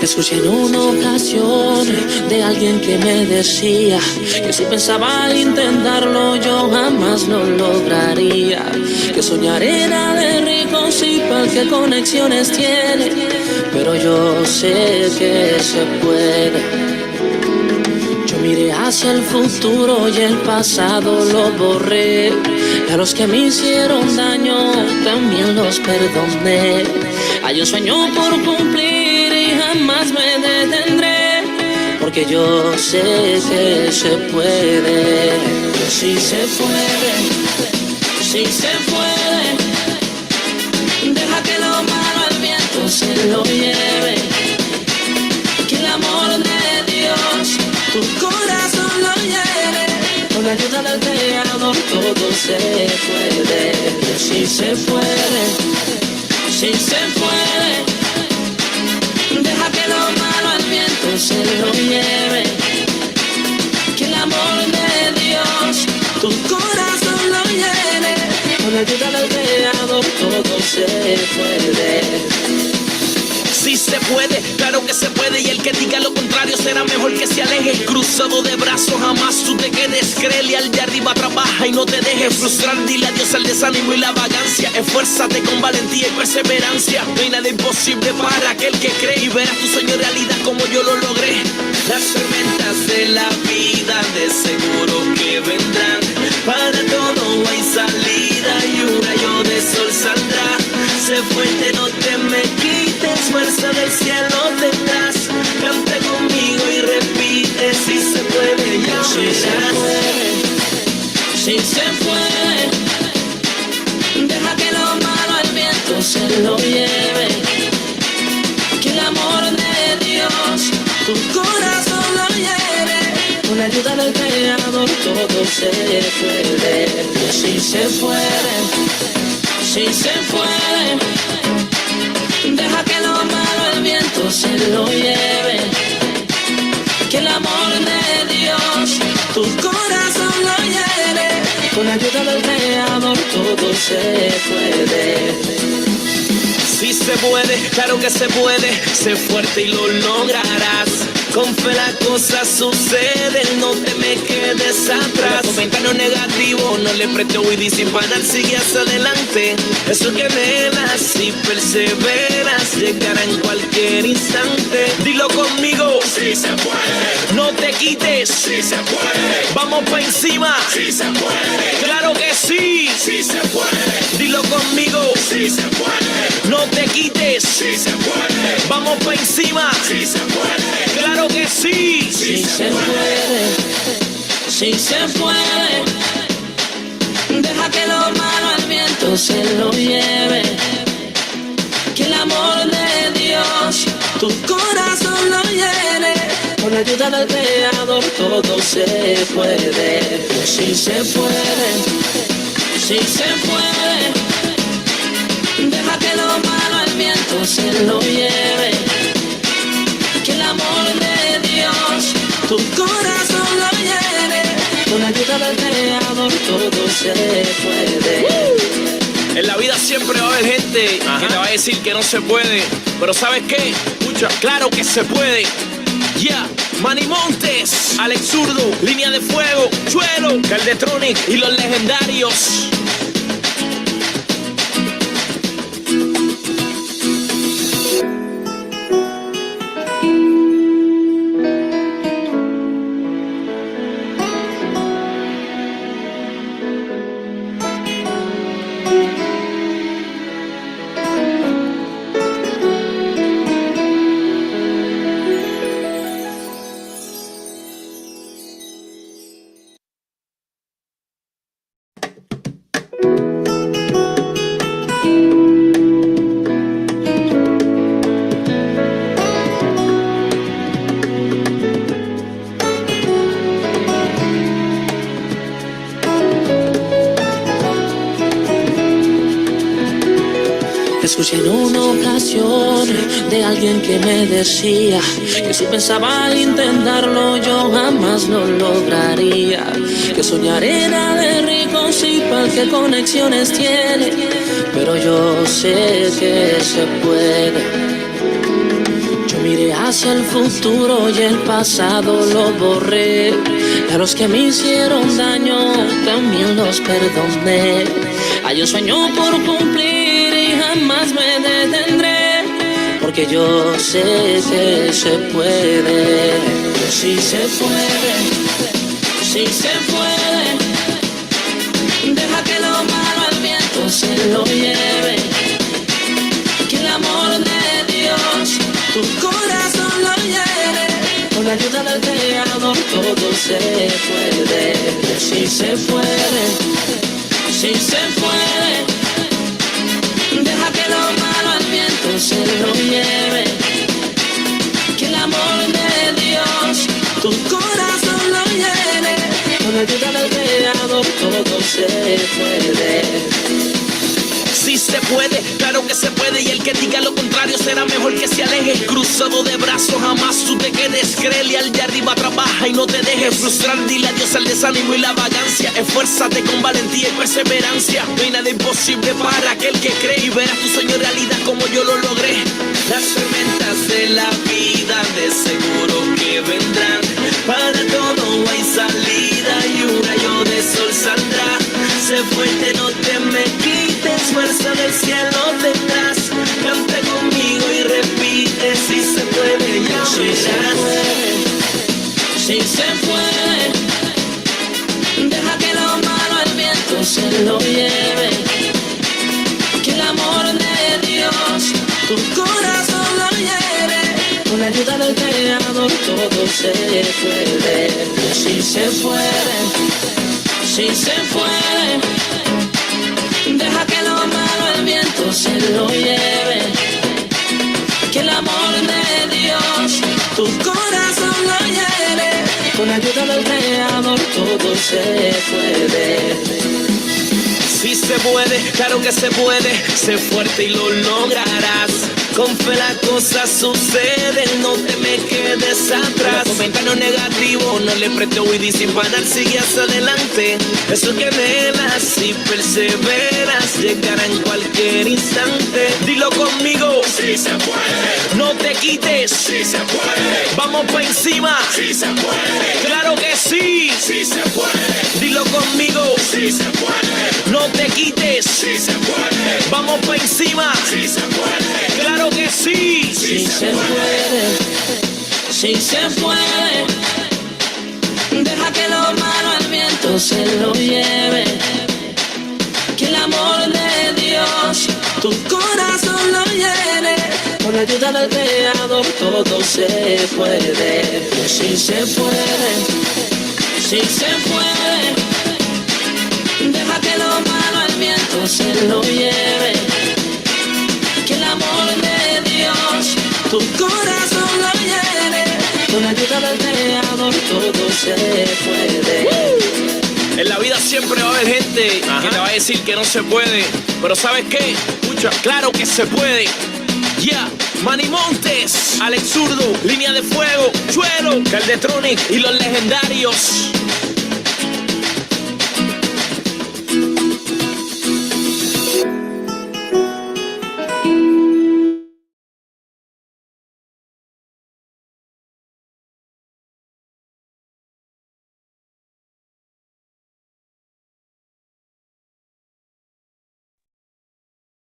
Escuché en una ocasión de alguien que me decía que si pensaba intentarlo yo jamás lo lograría, que soñar era de ricos y para qué conexiones tiene, pero yo sé que se puede. Yo miré hacia el futuro y el pasado lo borré, y a los que me hicieron daño también los perdoné. Hay un sueño por cumplir y jamás me detendré, porque yo sé que se puede. Sí se puede, sí se puede. Deja que lo malo al viento se lo lleve, que el amor de Dios tu corazón lo llene. Con la ayuda del Creador todo se puede. Sí se puede, sí se puede. Deja que lo malo al viento se lo lleve, que el amor de Dios tu corazón lo llene. Con la ayuda del Creador todo se puede. Sí se puede, claro que se puede, y el que diga lo contrario será mejor que se aleje. Cruzado de brazos, jamás tú te quedes. Créele al de arriba, trabaja y no te dejes frustrar. Dile adiós al desánimo y la vagancia. Esfuérzate con valentía y perseverancia. No hay nada imposible para aquel que cree, y verás tu sueño realidad como yo lo logré. Las tormentas de la vida de seguro que vendrán. Para todo hay salida y un rayo de sol saldrá. Sé fuerte, no te me quites, fuerza del cielo tendrás. Canta conmigo y repite, si se puede, ya verás. Si se puede, deja que lo malo al viento se lo lleve, que el amor de Dios tu corazón lo llene. Con la ayuda del Creador todo se puede. Si se puede, si se puede. Deja que lo malo al viento se lo lleve, que el amor de Dios tu corazón lo llene. Con la ayuda del Creador todo se puede. Sí se puede, claro que se puede. Sé fuerte y lo lograrás. Con fe las cosas suceden, no te me quedes atrás. Comentario negativo, no le prestes oído y sin parar sigue hacia adelante. Eso que anhelas y perseveras llegará en cualquier instante. Dilo conmigo, sí se puede. No te quites, Sí se puede. Vamos pa' encima, Sí se puede. claro que sí. Sí se puede. Dilo conmigo, Sí se puede. no te quites, Sí se puede. vamos pa' encima, Sí se puede. claro que sí. Si se puede, si se puede. Deja que lo malo al viento se lo lleve, que el amor de Dios tu corazón lo llene. Con la ayuda del Creador todo se puede. Si se puede, si se puede. Deja que lo malo al viento se lo lleve, que el amor de Dios tu corazón lo llene. Con la ayuda del Creador todo se puede. En la vida siempre va a haber gente que te va a decir que no se puede, pero ¿sabes qué? Escucha, claro que se puede. Yeah, Manny Montes, Alex Zurdo, Línea de Fuego, Chuelo, Caldetronic y los legendarios. Escuché en una ocasión de alguien que me decía que si pensaba intentarlo yo jamás lo lograría, que soñar era de ricos y para qué conexiones tiene, pero yo sé que se puede. Yo miré Miré hacia el futuro y el pasado lo borré. A los que me hicieron daño también los perdoné. Hay un sueño por cumplir y jamás me detendré, porque yo sé que se puede. Sí se puede, sí se puede. Deja que lo malo al viento se lo lleve, que el amor de Dios tu corazón lo lleve. Con la ayuda del Creador todo se puede. Sí se puede, sí se puede. Deja que lo malo al viento se lo lleve, que el amor de Dios tu corazón lo lleve. Con la ayuda del Creador todo se puede. Sí se puede, claro que se puede. Y el que diga lo contrario será mejor que se aleje. Cruzado de brazos, jamás tú te quedes. Créele al de arriba, trabaja y no te dejes frustrar. Dile adiós al desánimo y la vagancia. Esfuérzate con valentía y perseverancia. No hay nada imposible para aquel que cree, y verás tu sueño realidad como yo lo logré. Las tormentas de la vida de seguro que vendrán. Para todo hay salida y un rayo de sol saldrá. Sé fuerte, no te me quites, fuerza del cielo tendrás. Canta conmigo y repite, si se puede, ya verás. Sí se puede, deja que lo malo al viento se lo lleve, que el amor de Dios tu corazón lo lleve. Con la ayuda del Creador todo se puede. Sí se puede, sí se puede. Deja que lo malo al viento se lo lleve, que el amor de Dios tu corazón lo lleve. Con la ayuda del Creador todo se puede. Sí se puede, claro que se puede. Sé fuerte y lo lograrás. Con fe las cosas suceden, no te me quedes atrás. Comentario negativo, no le preste oído y sin parar sigue hacia adelante. Eso que anhelas y perseveras llegará en cualquier instante. Dilo conmigo, Sí se puede, no te quites. sí se puede, Vamos pa' encima, sí se puede, claro que sí. sí se puede, Dilo conmigo, sí se puede, no te quites. sí se puede, Vamos pa' encima, sí se puede, claro que sí. Sí se puede, sí se puede. Deja que lo malo al viento se lo lleve, que el amor de Dios tu corazón lo lleve. Con la ayuda del Creador todo se puede. Sí se puede, sí se puede. Deja que lo malo al viento se lo lleve, que el amor de Dios tu corazón lo lleve. Con la ayuda del Creador todo se puede. En la vida siempre va a haber gente que te va a decir que no se puede. Pero ¿sabes qué? Escucha, claro que se puede. Ya, Manny Montes, Alex Zurdo, Línea de Fuego, Chuelo, Caldetronic y los legendarios.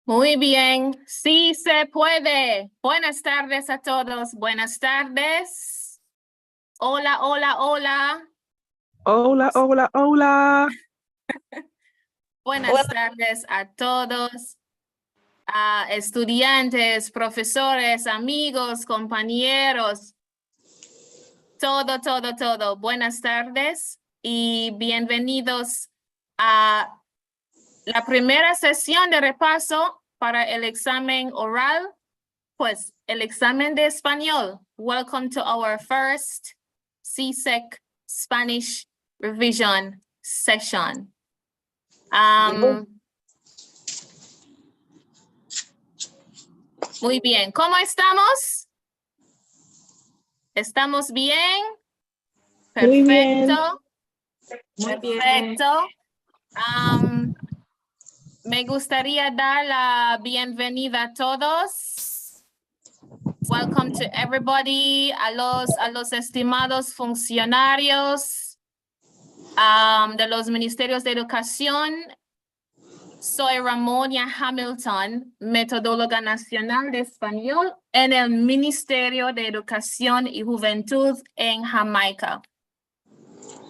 Muy bien, sí se puede. Buenas tardes a todos, buenas tardes. Hola, hola, hola. Hola, hola, hola. Buenas tardes a todos, a estudiantes, profesores, amigos, compañeros. Todo. Buenas tardes y bienvenidos a la primera sesión de repaso para el examen oral, pues el examen de español. Welcome to our first CSEC Spanish revision session. Muy bien, ¿cómo estamos? ¿Estamos bien? Muy bien. Perfecto. Muy bien. Perfecto. Me gustaría dar la bienvenida a todos. Welcome to everybody, a los estimados funcionarios de los Ministerios de Educación. Soy Ramonia Hamilton, metodóloga nacional de español en el Ministerio de Educación y Juventud en Jamaica.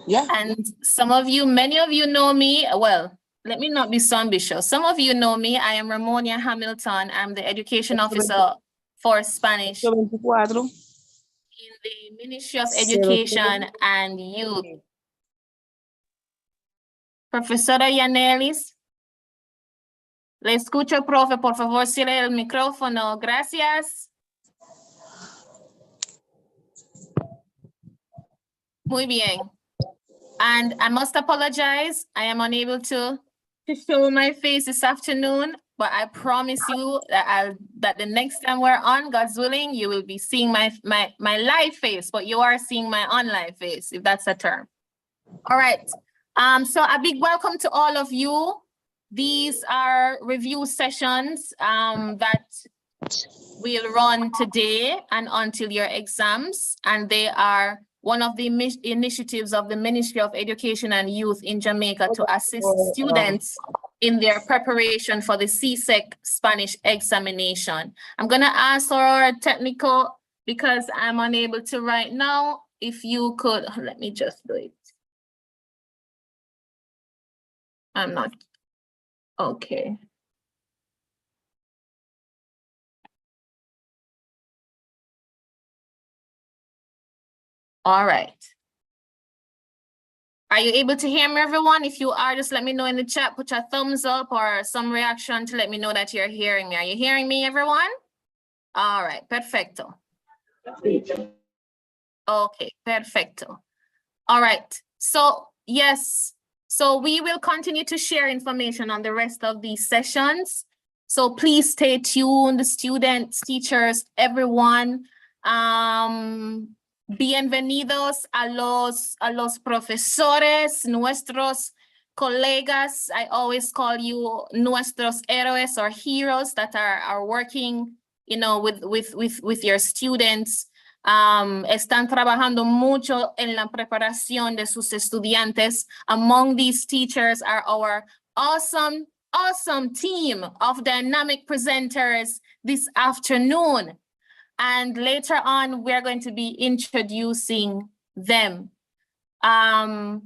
Yeah. And some of you, many of you know me, well, let me not be so ambitious. Some of you know me, I am Ramonia Hamilton. I'm the education officer for Spanish in 24. the Ministry of Education and Youth. Profesora Yanelis. Le escucho, profe, por favor, cierre el micrófono. Gracias. Muy bien. And I must apologize. I am unable to show my face this afternoon, but I promise you that the next time we're on, God's willing, you will be seeing my live face, but you are seeing my online face, if that's a term. All right. So a big welcome to all of you. These are review sessions that we'll run today and until your exams, and they are one of the initiatives of the Ministry of Education and Youth in Jamaica to assist students in their preparation for the CSEC Spanish examination. I'm gonna ask our technical, because I'm unable to right now, if you could, let me just do it. I'm not, okay. All right. Are you able to hear me, everyone? If you are, just let me know in the chat, put your thumbs up or some reaction to let me know that you're hearing me. Are you hearing me, everyone? All right, perfecto. Okay, perfecto. All right, so yes, so we will continue to share information on the rest of these sessions. So please stay tuned, students, teachers, everyone. Bienvenidos a los profesores, nuestros colegas. I always call you nuestros héroes or heroes that are working, you know, with your students. Están trabajando mucho en la preparación de sus estudiantes. Among these teachers are our awesome team of dynamic presenters this afternoon. And later on, we're going to be introducing them. And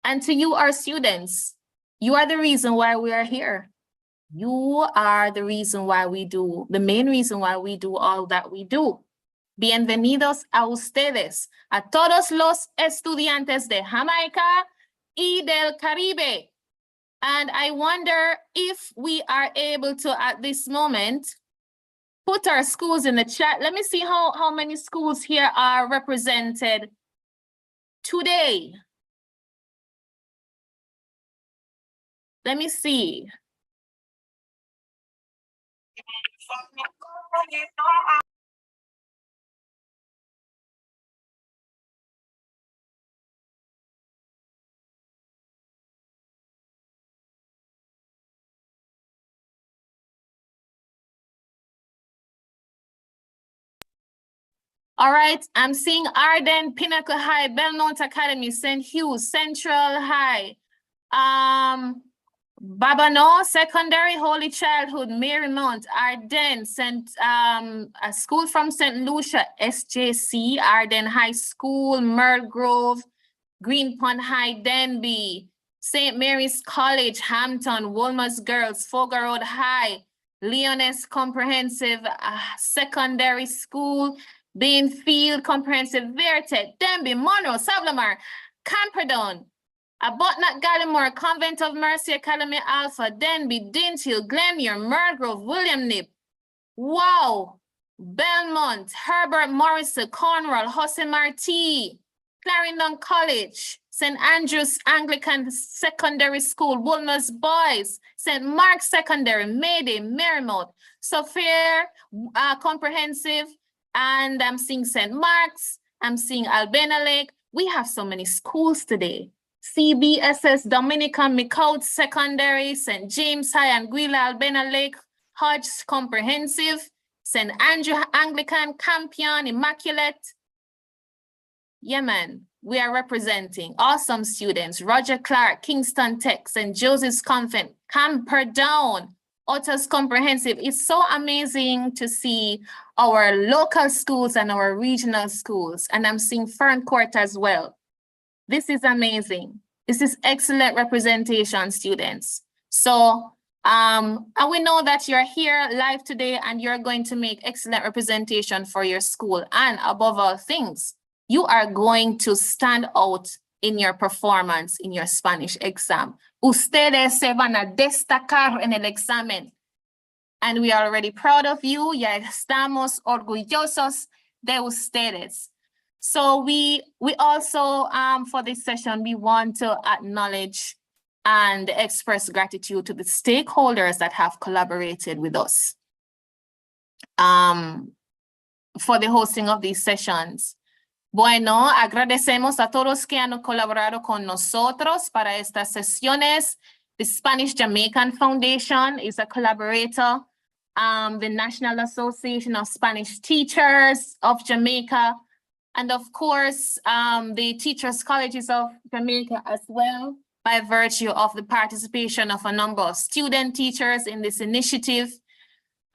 to you, our students, you are the reason why we are here. You are the reason why we do, the main reason why we do all that we do. Bienvenidos a ustedes, a todos los estudiantes de Jamaica y del Caribe. And I wonder if we are able to, at this moment, put our schools in the chat. Let me see how many schools here are represented today. Let me see. All right, I'm seeing Arden, Pinnacle High, Belmont Academy, St. Hugh, Central High, Babano Secondary, Holy Childhood, Marymount, Arden, a school from St. Lucia, SJC, Arden High School, Merle Grove, Green Pond High, Denby, St. Mary's College, Hampton, Wolmer's Girls, Fogar Road High, Leones Comprehensive Secondary School, Bainfield Comprehensive Verte, Denby, Monroe, Savlamar, Camperdown, Abotnat Gallimore, Convent of Mercy Academy Alpha, Denby, Dinthill, Glenmuir, Mergrove, William Nip, wow, Belmont, Herbert Morrison, Cornwall, Jose Marti, Clarendon College, St. Andrew's Anglican Secondary School, Wolmer's Boys, St. Mark's Secondary, Mayday, Marymount, Sophia Comprehensive, and I'm seeing St. Mark's, I'm seeing Albena Lake. We have so many schools today. CBSS, Dominican McCout Secondary, St. James High, Anguilla, Albena Lake, Hodge Comprehensive, St. Andrew Anglican, Campion, Immaculate. Yeah, man, we are representing awesome students. Roger Clark, Kingston Tech, St. Joseph's Convent, Camperdown, Otta's Comprehensive. It's so amazing to see our local schools and our regional schools. And I'm seeing Fern Court as well. This is amazing. This is excellent representation, students. So, and we know that you're here live today and you're going to make excellent representation for your school. And above all things, you are going to stand out in your performance in your Spanish exam. Ustedes se van a destacar en el examen. And we are already proud of you. Ya estamos orgullosos de ustedes. So we also, for this session, we want to acknowledge and express gratitude to the stakeholders that have collaborated with us for the hosting of these sessions. Bueno, agradecemos a todos que han colaborado con nosotros para estas sesiones. The Spanish Jamaican Foundation is a collaborator. The National Association of Spanish Teachers of Jamaica, and of course, the Teachers Colleges of Jamaica as well, by virtue of the participation of a number of student teachers in this initiative,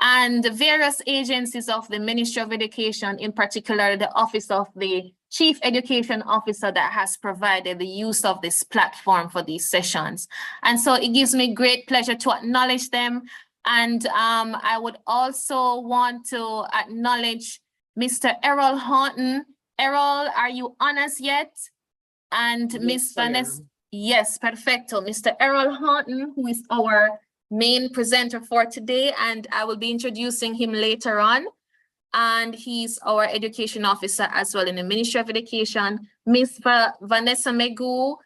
and the various agencies of the Ministry of Education, in particular, the Office of the Chief Education Officer that has provided the use of this platform for these sessions. And so it gives me great pleasure to acknowledge them. And I would also want to acknowledge Mr. Errol Horton. Errol, are you on us yet? And yes, Miss Vanessa. Yes, perfecto. Mr. Errol Horton, who is our main presenter for today, and I will be introducing him later on. And he's our education officer as well in the Ministry of Education. Miss Vanessa Megu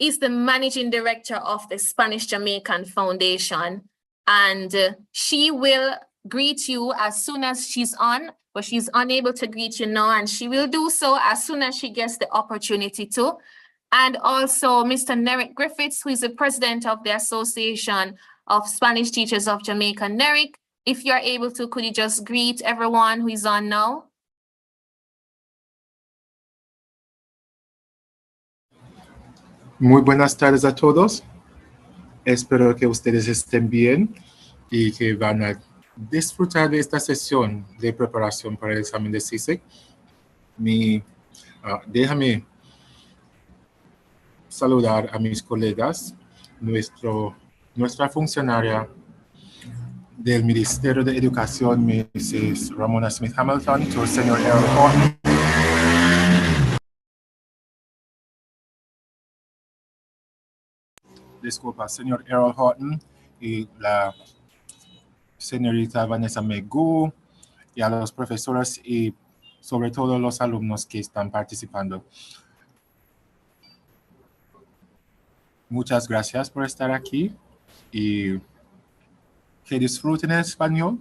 is the managing director of the Spanish Jamaican Foundation. And she will greet you as soon as she's on, but she's unable to greet you now, and she will do so as soon as she gets the opportunity to. And also Mr. Nerick Griffiths, who is the president of the Association of Spanish Teachers of Jamaica. Nerick, if you're able to, could you just greet everyone who is on now? Muy buenas tardes a todos. Espero que ustedes estén bien y que van a disfrutar de esta sesión de preparación para el examen de CISEC. Déjame saludar a mis colegas, nuestra funcionaria del Ministerio de Educación, Mrs. Ramona Smith Hamilton, to Señor Errol Horton. Disculpa, señor Errol Horton y la señorita Vanessa Megu, y a los profesores y sobre todo los alumnos que están participando. Muchas gracias por estar aquí y que disfruten el español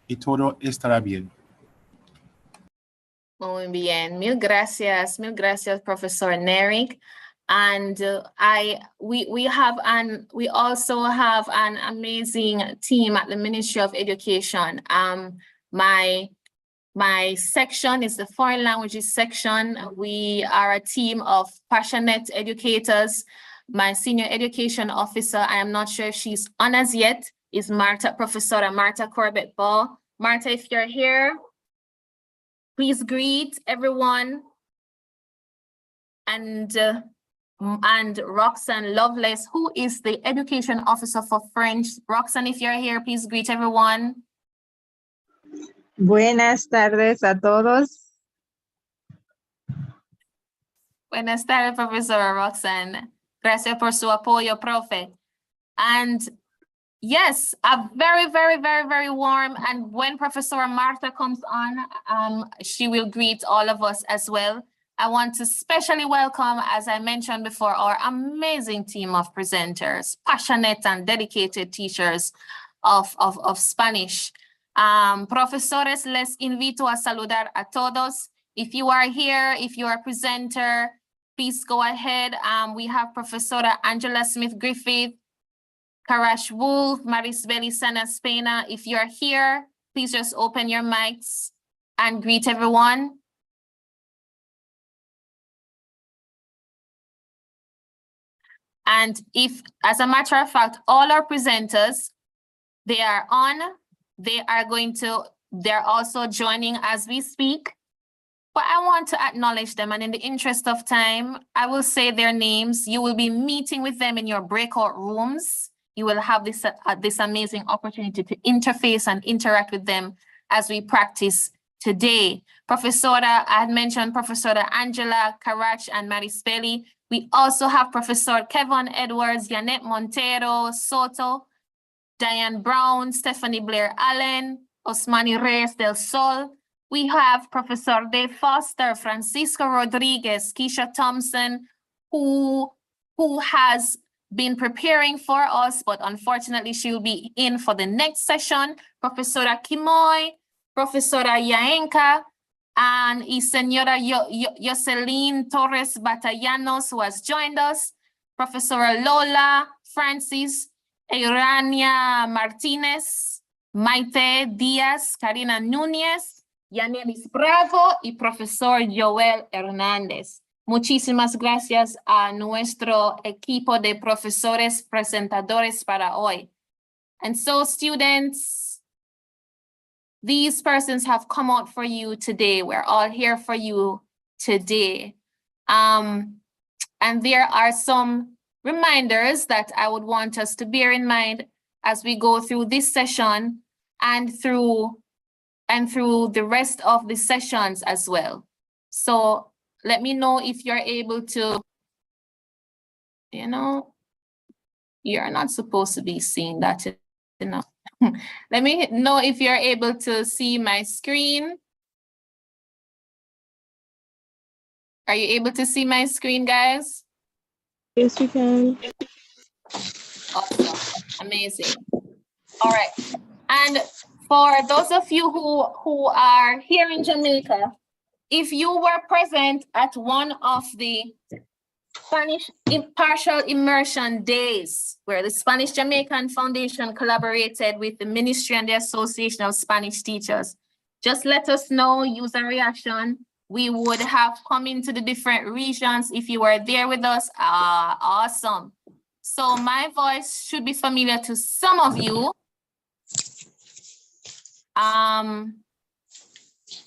y todo estará bien. Muy bien, mil gracias, Professor Nerick. And we also have an amazing team at the Ministry of Education. My section is the foreign languages section. We are a team of passionate educators. My senior education officer, I am not sure if she's on as yet, is Professora Marta Corbett-Ball. Marta, if you're here, please greet everyone. And Roxanne Lovelace, who is the education officer for French. Roxanne, if you're here, please greet everyone. Buenas tardes a todos. Buenas tardes, Professor Roxanne. Gracias por su apoyo, profe. And yes, a very, very, very, very warm, and when Professor Martha comes on, she will greet all of us as well. I want to especially welcome, as I mentioned before, our amazing team of presenters, passionate and dedicated teachers of Spanish. Profesores, les invito a saludar a todos. If you are here, if you are a presenter, please go ahead. We have Professora Angela Smith-Griffith, Karash Wolf, Marisbeli Sana Spena. If you're here, please just open your mics and greet everyone. And if, as a matter of fact, all our presenters, they are on, they're also joining as we speak. But I want to acknowledge them, and in the interest of time, I will say their names. You will be meeting with them in your breakout rooms. You will have this amazing opportunity to interface and interact with them as we practice today. I had mentioned Professor Angela Karach and Mary Spelly. We also have Professor Kevin Edwards, Yanet Montero Soto, Diane Brown, Stephanie Blair Allen, Osmani Reyes del Sol. We have Professor Dave Foster, Francisco Rodriguez, Keisha Thompson, who has been preparing for us, but unfortunately she will be in for the next session. Professor Kimoy, Professor Yaenka, and Senora Jocelyn Torres Batallanos, who has joined us, Professor Lola Francis, Irania Martinez, Maite Diaz, Karina Núñez, Yanelis Bravo y Profesor Joel Hernández. Muchísimas gracias a nuestro equipo de profesores presentadores para hoy. And so, students, these persons have come out for you today. We're all here for you today. And there are some reminders that I would want us to bear in mind as we go through this session and through the rest of the sessions as well. So let me know if you're able to, you're not supposed to be seeing that, Let me know if you're able to see my screen. Are you able to see my screen, guys? Yes, we can. Awesome, amazing. All right, and for those of you who are here in Jamaica, if you were present at one of the Spanish Partial Immersion Days, where the Spanish Jamaican Foundation collaborated with the Ministry and the Association of Spanish Teachers, just let us know, use a reaction. We would have come into the different regions if you were there with us. Awesome. So my voice should be familiar to some of you.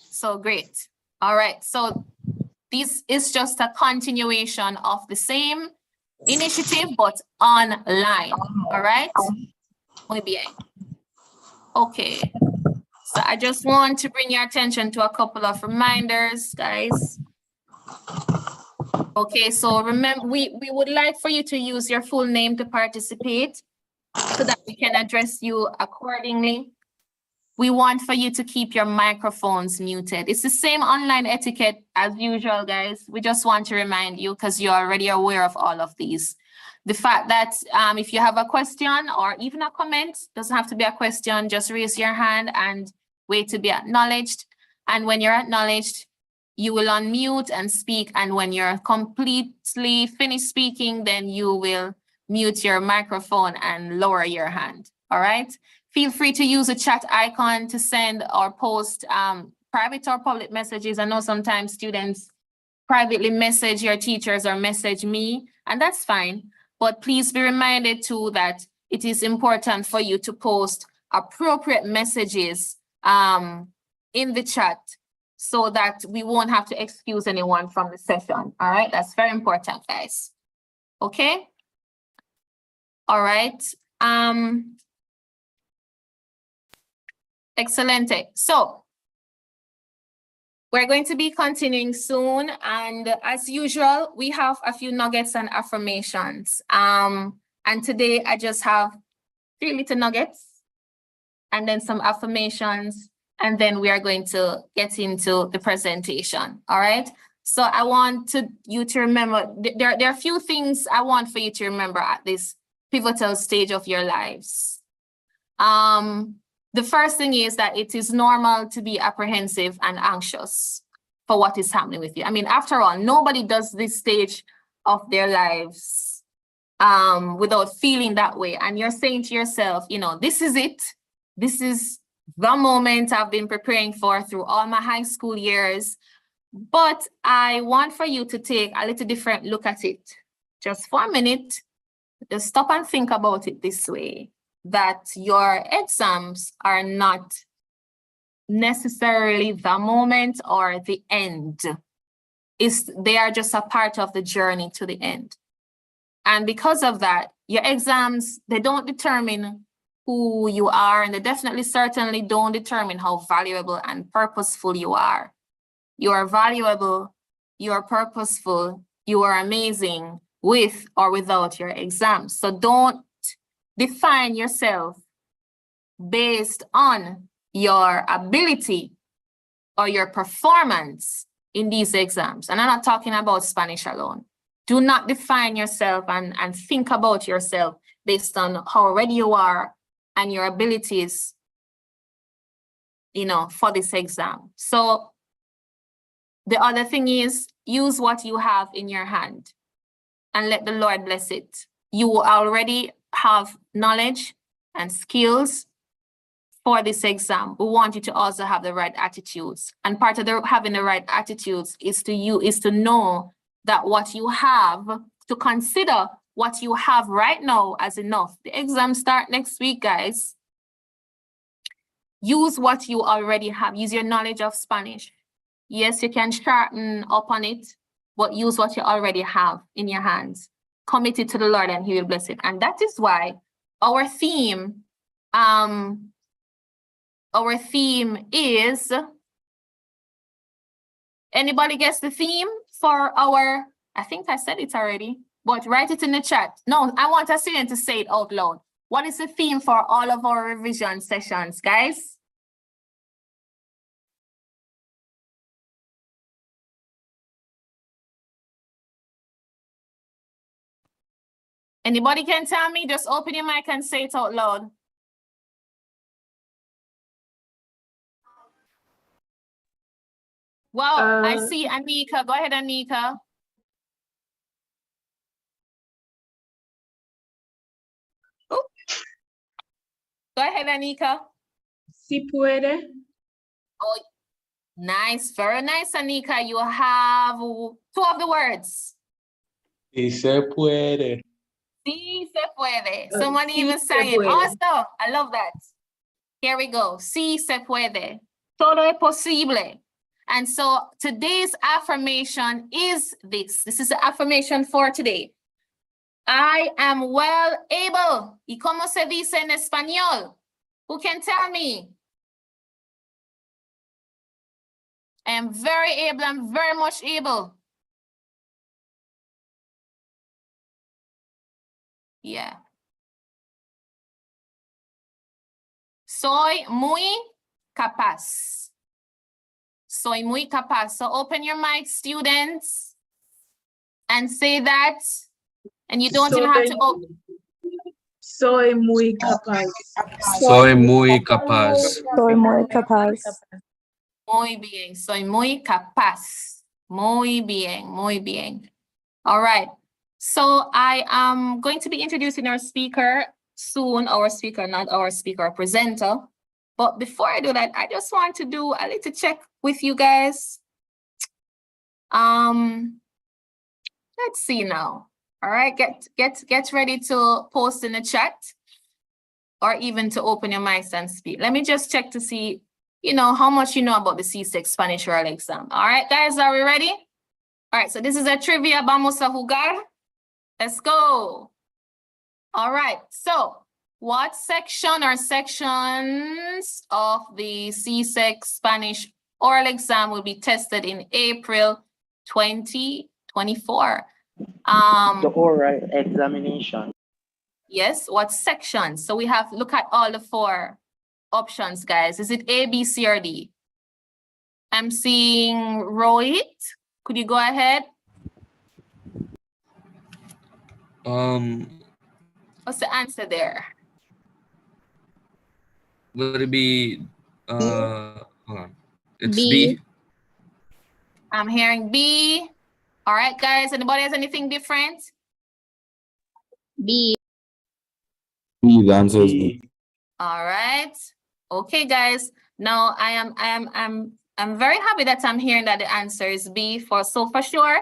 So great. All right, so this is just a continuation of the same initiative, but online, all right? Muy bien. Okay, so I just want to bring your attention to a couple of reminders, guys. Okay, so remember, we would like for you to use your full name to participate so that we can address you accordingly. We want for you to keep your microphones muted. It's the same online etiquette as usual, guys. We just want to remind you because you're already aware of all of these. The fact that if you have a question or even a comment, doesn't have to be a question, just raise your hand and wait to be acknowledged. And when you're acknowledged, you will unmute and speak. And when you're completely finished speaking, then you will mute your microphone and lower your hand, all right? Feel free to use the chat icon to send or post private or public messages. I know sometimes students privately message your teachers or message me, and that's fine. But please be reminded too that it is important for you to post appropriate messages in the chat so that we won't have to excuse anyone from the session. All right, that's very important, guys. Okay. All right. Excellent. So we're going to be continuing soon. And as usual, we have a few nuggets and affirmations. And today I just have 3 little nuggets and then some affirmations. And then we are going to get into the presentation. All right. So I want you to remember, there are a few things I want for you to remember at this pivotal stage of your lives. The first thing is that it is normal to be apprehensive and anxious for what is happening with you. I mean, after all, nobody does this stage of their lives without feeling that way. And you're saying to yourself, this is it. This is the moment I've been preparing for through all my high school years. But I want for you to take a little different look at it. Just for a minute, just stop and think about it this way, that your exams are not necessarily the moment or the end. They are just a part of the journey to the end. And because of that, your exams, they don't determine who you are, and they definitely certainly don't determine how valuable and purposeful you are. You are valuable, you are purposeful, you are amazing with or without your exams. So don't define yourself based on your ability or your performance in these exams. And I'm not talking about Spanish alone. Do not define yourself and think about yourself based on how ready you are and your abilities, for this exam. So the other thing is, use what you have in your hand and let the Lord bless it. You already have knowledge and skills for this exam. We want you to also have the right attitudes. And part of having the right attitudes is to know that what you have, to consider what you have right now as enough. The exams start next week, guys. Use what you already have. Use your knowledge of Spanish. Yes, you can sharpen up on it, but use what you already have in your hands. Commit it to the Lord and He will bless it. And that is why our theme is, anybody guess the theme for our, I think I said it already, but write it in the chat. No, I want a student to say it out loud. What is the theme for all of our revision sessions, guys? Anybody can tell me? Just open your mic and say it out loud. Wow, I see Anika. Go ahead, Anika. Ooh. Go ahead, Anika. Si puede. Oh, nice. Very nice, Anika. You have 2 of the words. Si se puede. Sí se puede. Someone even sang it. Awesome. I love that. Here we go. Sí se puede. Todo es posible. And so today's affirmation is this. This is the affirmation for today. I am well able. ¿Y cómo se dice en español? Who can tell me? I am very able. I'm very much able. Yeah. Soy muy capaz. Soy muy capaz. So open your mic, students, and say that. And you don't even have to open. Soy muy capaz. Soy muy capaz. Soy muy capaz. Muy bien. Soy muy capaz. Muy bien. Muy bien. All right. So I am going to be introducing our speaker soon. Our speaker, not our speaker, our presenter. But before I do that, I just want to do a little check with you guys. Let's see now. All right, get ready to post in the chat or even to open your mics and speak. Let me just check to see, how much you know about the C6 Spanish oral exam. All right, guys, are we ready? All right, so this is a trivia. Vamos a jugar. Let's go. All right, so what section or sections of the C6 Spanish oral exam will be tested in April 2024? The oral examination. Yes, what sections? So we have, look at all the 4 options, guys. Is it A, B, C, or D? I'm seeing Rohit. Could you go ahead? What's the answer there? Would it be hold on. It's B. B. I'm hearing B. All right, guys. Anybody has anything different? B. B, the answer is B. All right. Okay, guys. Now I'm very happy that I'm hearing that the answer is B. For sure,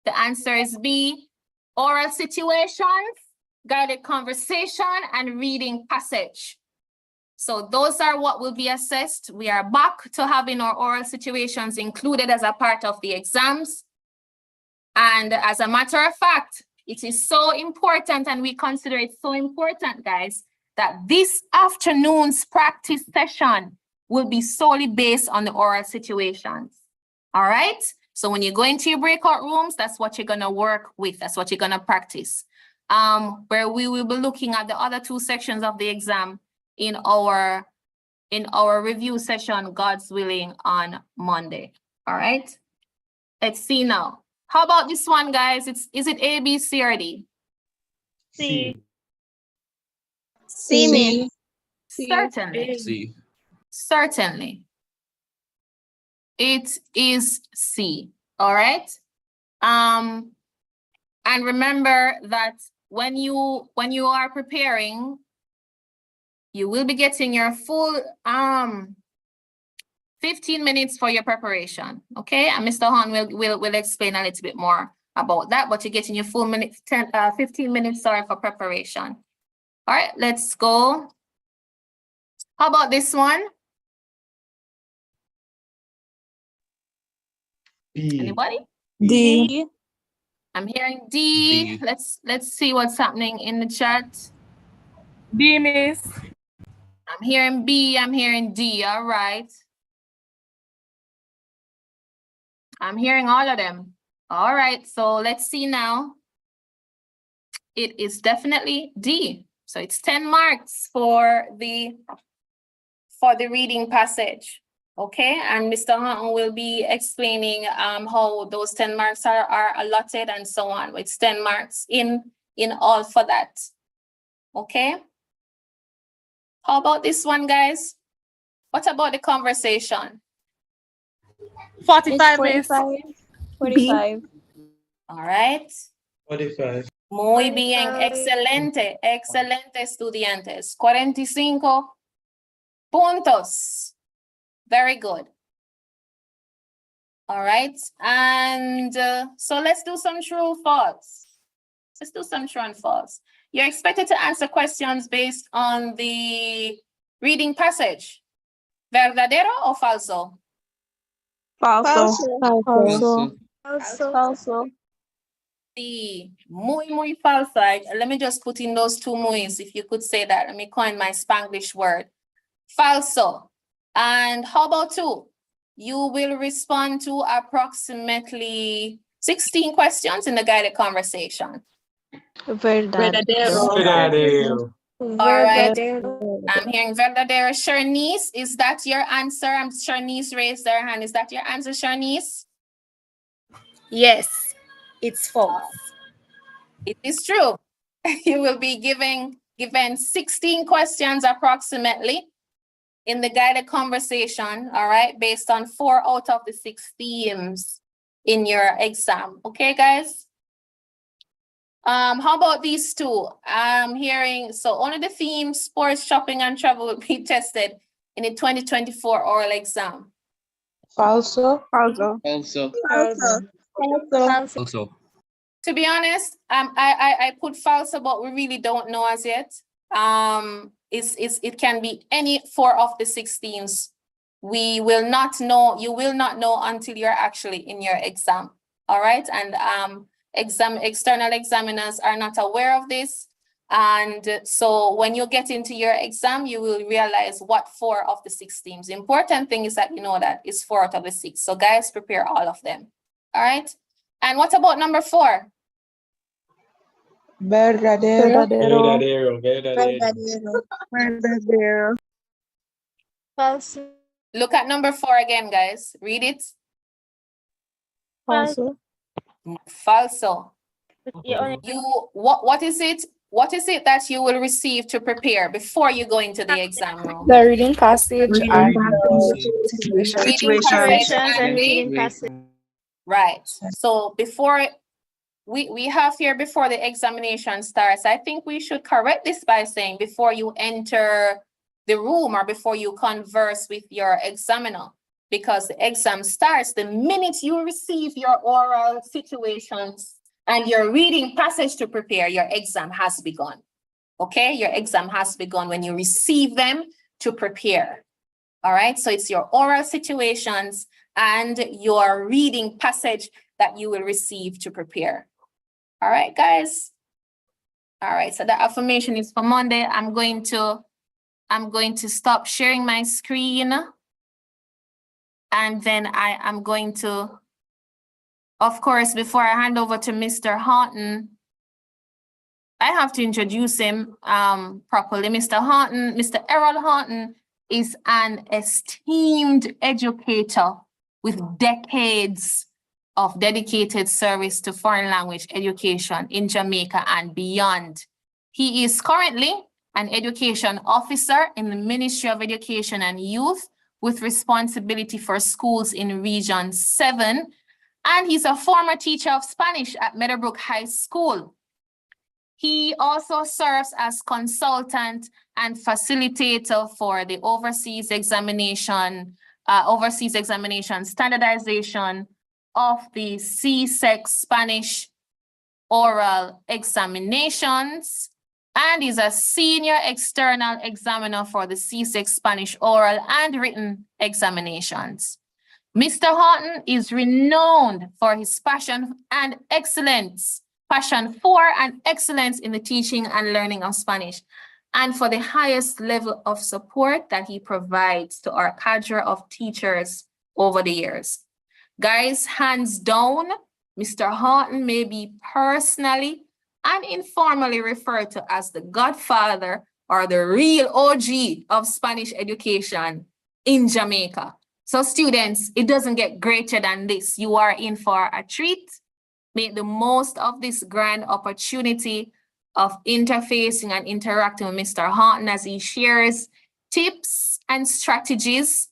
the answer is B. Oral situations, guided conversation, and reading passage. So those are what will be assessed. We are back to having our oral situations included as a part of the exams. And as a matter of fact, it is so important, and we consider it so important, guys, that this afternoon's practice session will be solely based on the oral situations. All right? So when you go into your breakout rooms, that's what you're gonna work with. That's what you're gonna practice. Where we will be looking at the other two sections of the exam in our review session, God's willing, on Monday. All right? Let's see now. How about this one, guys? Is it A, B, C, or D? C. C. Certainly. C. Certainly. It is C. All right. And remember that when you are preparing, you will be getting your full 15 minutes for your preparation. Okay, and Mr. Hahn will explain a little bit more about that, but you're getting your full 15 minutes, sorry, for preparation. All right, let's go. How about this one? B. Anybody? D. I'm hearing D. D. Let's see what's happening in the chat. D, miss. I'm hearing B, I'm hearing D. All right. I'm hearing all of them. All right, so let's see now. It is definitely D. So it's 10 marks for the reading passage. Okay, and Mr. Hutton will be explaining how those 10 marks are allotted and so on. It's 10 marks in all for that. Okay. How about this one, guys? What about the conversation? 45, miss. 45. All right. 45. Muy bien, excelente, excelente estudiantes. 45 puntos. Very good. All right, and so let's do some true false. Let's do some true and false. You're expected to answer questions based on the reading passage. ¿Verdadero o falso? Falso. Falso. Sí, muy falso. Let me just put in those two muys, if you could say that. Let me coin my Spanglish word. Falso. And how about two? You will respond to approximately 16 questions in the guided conversation. Verdadero. All right. I'm hearing verdadero. Sharnice, is that your answer? Sharnice raised their hand. Is that your answer, Sharnice? Yes, it's false. It is true. You will be given 16 questions approximately in the guided conversation, all right, based on 4 out of the 6 themes in your exam. Okay, guys? How about these two? I'm hearing, so only the themes, sports, shopping, and travel will be tested in the 2024 oral exam. Falso. Also. To be honest, I put false, but we really don't know as yet. It can be any 4 of the 6 themes. We will not know, you will not know until you're actually in your exam. All right, and external examiners are not aware of this. And so when you get into your exam, you will realize what 4 of the 6 themes. The important thing is that you know that it's 4 out of the 6. So guys, prepare all of them. All right. And what about number 4? Verdadero. Falso. Look at number 4 again, guys. Read it. Falso. Falso. What is it? What is it that you will receive to prepare before you go into the exam room? The reading passage and situations and reading passage. Right. So before we have here before the examination starts, I think we should correct this by saying before you enter the room or before you converse with your examiner, because the exam starts the minute you receive your oral situations and your reading passage to prepare. Your exam has begun. Okay, your exam has begun when you receive them to prepare. All right, so it's your oral situations and your reading passage that you will receive to prepare. All right, guys. All right, so the affirmation is for Monday. I'm going to stop sharing my screen. And then I am going to, of course, before I hand over to Mr. Horton, I have to introduce him properly. Mr. Horton, Mr. Errol Horton is an esteemed educator with decades of dedicated service to foreign language education in Jamaica and beyond. He is currently an education officer in the Ministry of Education and Youth with responsibility for schools in Region 7. And he's a former teacher of Spanish at Meadowbrook High School. He also serves as consultant and facilitator for the overseas examination standardization of the CSEC Spanish oral examinations, and is a senior external examiner for the CSEC Spanish oral and written examinations. Mr. Horton is renowned for his passion for and excellence in the teaching and learning of Spanish, and for the highest level of support that he provides to our cadre of teachers over the years. Guys, hands down, Mr. Horton may be personally and informally referred to as the godfather or the real OG of Spanish education in Jamaica. So students, it doesn't get greater than this. You are in for a treat. Make the most of this grand opportunity of interfacing and interacting with Mr. Horton as he shares tips and strategies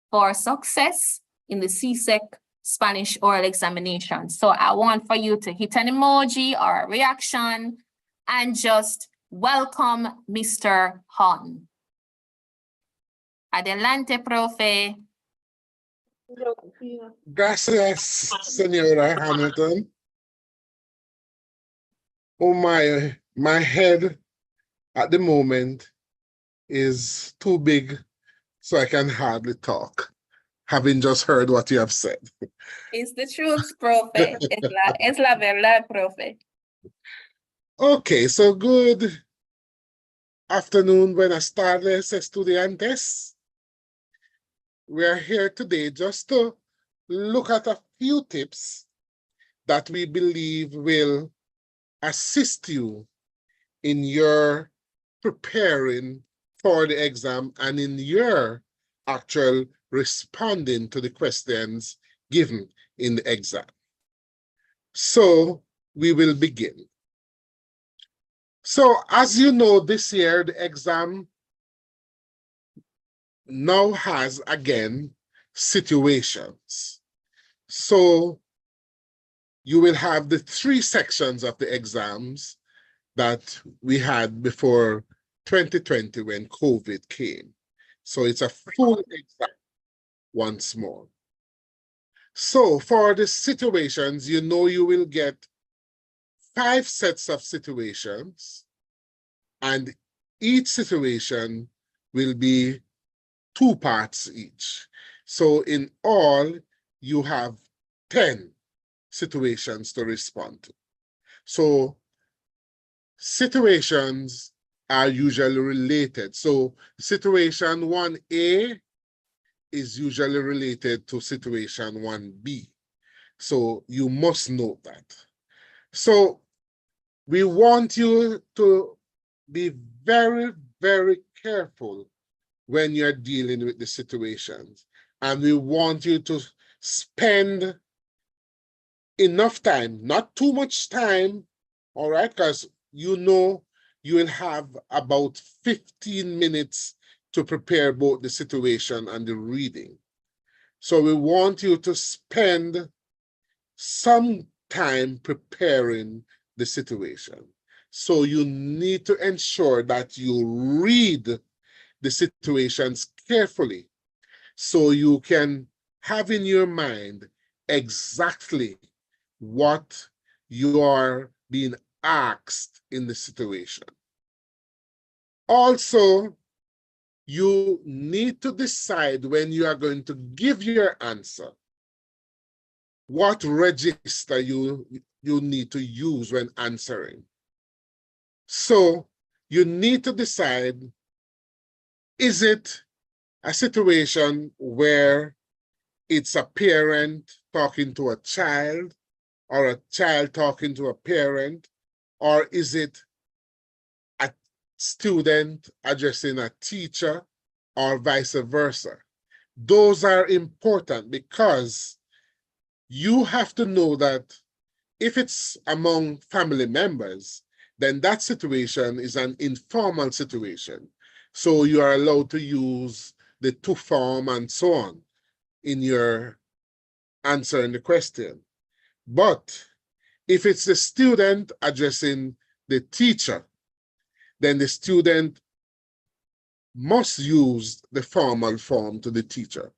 for success in the CSEC Spanish oral examination. So I want for you to hit an emoji or a reaction and just welcome Mr. Horton. Adelante, profe. Gracias, Senora Hamilton. Oh my head at the moment is too big so I can hardly talk, having just heard what you have said. It's the truth, profe. Es la verdad, profe. Okay, so good afternoon, buenas tardes, estudiantes. We are here today just to look at a few tips that we believe will assist you in your preparing for the exam and in your actual responding to the questions given in the exam. So we will begin. So as you know, this year the exam now has again situations. So you will have the 3 sections of the exams that we had before 2020 when COVID came. So it's a full exam once more. So for the situations, you know you will get 5 sets of situations, and each situation will be 2 parts each. So in all, you have 10 situations to respond to. So situations are usually related. So situation 1A is usually related to situation 1B. So you must note that. So we want you to be very, very careful when you're dealing with the situations. And we want you to spend enough time, not too much time, all right? Because you know you will have about 15 minutes to prepare both the situation and the reading. So we want you to spend some time preparing the situation. So you need to ensure that you read the situations carefully so you can have in your mind exactly what you are being asked in the situation. Also, you need to decide when you are going to give your answer, what register you need to use when answering. So you need to decide, is it a situation where it's a parent talking to a child or a child talking to a parent, or is it a student addressing a teacher or vice versa? Those are important because you have to know that if it's among family members, then that situation is an informal situation. So you are allowed to use the to form and so on in your answering the question. But if it's the student addressing the teacher, then the student must use the formal form to the teacher.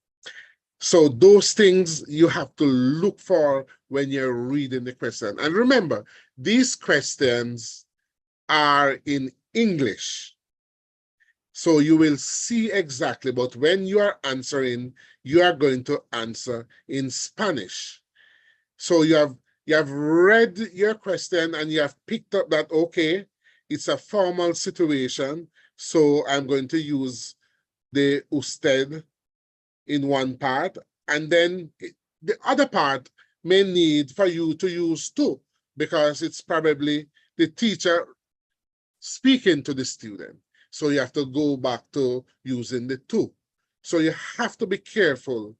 So those things you have to look for when you're reading the question. And remember, these questions are in English. So you will see exactly, but when you are answering, you are going to answer in Spanish. So you have read your question and you have picked up that, okay, it's a formal situation. So I'm going to use the usted in one part, and then the other part may need for you to use to, because it's probably the teacher speaking to the student. So you have to go back to using the to. So you have to be careful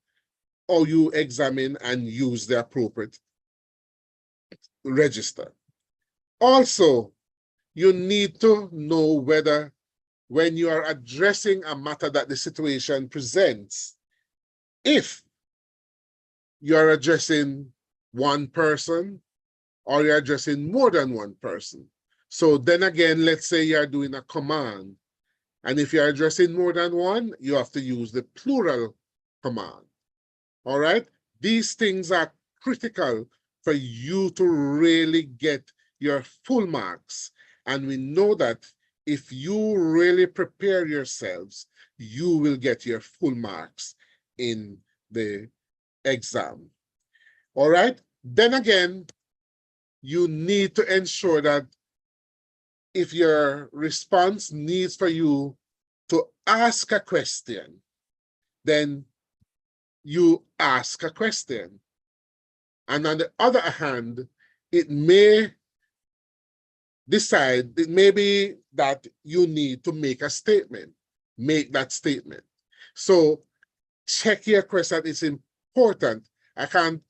how you examine and use the appropriate register. Also, you need to know whether when you are addressing a matter that the situation presents, if you're addressing one person or you're addressing more than one person. So then again, let's say you're doing a command. And if you're addressing more than one, you have to use the plural command. All right? These things are critical for you to really get your full marks. And we know that if you really prepare yourselves, you will get your full marks in the exam. All right? Then again, you need to ensure that if your response needs for you to ask a question, then you ask a question. And on the other hand, it may be that you need to make a statement. Make that statement. So check your question. It's important. I can't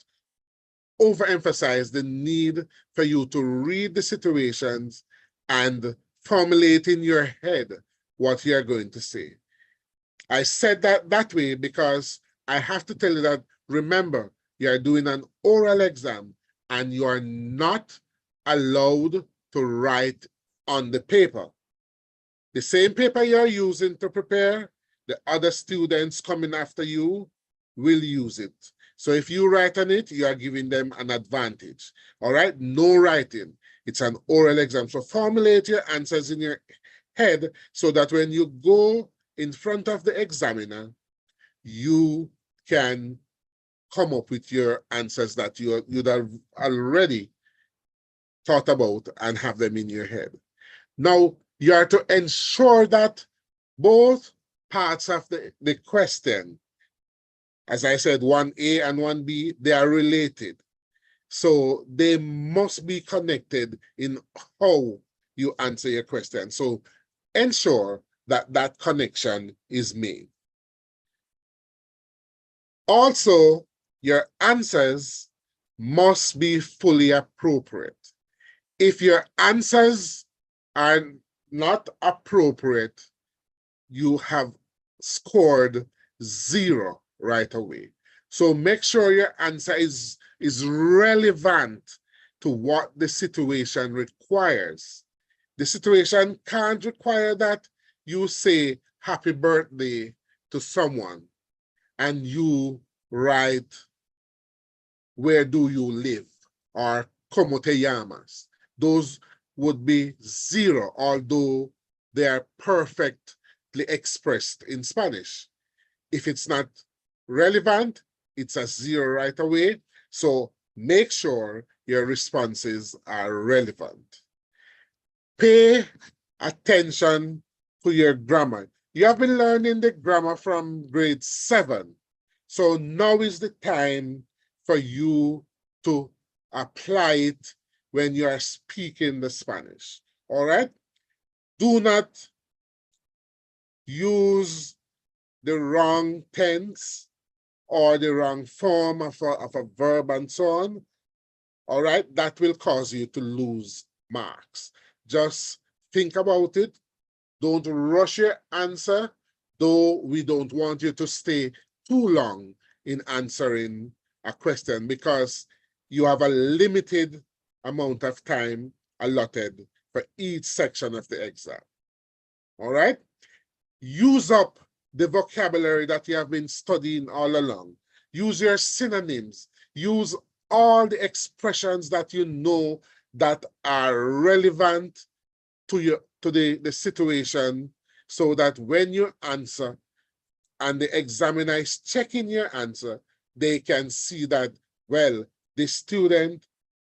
overemphasize the need for you to read the situations and formulate in your head what you're going to say. I said that way because I have to tell you that, remember, you're doing an oral exam and you are not allowed to write on the paper. The same paper you're using to prepare, the other students coming after you will use it. So if you write on it, you are giving them an advantage. All right? No writing. It's an oral exam. So formulate your answers in your head so that when you go in front of the examiner, you can come up with your answers that you'd have already thought about and have them in your head. Now, you are to ensure that both parts of the question, as I said, 1A and 1B, they are related. So they must be connected in how you answer your question. So ensure that that connection is made. Also, your answers must be fully appropriate. If your answers are not appropriate, you have scored 0 right away. So make sure your answer is relevant to what the situation requires. The situation can't require that you say happy birthday to someone and you write, where do you live? Or como te llamas? Those would be 0, although they are perfectly expressed in Spanish. If it's not relevant, it's a 0 right away. So make sure your responses are relevant. Pay attention to your grammar. You have been learning the grammar from grade 7. So now is the time for you to apply it when you are speaking the Spanish. All right? Do not use the wrong tense or the wrong form of a verb and so on. All right? That will cause you to lose marks. Just think about it. Don't rush your answer, though we don't want you to stay too long in answering a question because you have a limited amount of time allotted for each section of the exam. All right? Use up the vocabulary that you have been studying all along. Use your synonyms. Use all the expressions that you know that are relevant to the situation, so that when you answer and the examiner is checking your answer, they can see that, well, the student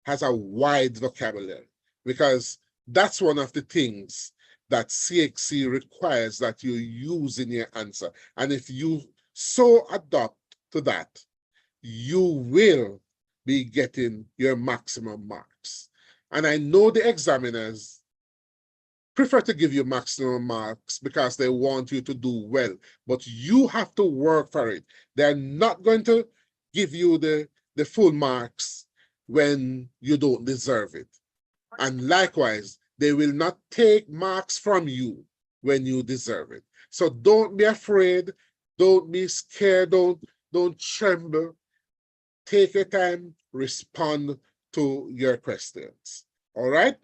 has a wide vocabulary, because that's one of the things that CXC requires that you use in your answer. And if you so adopt to that, you will be getting your maximum marks. And I know the examiners prefer to give you maximum marks because they want you to do well, but you have to work for it. They're not going to give you the full marks when you don't deserve it. And likewise, they will not take marks from you when you deserve it. So don't be afraid, don't be scared, don't tremble. Take your time, respond to your questions. All right?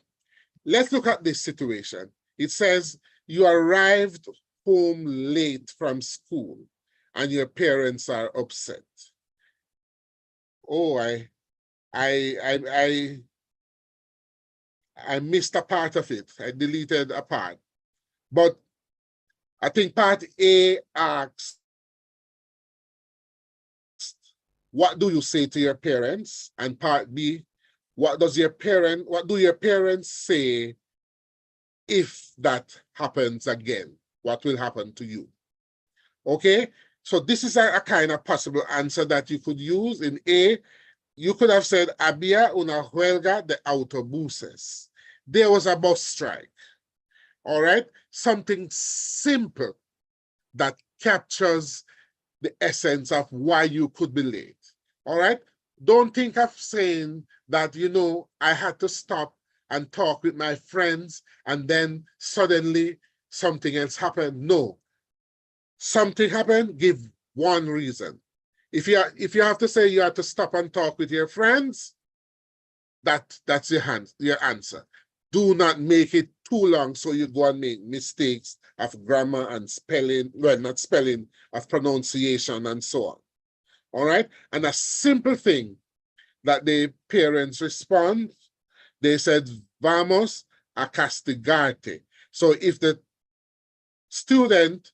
Let's look at this situation. It says you arrived home late from school and your parents are upset. Oh, I missed a part of it. I deleted a part. But I think part A asks, what do you say to your parents? And part B, what do your parents say if that happens again? What will happen to you? Okay, so this is a kind of possible answer that you could use. In A, you could have said, había una huelga de autobuses. There was a bus strike. All right, something simple that captures the essence of why you could be late. All right, don't think of saying that, you know, I had to stop and talk with my friends and then suddenly something else happened. No, something happened, give one reason. If you have to say you have to stop and talk with your friends, that's your answer. Do not make it too long so you go and make mistakes of grammar and spelling, well, not spelling, of pronunciation and so on. All right? And a simple thing that the parents respond, they said, vamos a castigarte. So if the student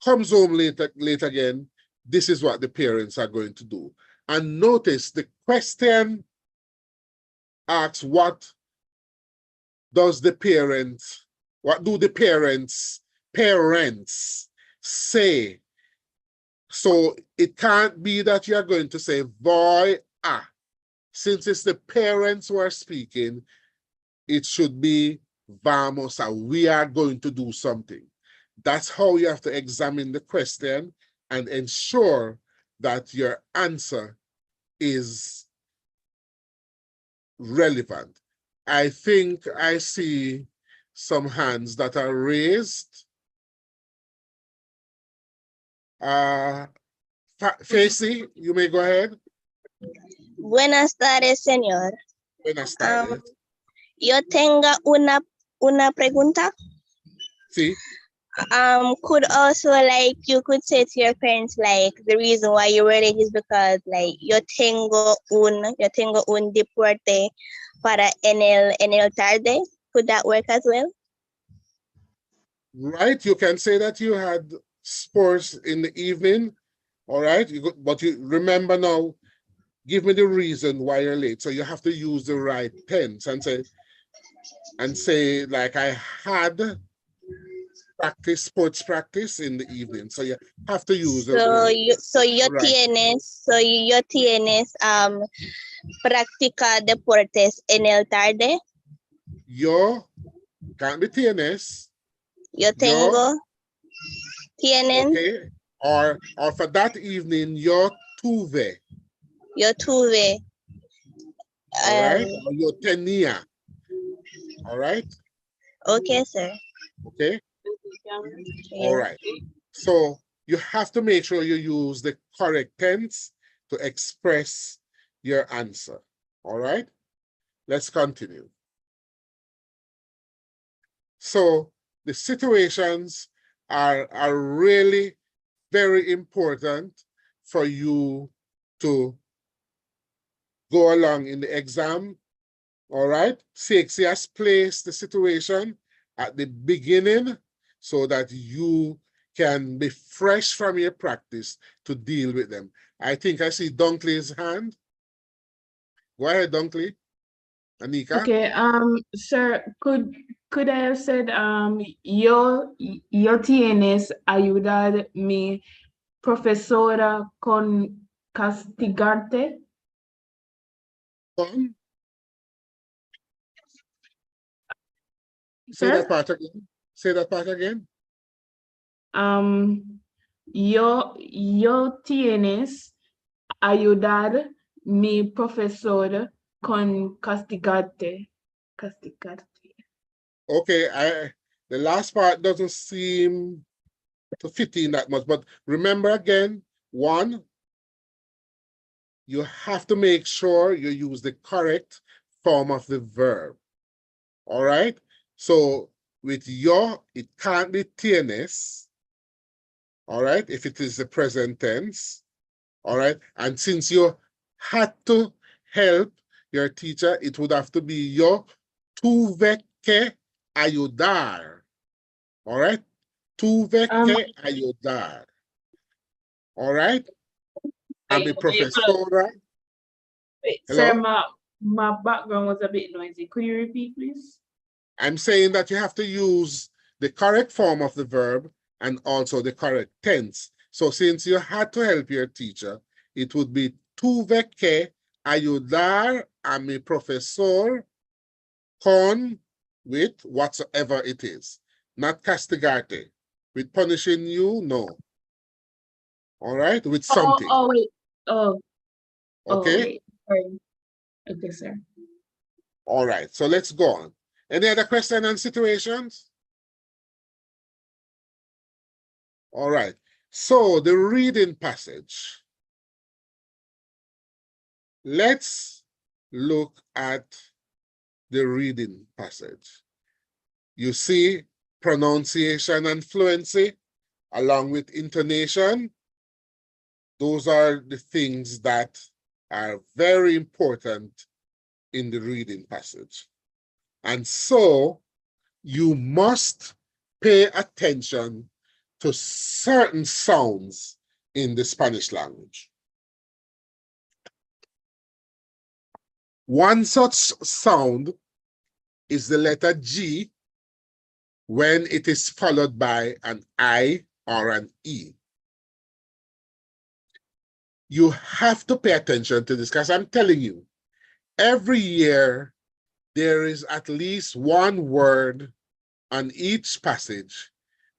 comes home late again, this is what the parents are going to do. And notice the question asks, what do the parents say? So it can't be that you're going to say voy a. Since it's the parents who are speaking, it should be vamos a. We are going to do something. That's how you have to examine the question and ensure that your answer is relevant. I think I see some hands that are raised. Facey, you may go ahead. Buenas tardes, señor. Buenas tardes. Yo tengo una pregunta. Sí. Could also like you could say to your parents like the reason why you were late is because like yo tengo un deporte para en el tarde. Could that work as well? Right, you can say that you had sports in the evening, all right? But you remember now, give me the reason why you're late. So you have to use the right tense and say like I had sports practice in the evening. So you have to use the right. Yo tienes practica deportes en el tarde. Yo can't be tienes. Yo tengo. Tienen. Okay. Or for that evening, yo tuve. Yo tuve. All right. Or yo tenía. All right. Okay, sir. Okay. All right. So you have to make sure you use the correct tense to express your answer. All right. Let's continue. So the situations are really very important for you to go along in the exam. All right. Sexy has placed the situation at the beginning so that you can be fresh from your practice to deal with them. I think I see Dunkley's hand. Go ahead, Dunkley. Anika. Okay, sir, could I have said yo tienes ayudar mi profesora con castigarte? Say that part again. Say that part again. Yo tienes ayudar mi profesor con castigarte. Okay, the last part doesn't seem to fit in that much, but remember again, one, you have to make sure you use the correct form of the verb. All right? So with yo, it can't be tienes. All right? If it is the present tense. All right? And since you had to help your teacher, it would have to be yo tuve que ayudar. All right? Tuve que ayudar. All right? A mi profesora. Wait, Hello? sir, my background was a bit noisy. Could you repeat, please? I'm saying that you have to use the correct form of the verb and also the correct tense. So since you had to help your teacher, it would be tuve que ayudar a mi profesor con with whatsoever it is. Not castigarte. With punishing you, no. All right? With something. Wait. Okay. Okay? Sorry. Okay, sir. All right, so let's go on. Any other question and situations? All right, so the reading passage. Let's look at the reading passage. You see pronunciation and fluency along with intonation. Those are the things that are very important in the reading passage. And so you must pay attention to certain sounds in the Spanish language. One such sound is the letter G when it is followed by an I or an E. You have to pay attention to this because I'm telling you, every year there is at least one word on each passage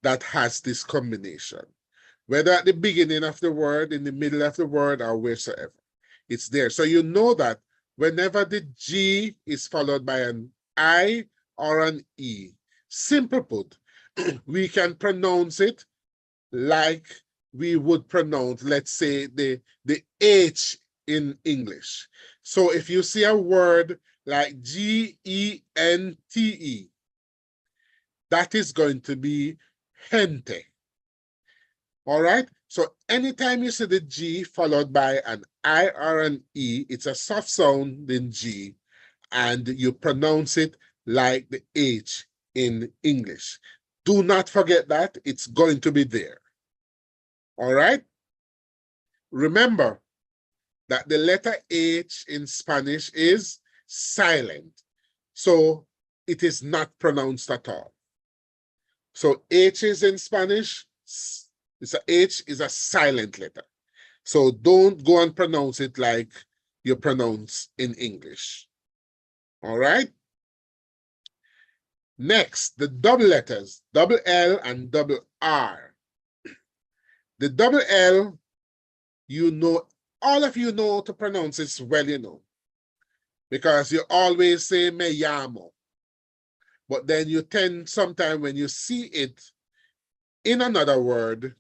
that has this combination. Whether at the beginning of the word, in the middle of the word, or wheresoever. It's there. So you know that whenever the G is followed by an I or an E, simple put, we can pronounce it like we would pronounce, let's say, the H in English. So if you see a word like G-E-N-T-E, that is going to be gente. All right? So anytime you see the G followed by an I or an E, it's a soft sound in G, and you pronounce it like the H in English. Do not forget that. It's going to be there. All right? Remember that the letter H in Spanish is silent. So it is not pronounced at all. So H is in Spanish, H is a silent letter. So don't go and pronounce it like you pronounce in English. All right? Next, the double letters, double L and double R. The double L, you know, all of you know to pronounce it well, you know, because you always say me llamo. But then you tend, sometimes when you see it in another word,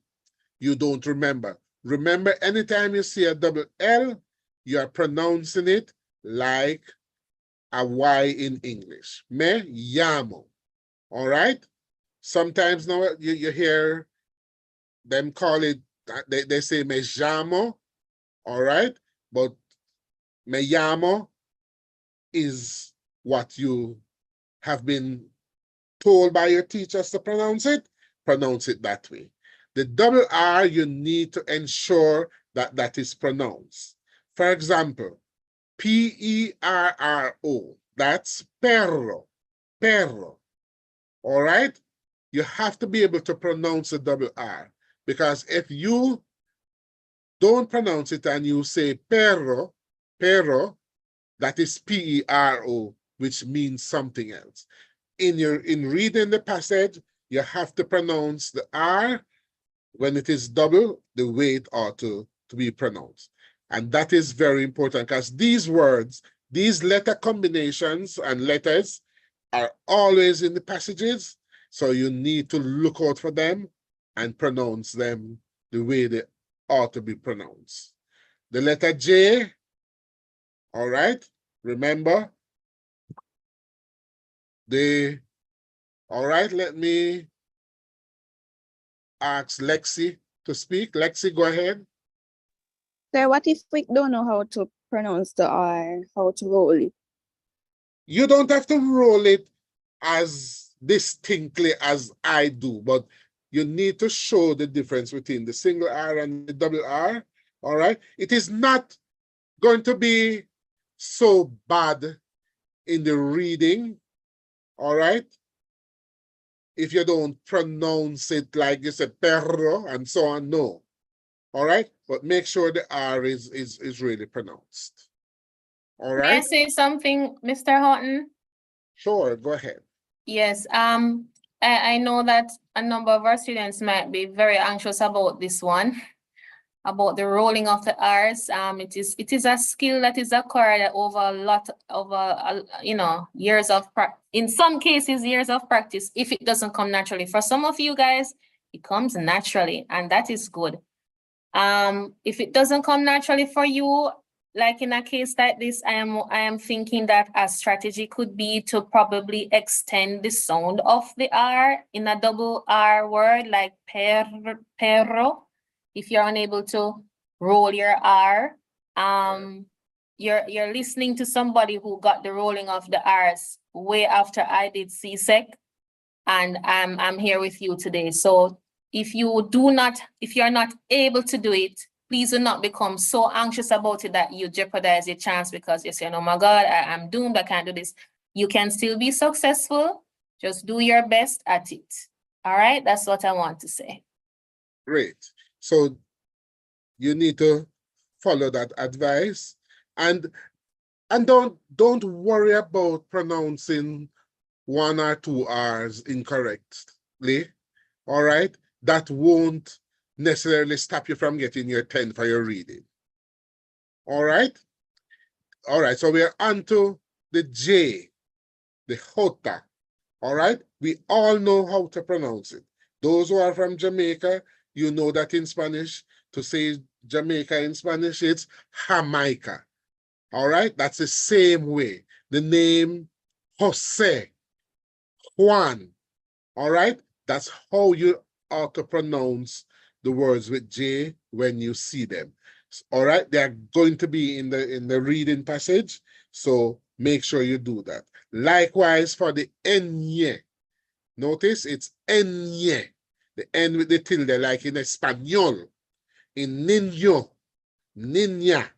you don't remember. Remember, anytime you see a double L, you are pronouncing it like a Y in English. Me llamo. All right? Sometimes now you hear them call it, they say me llamo, all right? But me llamo is what you have been told by your teachers to pronounce it that way. The double R, you need to ensure that that is pronounced. For example, P-E-R-R-O, that's perro, perro, all right? You have to be able to pronounce the double R, because if you don't pronounce it and you say perro, perro, that is P-E-R-O, which means something else. In reading the passage, you have to pronounce the R when it is double, the way it ought to be pronounced. And that is very important, because these words, these letter combinations and letters are always in the passages, so you need to look out for them and pronounce them the way they ought to be pronounced. The letter J, all right, remember, all right, let me ask Lexi to speak. Lexi, go ahead. Sir, what if we don't know how to pronounce the R, how to roll it? You don't have to roll it as distinctly as I do, but you need to show the difference between the single R and the double R, all right? It is not going to be so bad in the reading, all right? If you don't pronounce it like you said, perro, and so on, no. All right? But make sure the R is really pronounced. All right? May I say something, Mr. Houghton? Sure, go ahead. Yes, I know that a number of our students might be very anxious about this one, about the rolling of the R's. It is a skill that is acquired over years of practice. In some cases, years of practice, if it doesn't come naturally. For some of you guys, it comes naturally, and that is good. If it doesn't come naturally for you, like in a case like this, I am thinking that a strategy could be to probably extend the sound of the R in a double R word, like perro. If you're unable to roll your R, you're listening to somebody who got the rolling of the R's way after I did CSEC, and I'm here with you today. So if you're not able to do it, please do not become so anxious about it that you jeopardize your chance because you're saying, oh my God, I'm doomed, I can't do this. You can still be successful. Just do your best at it. All right, that's what I want to say. Great. So you need to follow that advice, and don't worry about pronouncing one or two R's incorrectly. All right, that won't necessarily stop you from getting your 10 for your reading. All right? All right, so we're on to the J, the Jota. All right? We all know how to pronounce it. Those who are from Jamaica, you know that in Spanish, to say Jamaica in Spanish, it's Jamaica. All right? That's the same way. The name Jose, Juan. All right? That's how you how to pronounce the words with J when you see them. All right, they're going to be in the reading passage, so make sure you do that. Likewise for the enye. Notice it's enye. The N with the tilde, like in Espanol, in niño, niña.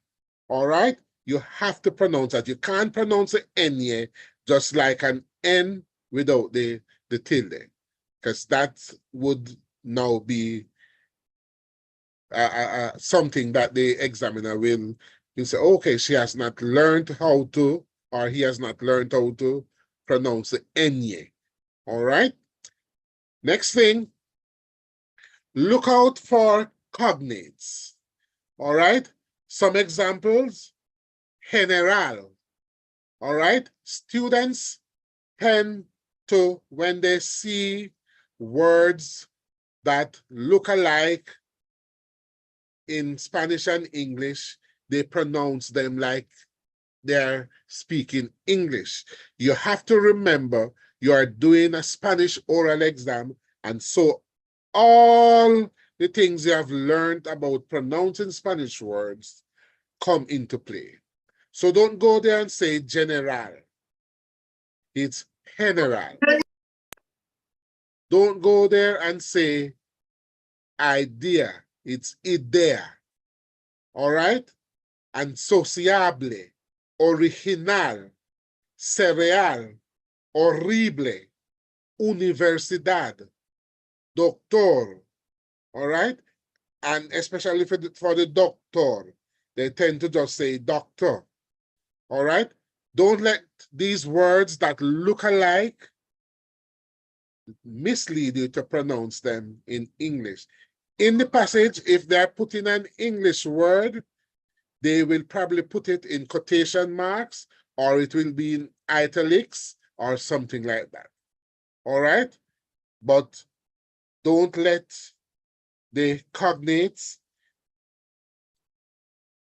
All right, you have to pronounce that. You can't pronounce the enye just like an N without the tilde, because that would now be something that the examiner will say, okay, she has not learned how to, or he has not learned how to pronounce the enye. All right. Next thing, look out for cognates. All right. Some examples, general. All right. Students tend to, when they see words that look alike in Spanish and English, they pronounce them like they're speaking English. You have to remember you are doing a Spanish oral exam, and so all the things you have learned about pronouncing Spanish words come into play. So don't go there and say general. It's general. Don't go there and say idea. It's idea. All right? And sociable, original, cereal, horrible, universidad, doctor. All right? And especially for the doctor, they tend to just say doctor. All right? Don't let these words that look alike mislead you to pronounce them in English. In the passage, if they're putting an English word, they will probably put it in quotation marks, or it will be in italics or something like that. All right? But don't let the cognates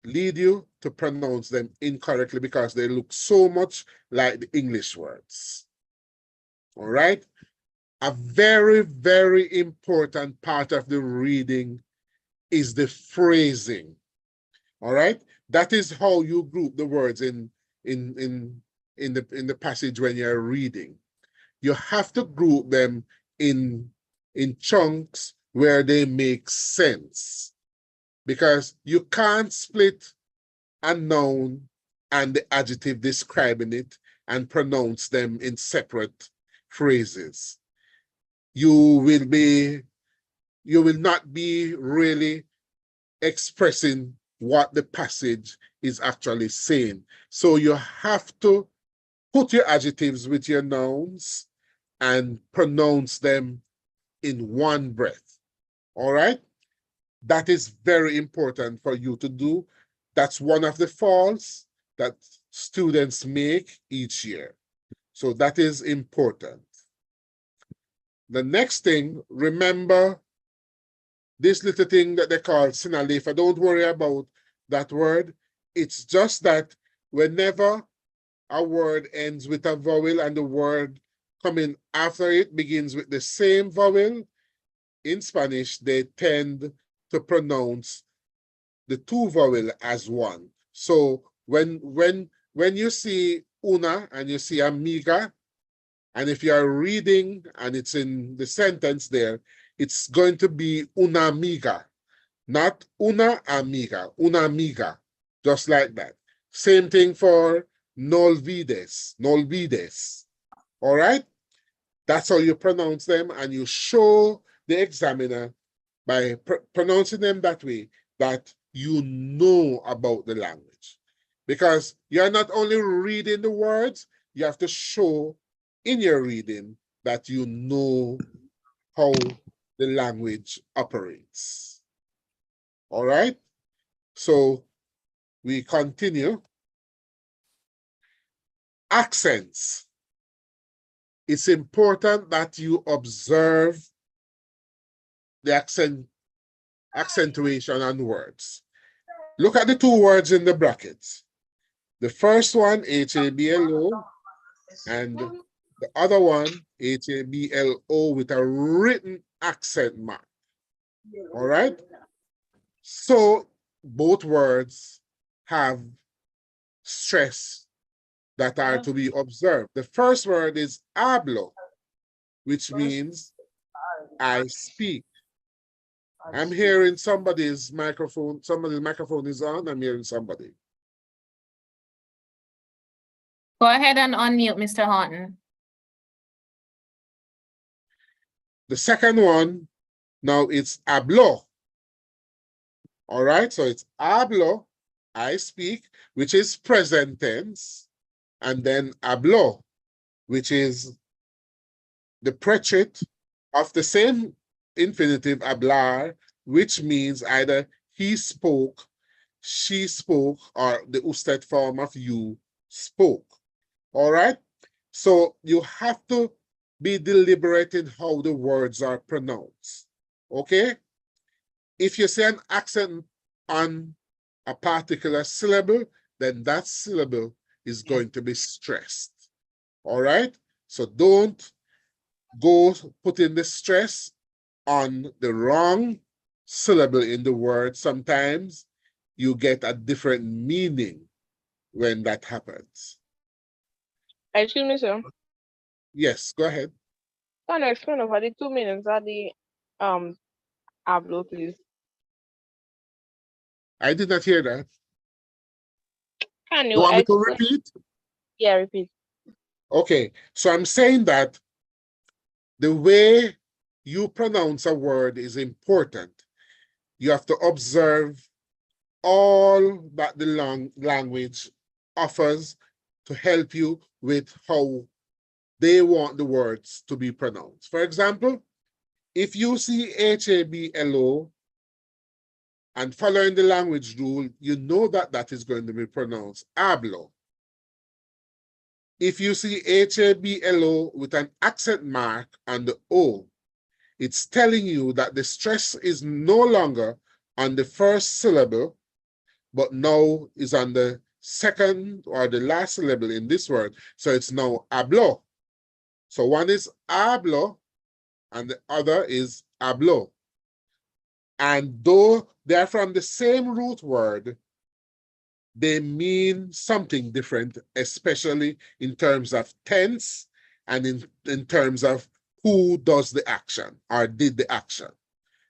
lead you to pronounce them incorrectly because they look so much like the English words. All right? A very, very important part of the reading is the phrasing. All right? That is how you group the words in the passage when you're reading. You have to group them in chunks where they make sense, because you can't split a noun and the adjective describing it and pronounce them in separate phrases. You will not be really expressing what the passage is actually saying. So you have to put your adjectives with your nouns and pronounce them in one breath. All right? That is very important for you to do. That's one of the faults that students make each year. So that is important. The next thing, remember this little thing that they call sinalifa. Don't worry about that word. It's just that whenever a word ends with a vowel and the word coming after it begins with the same vowel, in Spanish, they tend to pronounce the two vowel as one. So when you see una and you see amiga, and if you are reading and it's in the sentence there, it's going to be una amiga, not una amiga, una amiga, just like that. Same thing for no olvides, no olvides. All right? That's how you pronounce them, and you show the examiner by pronouncing them that way that you know about the language. Because you're not only reading the words, you have to show in your reading that you know how the language operates. All right? So we continue. Accents. It's important that you observe the accentuation on words. Look at the two words in the brackets. The first one, H-A-B-L-O, and the other one, H-A-B-L-O with a written accent mark. All right? So both words have stress that are to be observed. The first word is hablo, which means I speak. I'm hearing somebody's microphone. Somebody's microphone is on. I'm hearing somebody. Go ahead and unmute, Mr. Horton. The second one, now it's hablo. All right, so it's hablo, I speak, which is present tense, and then hablo, which is the predicate of the same infinitive hablar, which means either he spoke, she spoke, or the usted form of you spoke. All right, so you have to be deliberate in how the words are pronounced. Okay? If you say an accent on a particular syllable, then that syllable is going to be stressed. All right? So don't go putting the stress on the wrong syllable in the word. Sometimes you get a different meaning when that happens. Excuse me, sir. Yes, go ahead. Can you explain over the 2 minutes of the hablo, please? I did not hear that. Can You you want me to explain? repeat? Yeah, repeat. Okay, so I'm saying that the way you pronounce a word is important. You have to observe all that the language offers to help you with how they want the words to be pronounced. For example, if you see HABLO and following the language rule, you know that that is going to be pronounced hablo. If you see HABLO with an accent mark on the O, it's telling you that the stress is no longer on the first syllable, but now is on the second or the last syllable in this word. So it's now hablo. So one is hablo and the other is hablo. And though they're from the same root word, they mean something different, especially in terms of tense and in terms of who does the action or did the action.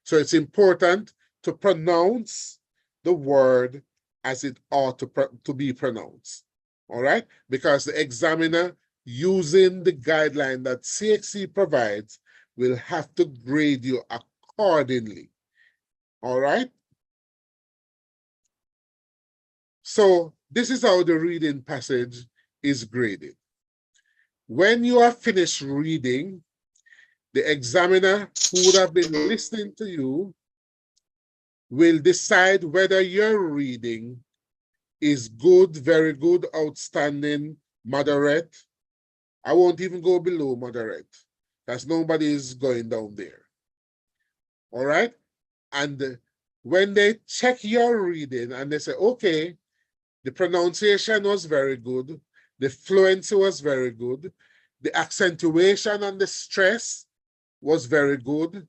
So it's important to pronounce the word as it ought to be pronounced, all right? Because the examiner, using the guideline that CXC provides, will have to grade you accordingly, all right? So this is how the reading passage is graded. When you are finished reading, the examiner who would have been listening to you will decide whether your reading is good, very good, outstanding, moderate. I won't even go below moderate, because nobody is going down there. All right? And when they check your reading and they say, okay, the pronunciation was very good, the fluency was very good, the accentuation and the stress was very good,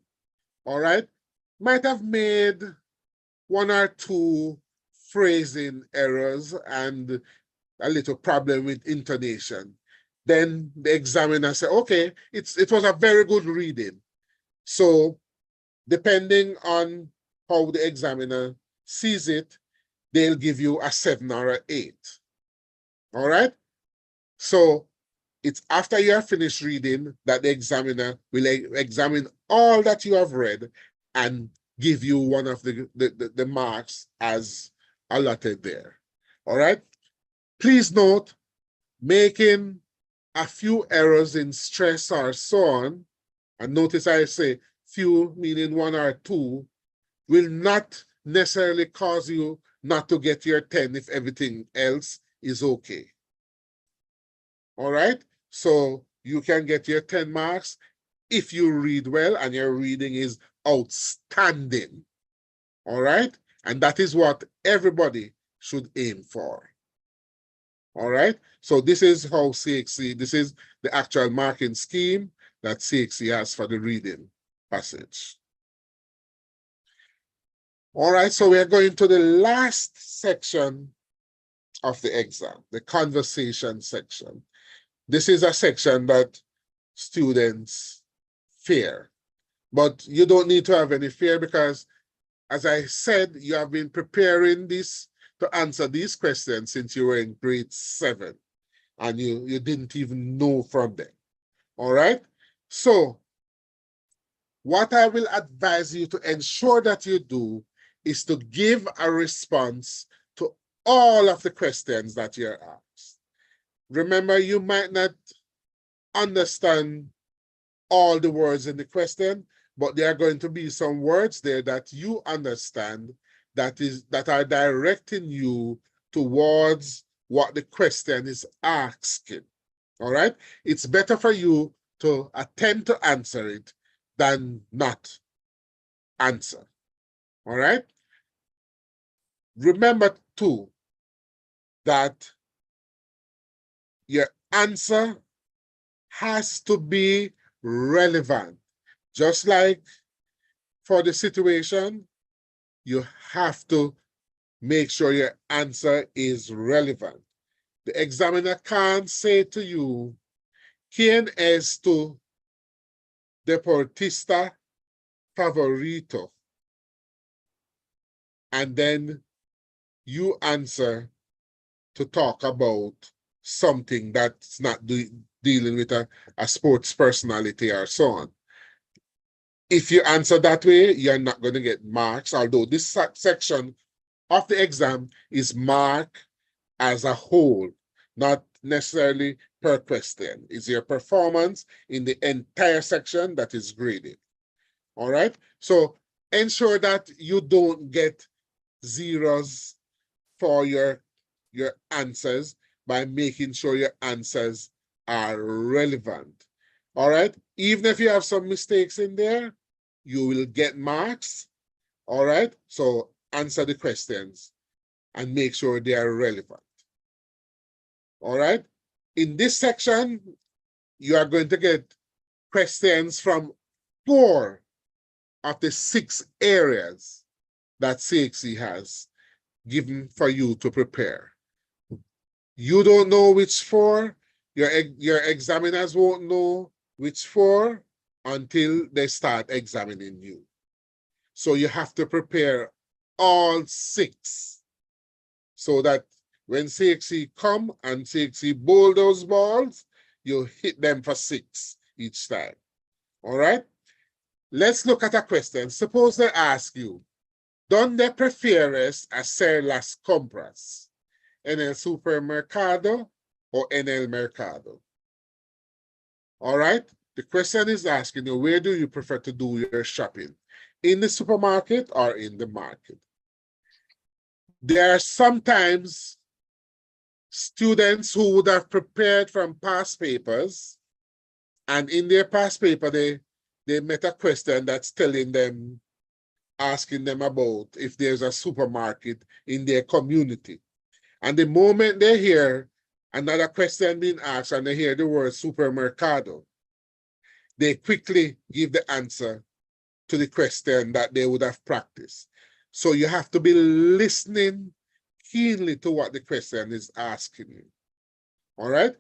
all right? Might have made one or two phrasing errors and a little problem with intonation. Then the examiner said, okay, it was a very good reading. So depending on how the examiner sees it, they'll give you a 7 or an 8. All right? So it's after you have finished reading that the examiner will examine all that you have read and give you one of the marks as allotted there. All right? Please note, making a few errors in stress or so on, and notice I say few meaning 1 or 2, will not necessarily cause you not to get your 10 if everything else is okay. All right? So you can get your 10 marks if you read well and your reading is outstanding. All right? And that is what everybody should aim for. All right? So this is how CXC, this is the actual marking scheme that CXC has for the reading passage. All right, so we are going to the last section of the exam, the conversation section. This is a section that students fear, but you don't need to have any fear because, as I said, you have been preparing this to answer these questions since you were in grade 7 and you didn't even know from them. All right, so what I will advise you to ensure that you do is to give a response to all of the questions that you're asked. Remember, you might not understand all the words in the question, but there are going to be some words there that you understand that are directing you towards what the question is asking. All right? It's better for you to attempt to answer it than not answer. All right? Remember too that your answer has to be relevant. Just like for the situation, you have to make sure your answer is relevant. The examiner can't say to you, ¿Quién es tu deportista favorito? And then you answer to talk about something that's not dealing with a sports personality or so on. If you answer that way, you're not going to get marks, although this section of the exam is marked as a whole, not necessarily per question. It's your performance in the entire section that is graded. All right? So ensure that you don't get zeros for your answers by making sure your answers are relevant. All right? Even if you have some mistakes in there, you will get marks. All right? So answer the questions and make sure they are relevant. All right? In this section, you are going to get questions from 4 of the 6 areas that CXC has given for you to prepare. You don't know which 4, your examiners won't know which 4 until they start examining you. So you have to prepare all 6 so that when CXC come and CXC bowl those balls, you hit them for 6 each time. All right? Let's look at a question. Suppose they ask you, ¿Dónde prefieres hacer las compras? ¿En el supermercado o en el mercado? All right? The question is asking you, where do you prefer to do your shopping? In the supermarket or in the market? There are sometimes students who would have prepared from past papers, and in their past paper, they met a question that's telling them, asking them about if there's a supermarket in their community. And the moment they hear another question being asked and they hear the word supermercado, they quickly give the answer to the question that they would have practiced. So you have to be listening keenly to what the question is asking you. All right?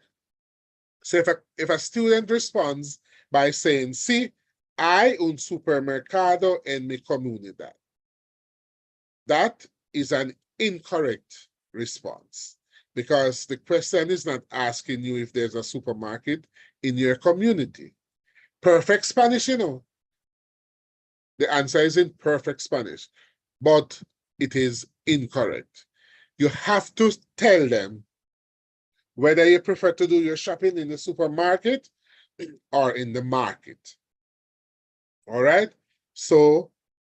So if a student responds by saying, sí, hay un supermercado en mi comunidad, that is an incorrect response because the question is not asking you if there's a supermarket in your community. Perfect Spanish, you know. The answer is in perfect Spanish, but it is incorrect. You have to tell them whether you prefer to do your shopping in the supermarket or in the market. All right? So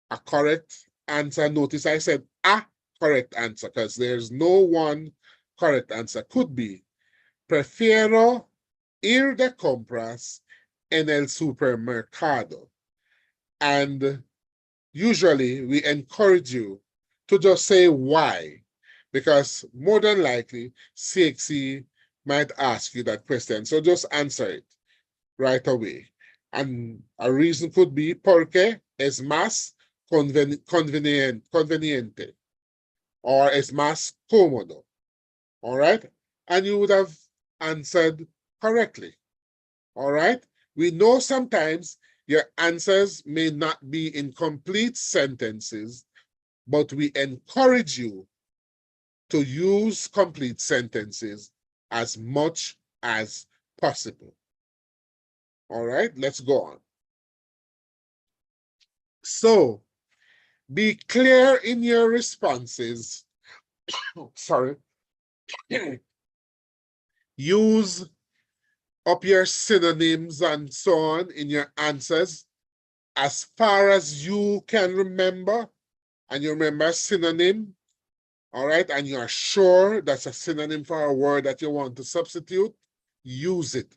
a correct answer, notice I said a correct answer because there's no one correct answer. Could be, prefiero ir de compras en el supermercado. And usually we encourage you to just say why, because more than likely CXC might ask you that question. So just answer it right away. And a reason could be porque es más conveniente, or es más cómodo. All right? And you would have answered correctly. All right? We know sometimes your answers may not be in complete sentences, but we encourage you to use complete sentences as much as possible. All right, let's go on. So, be clear in your responses. Sorry. Use up your synonyms and so on in your answers as far as you can remember. And you remember synonym, all right, and you are sure that's a synonym for a word that you want to substitute, use it.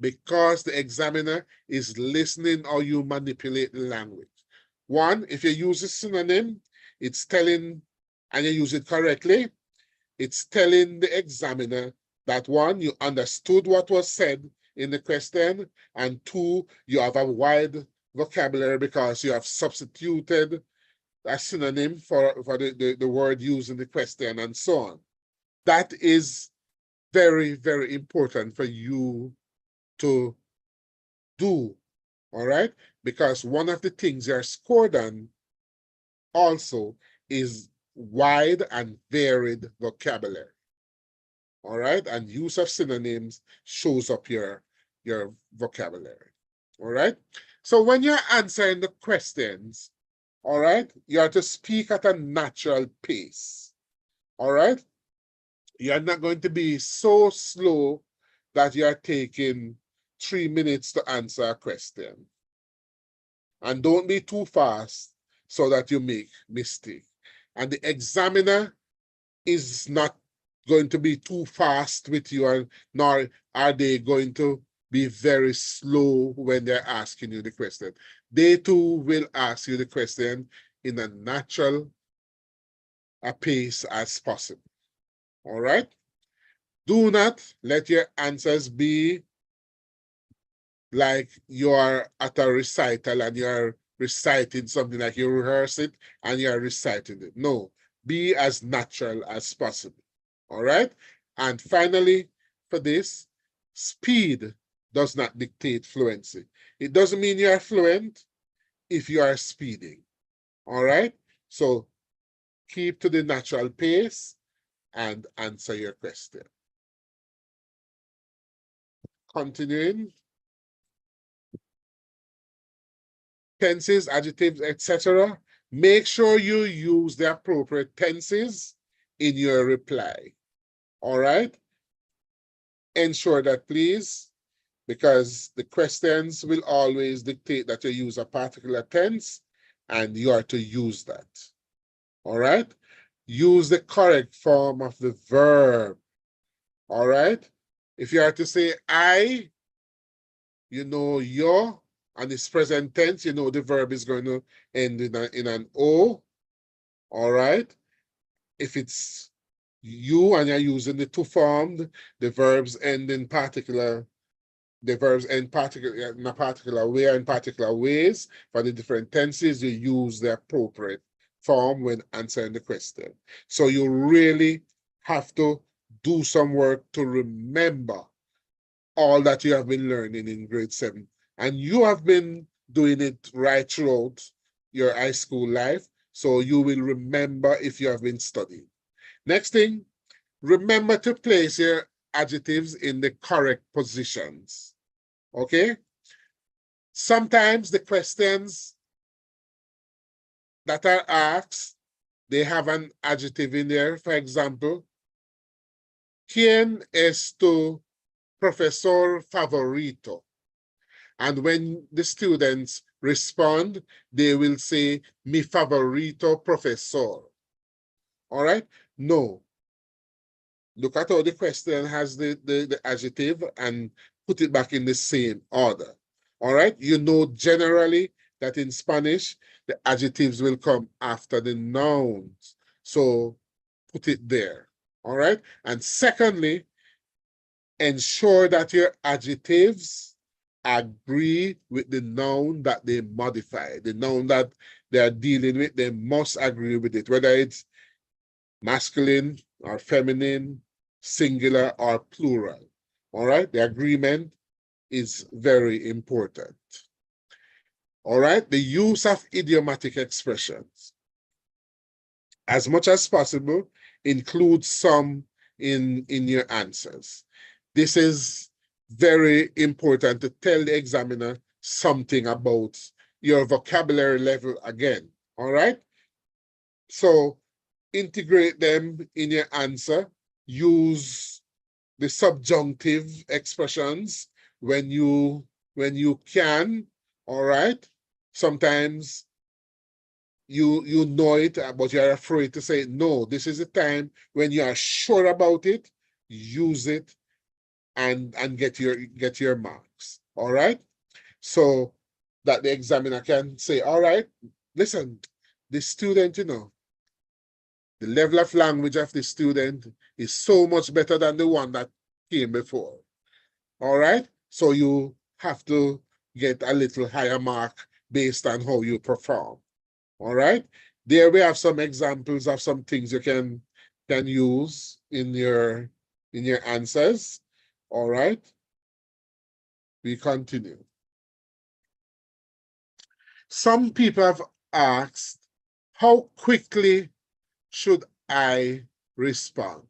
Because the examiner is listening how you manipulate the language. One, if you use a synonym, it's telling, and you use it correctly, it's telling the examiner that one, you understood what was said in the question, and two, you have a wide vocabulary because you have substituted a synonym for the word used in the question and so on. That is very, very important for you to do, all right? Because one of the things you're scored on also is wide and varied vocabulary, all right? And use of synonyms shows up your vocabulary, all right? So when you're answering the questions, all right, you have to speak at a natural pace, all right? You're not going to be so slow that you're taking 3 minutes to answer a question. And don't be too fast so that you make mistake. And the examiner is not going to be too fast with you, and nor are they going to be very slow when they're asking you the question. They too will ask you the question in a natural pace as possible. All right? Do not let your answers be like you're at a recital and you're reciting something, like you rehearse it and you're reciting it. No, be as natural as possible. All right? And finally, for this, speed does not dictate fluency. It doesn't mean you're fluent if you are speeding. All right? So keep to the natural pace and answer your question. Continuing. Tenses, adjectives, etc. Make sure you use the appropriate tenses in your reply. All right? Ensure that, please, because the questions will always dictate that you use a particular tense and you are to use that. All right? Use the correct form of the verb. All right? If you are to say I, you know your, and it's present tense, you know the verb is going to end in an O. All right? If it's you and you're using the to form, the verbs end in particular, the verbs end particular in a particular way or in particular ways. For the different tenses, you use the appropriate form when answering the question. So you really have to do some work to remember all that you have been learning in grade 7. And you have been doing it right throughout your high school life, so you will remember if you have been studying. Next thing, remember to place your adjectives in the correct positions, okay? Sometimes the questions that are asked, they have an adjective in there. For example, ¿Quién es tu profesor favorito? And when the students respond, they will say, mi favorito profesor. All right? No. Look at how the question has the adjective and put it back in the same order. All right? You know generally that in Spanish, the adjectives will come after the nouns. So put it there. All right? And secondly, ensure that your adjectives agree with the noun that they modify. The noun that they are dealing with, they must agree with it, whether it's masculine or feminine, singular or plural. All right, the agreement is very important. All right, the use of idiomatic expressions. As much as possible, include some in your answers. This is very important to tell the examiner something about your vocabulary level again, all right? So integrate them in your answer. Use the subjunctive expressions when you can, all right? Sometimes you know it, but you're afraid to say, no, this is the time when you are sure about it, use it and get your marks, all right? So that the examiner can say, all right, listen, the student, the level of language of the student is so much better than the one that came before, all right? So you have to get a little higher mark based on how you perform. All right. There we have some examples of some things you can use in your answers. All right. We continue. Some people have asked, how quickly should I respond?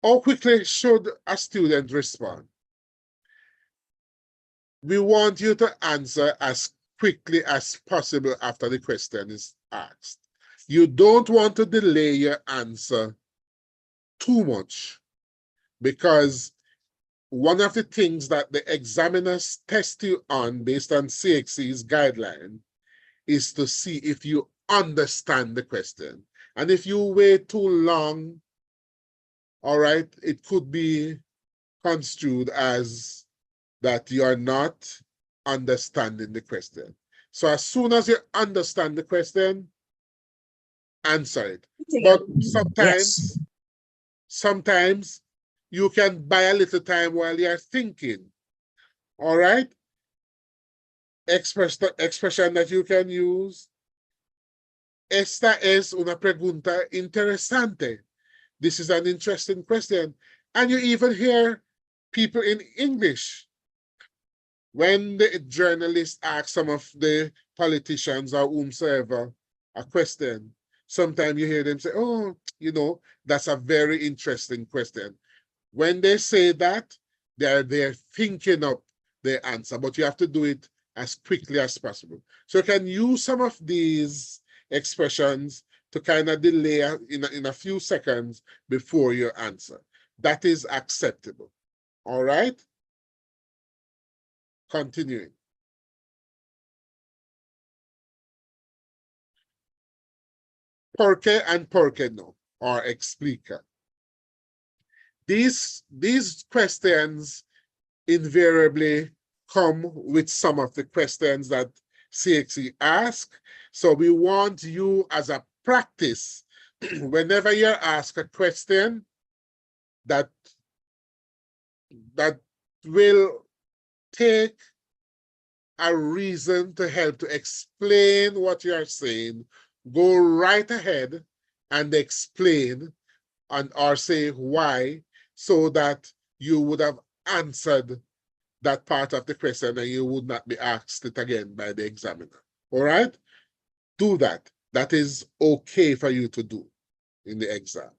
How quickly should a student respond? We want you to answer as quickly as possible after the question is asked. You don't want to delay your answer too much, because one of the things that the examiners test you on based on CXC's guideline is to see if you understand the question. And if you wait too long, all right, it could be construed as that you are not understanding the question. So as soon as you understand the question, answer it. But sometimes you can buy a little time while you're thinking. All right? Expression that you can use. Esta es una pregunta interesante. This is an interesting question. And you even hear people in English. When the journalist asks some of the politicians or whomsoever a question, sometimes you hear them say, oh, that's a very interesting question. When they say that, they're thinking up the answer, but you have to do it as quickly as possible. So you can use some of these expressions to kind of delay in a few seconds before your answer. That is acceptable. All right? Continuing. ¿Por qué and por qué no? Or explica. These questions invariably come with some of the questions that CXC ask. So we want you as a practice, whenever you're asked a question that will take a reason to help to explain what you are saying, go right ahead and explain or say why, so that you would have answered that part of the question and you would not be asked it again by the examiner. All right? Do that. That is okay for you to do in the exam.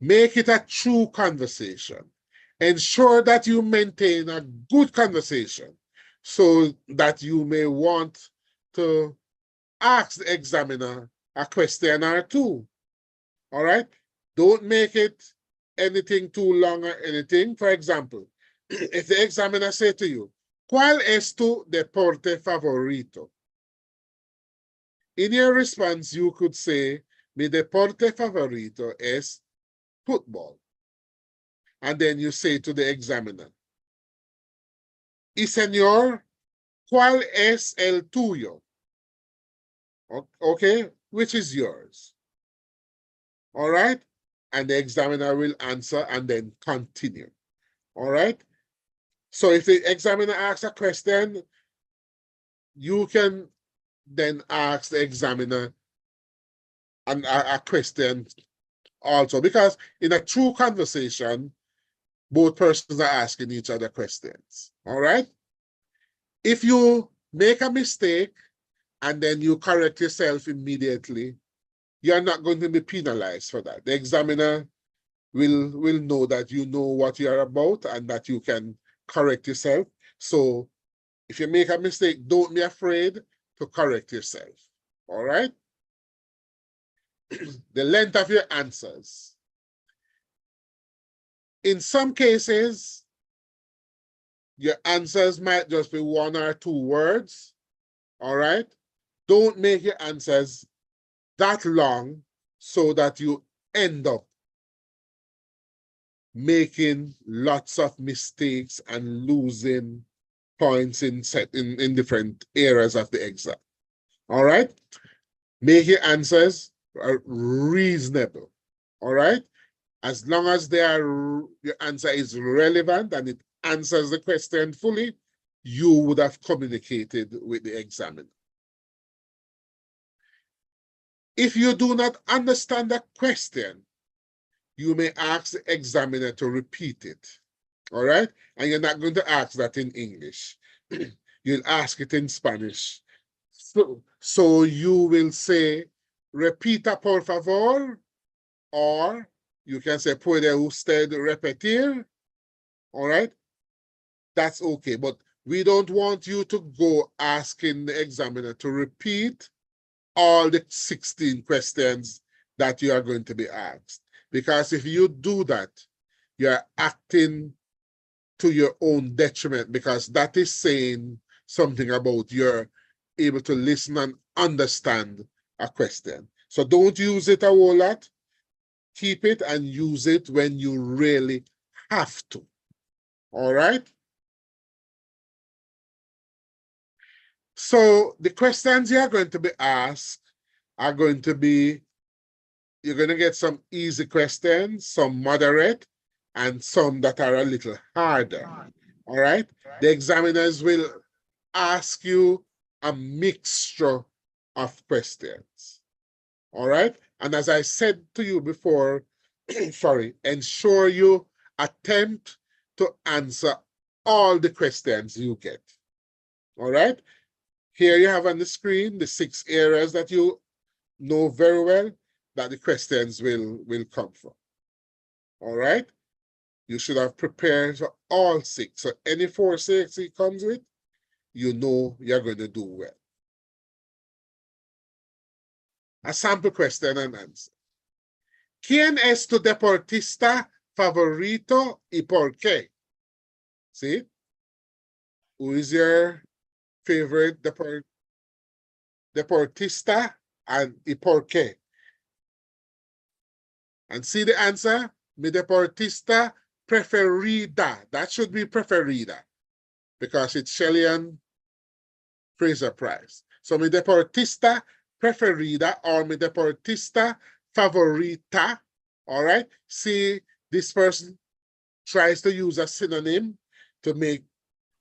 Make it a true conversation. Ensure that you maintain a good conversation so that you may want to ask the examiner a question or two. All right? Don't make it anything too long or anything. For example, if the examiner says to you, ¿Cuál es tu deporte favorito? In your response, you could say, Mi deporte favorito es football. And then you say to the examiner, Y señor, ¿cuál es el tuyo? Okay, which is yours? all right? And the examiner will answer and then continue, all right? So if the examiner asks a question, you can then ask the examiner a question also, because in a true conversation, both persons are asking each other questions, all right? If you make a mistake and then you correct yourself immediately, you're not going to be penalized for that. The examiner will know that you know what you're about and that you can correct yourself. So if you make a mistake, don't be afraid to correct yourself, all right? The length of your answers. In some cases, your answers might just be 1 or 2 words, all right? Don't make your answers that long so that you end up making lots of mistakes and losing points in different areas of the exam, all right? Make your answers reasonable, all right? As long as your answer is relevant and it answers the question fully, you would have communicated with the examiner. If you do not understand the question, you may ask the examiner to repeat it, all right? And you're not going to ask that in English. You'll ask it in Spanish. So you will say, repita por favor, or you can say, puede usted repetir, all right? That's okay, but we don't want you to go asking the examiner to repeat all the 16 questions that you are going to be asked. Because if you do that, you're acting to your own detriment, because that is saying something about you're able to listen and understand a question. So don't use it a whole lot. Keep it and use it when you really have to, all right? So the questions you're going to be asked are going to be, you're going to get some easy questions, some moderate, and some that are a little harder, all right? The examiners will ask you a mixture of questions, all right? And as I said to you before, sorry, ensure you attempt to answer all the questions you get, all right? Here you have on the screen the 6 areas that you know very well that the questions will come from, all right? You should have prepared for all 6. So any 4 6 it comes with, you know you're going to do well. A sample question and answer. ¿Quién es tu deportista favorito y por qué? See? Who is your favorite deportista and y por qué? And see the answer? Mi deportista preferida. That should be preferida because it's Shelley Fraser Price. So mi deportista preferida or mi deportista favorita, all right? See, this person tries to use a synonym to make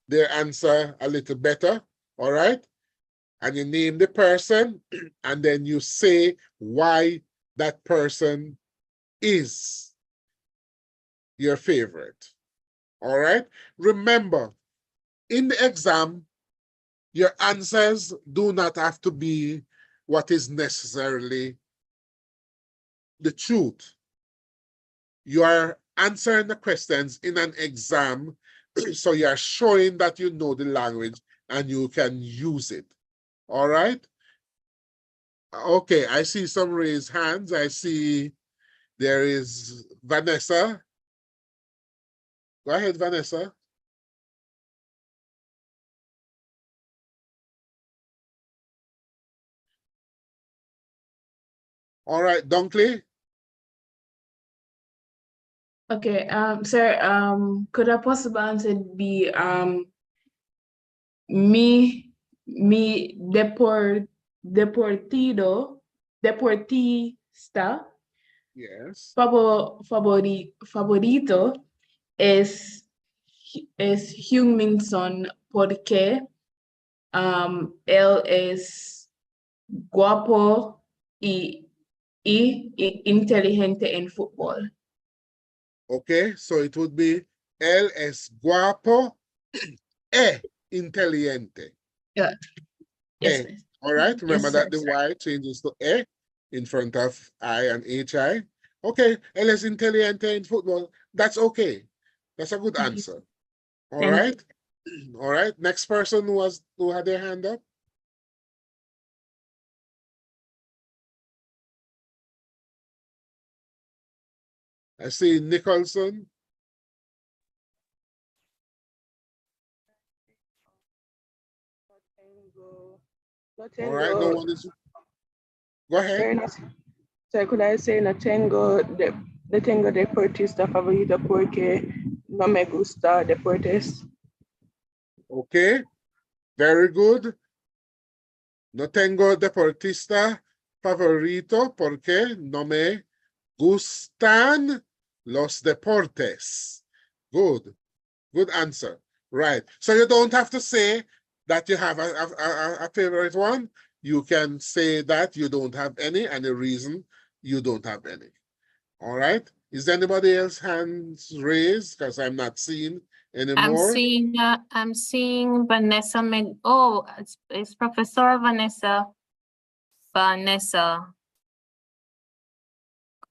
their answer a little better, all right? And you name the person and then you say why that person is your favorite, all right? Remember, in the exam, your answers do not have to be what is necessarily the truth. You are answering the questions in an exam, so you are showing that you know the language and you can use it, all right? Okay, I see some raised hands. I see there is Vanessa. Go ahead, Vanessa. All right, Dunkley. Okay, sir, could a possible answer be mi deportista Yes. Favorito es Huminson porque él es guapo y inteligente en fútbol. Okay, so it would be él es guapo e inteligente. Yeah. Yes, E. All right, remember Yes, that sir. the Y changes to E in front of I and HI. Okay, él es inteligente in football. That's okay. That's a good answer. All Thank right. All right. Next person who had their hand up. I see Nicholson. All right, no one is. Go ahead. So could I say no tengo deportista favorito porque no me gusta deportes? Okay, very good. No tengo deportista favorito porque no me gustan los deportes. Good. Good answer. Right. So you don't have to say that you have a favorite one. You can say that you don't have any and the reason you don't have any. All right. Is anybody else hands raised? Because I'm not seeing anymore. I'm seeing Vanessa. It's Professor Vanessa.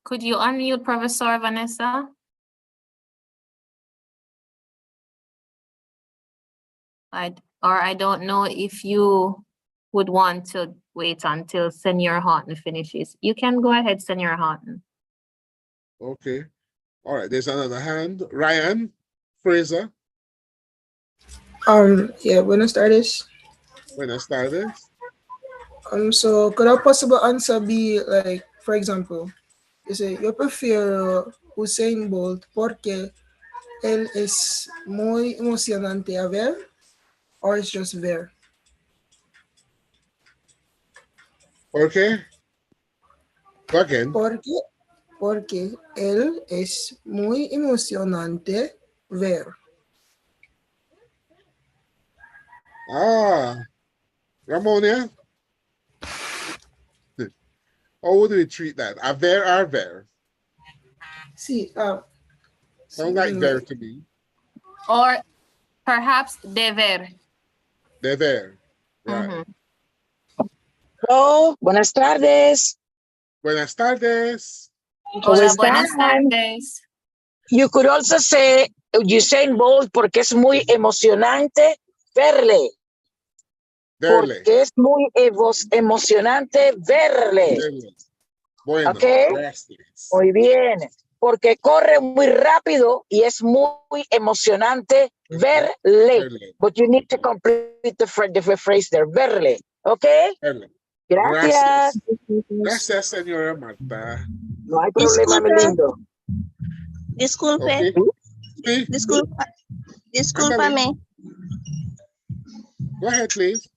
Could you unmute Professor Vanessa? I don't know if you would want to wait until Senior Horton finishes. You can go ahead, Senior Horton. Okay. All right. There's another hand. Ryan Fraser. Yeah, buenas tardes. Buenas tardes. So could a possible answer be like, for example, you say yo prefiero Usain Bolt porque él es muy emocionante a ver, or it's just ver? Okay. Go again. Porque él es muy emocionante ver. Ah, Ramonia. How would we treat that? A ver, a ver. Sí, Sounds like ver to me. Or perhaps deber. Deber. Right. Hello, buenas tardes. Buenas tardes. Hola, buenas tardes. You could also say Usain Bolt porque es muy emocionante verle. Verle. Porque es muy emocionante verle. Verle. Bueno, okay. gracias. Muy bien. Porque corre muy rápido y es muy emocionante verle. Verle. But you need to complete the phrase there. Verle. Okay. Verle. Gracias. Gracias, señora Marta. No hay problema, mi lindo. Disculpe. Okay. Sí. Discúlpame. Go ahead, please.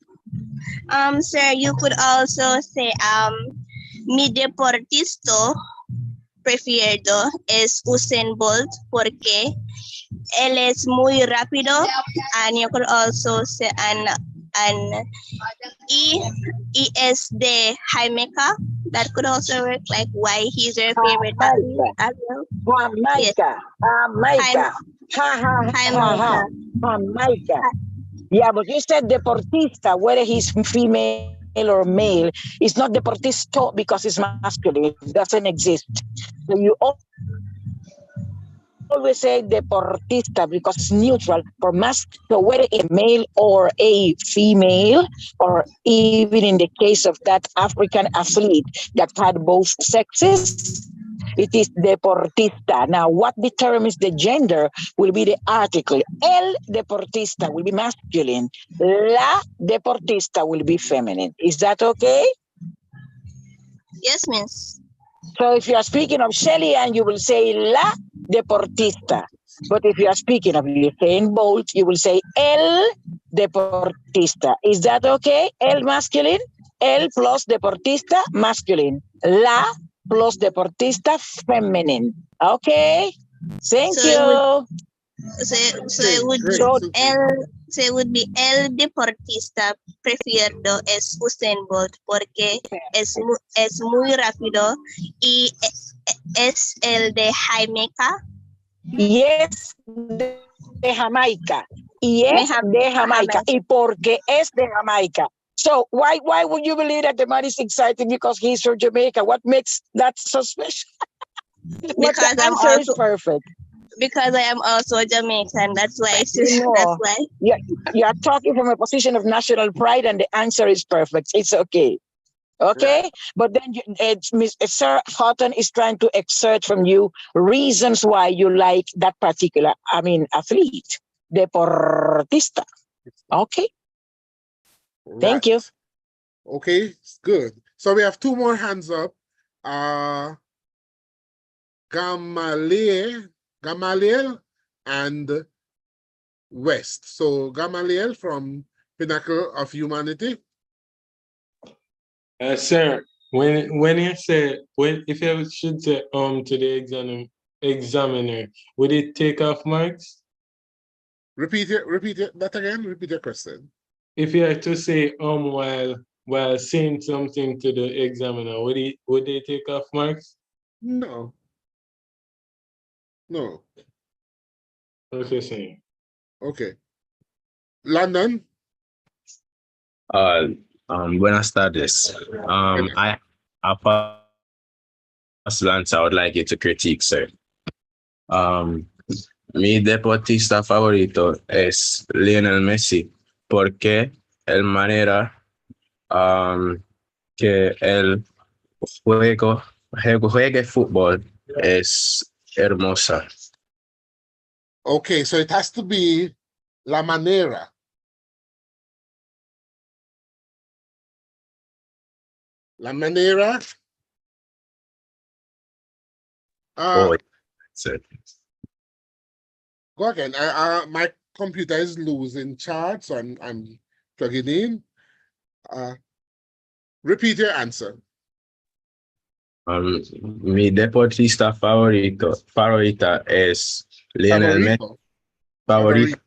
Sir, you could also say, mi deportista preferido es Usain Bolt porque él es muy rápido, and you could also say, he is the Jamaica. That could also work, like why he's your favorite athlete as well. Jamaica. Jamaica. Jamaica. Yeah, but you said deportista, whether he's female or male, it's not deportisto because it's masculine. It doesn't exist. So you always say deportista because it's neutral for masculine. So whether it's male or a female, or even in the case of that African athlete that had both sexes, it is deportista. Now, what determines the gender will be the article. El deportista will be masculine. La deportista will be feminine. Is that okay? Yes, miss. So if you are speaking of Shelly, and you will say la deportista. But if you are speaking of Usain Bolt, you will say el deportista. Is that okay? El masculine, el plus deportista masculine. La plus deportista feminine. Okay. Thank So you. it would be it would be el deportista preferido es Usain Bolt porque es muy rápido y es el de Jamaica. Yes, de Jamaica. Y es de Jamaica. Y porque es de Jamaica. So why would you believe that the man is excited because he's from Jamaica? What makes that so special? But the answer is perfect. Because I am also Jamaican. That's why. No, you are talking from a position of national pride, and the answer is perfect. It's okay. Okay, right. But then Sir Houghton is trying to exert from you reasons why you like that particular, athlete, deportista. Okay. Right. Thank you. Okay, good. So we have 2 more hands up. Gamaliel and West. So Gamaliel from Pinnacle of Humanity. Sir, when you say if you should say to the examiner, would it take off marks? Repeat that again. Repeat your question. If you had to say while saying something to the examiner, would they take off marks? No. No. Okay, sir. Okay. London. Buenas tardes. I would like you to critique, sir. Mi deportista favorito es Lionel Messi, porque el manera que él juegue fútbol es hermosa. Okay, so it has to be la manera. La manera. Go again. My computer is losing charge, so I'm plugging in. Repeat your answer. Mi deportista favorita es Lionel Messi. Favorito.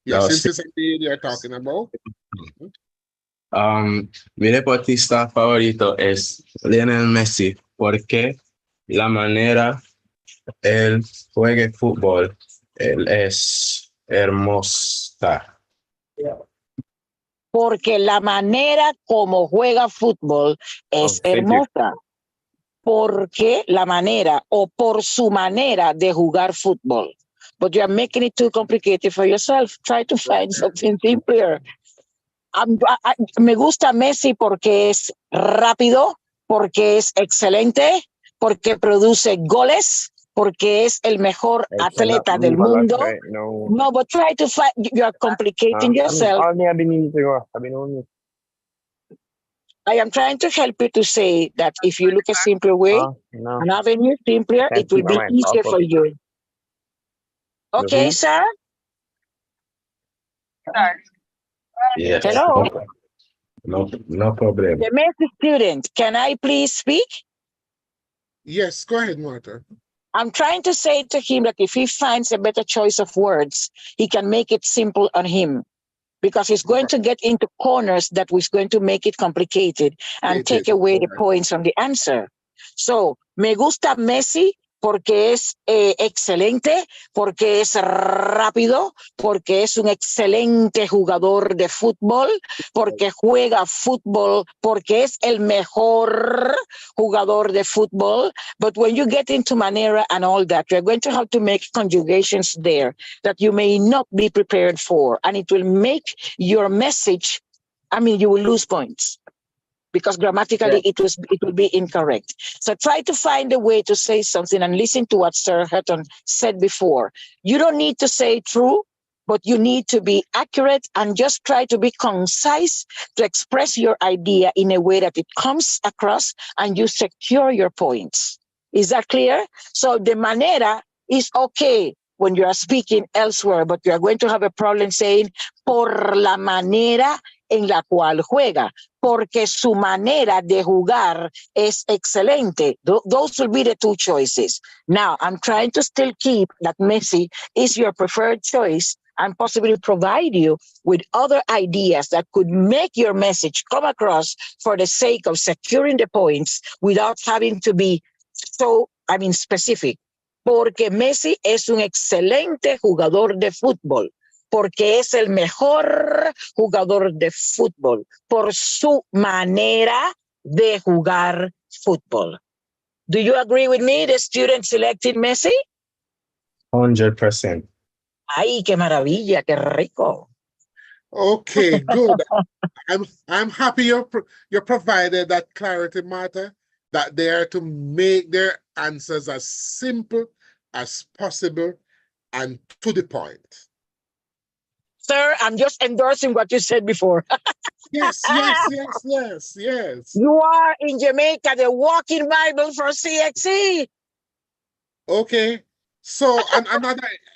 Yeah, since it's something you're talking about. Mi deportista favorito es Lionel Messi porque la manera él juegue fútbol él es hermosa. Porque la manera como juega fútbol es hermosa. Porque la manera o por su manera de jugar fútbol. But you are making it too complicated for yourself. Try to find something simpler. Me gusta Messi porque es rápido, porque es excelente, porque produce goles, porque es el mejor atleta del mundo. No, but try to find, you are complicating yourself. I am trying to help you to say that if you look a simpler way, an avenue simpler, it will be easier for you. Okay, sir? Yes. Hello? No problem. The Messi student, can I please speak? Yes, go ahead, Martha. I'm trying to say to him that if he finds a better choice of words, he can make it simple on him. Because he's going to get into corners that was going to make it complicated and take away the points from the answer. So, me gusta Messi porque es excelente, porque es rápido, porque es un excelente jugador de fútbol, porque juega fútbol, porque es el mejor jugador de fútbol. But when you get into manera and all that, you're going to have to make conjugations there that you may not be prepared for, and it will make your message, you will lose points. Because grammatically it will be incorrect. So try to find a way to say something and listen to what Sir Hutton said before. You don't need to say true, but you need to be accurate and just try to be concise to express your idea in a way that it comes across and you secure your points. Is that clear? So the manera is okay when you are speaking elsewhere, but you are going to have a problem saying por la manera en la cual juega, porque su manera de jugar es excelente. Those will be the two choices. Now, I'm trying to still keep that Messi is your preferred choice and possibly provide you with other ideas that could make your message come across for the sake of securing the points without having to be so, specific. Porque Messi es un excelente jugador de fútbol. Porque es el mejor jugador de fútbol por su manera de jugar fútbol. Do you agree with me, the student selected Messi? 100%. Ay, qué maravilla, qué rico. Okay, good. I'm happy you provided that clarity, Martha, that they are to make their answers as simple as possible and to the point. Sir, I'm just endorsing what you said before. Yes. You are in Jamaica, the walking Bible for CXC. Okay. So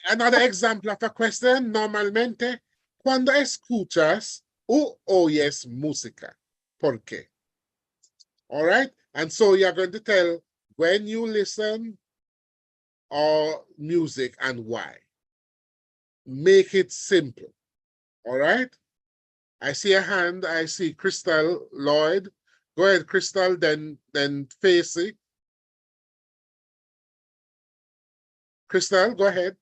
another example of a question. Normalmente, cuando escuchas o oyes música, ¿por qué? All right. And so you're going to tell when you listen or music and why. Make it simple. All right. I see a hand. I see Crystal Lloyd. Go ahead, Crystal. Then Facey. Crystal, go ahead.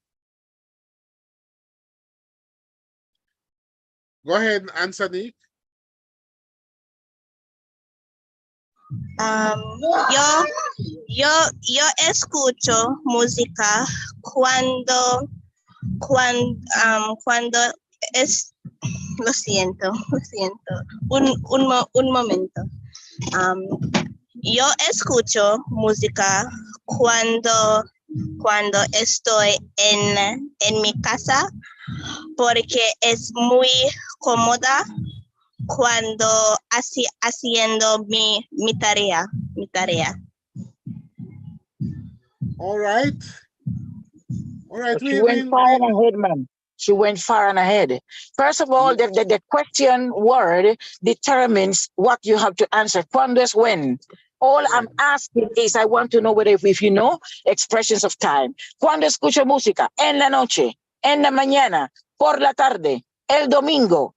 Go ahead, Anthony. Yo escucho música cuando es, lo siento, un momento. Yo escucho música cuando estoy en mi casa porque es muy cómoda cuando haciendo mi tarea. All right. She went far and ahead, man. She went far and ahead. First of all, the question word determines what you have to answer. Cuando es when. All I'm asking is, I want to know whether if you know expressions of time. Cuando escucho música, en la noche, en la mañana, por la tarde, el domingo.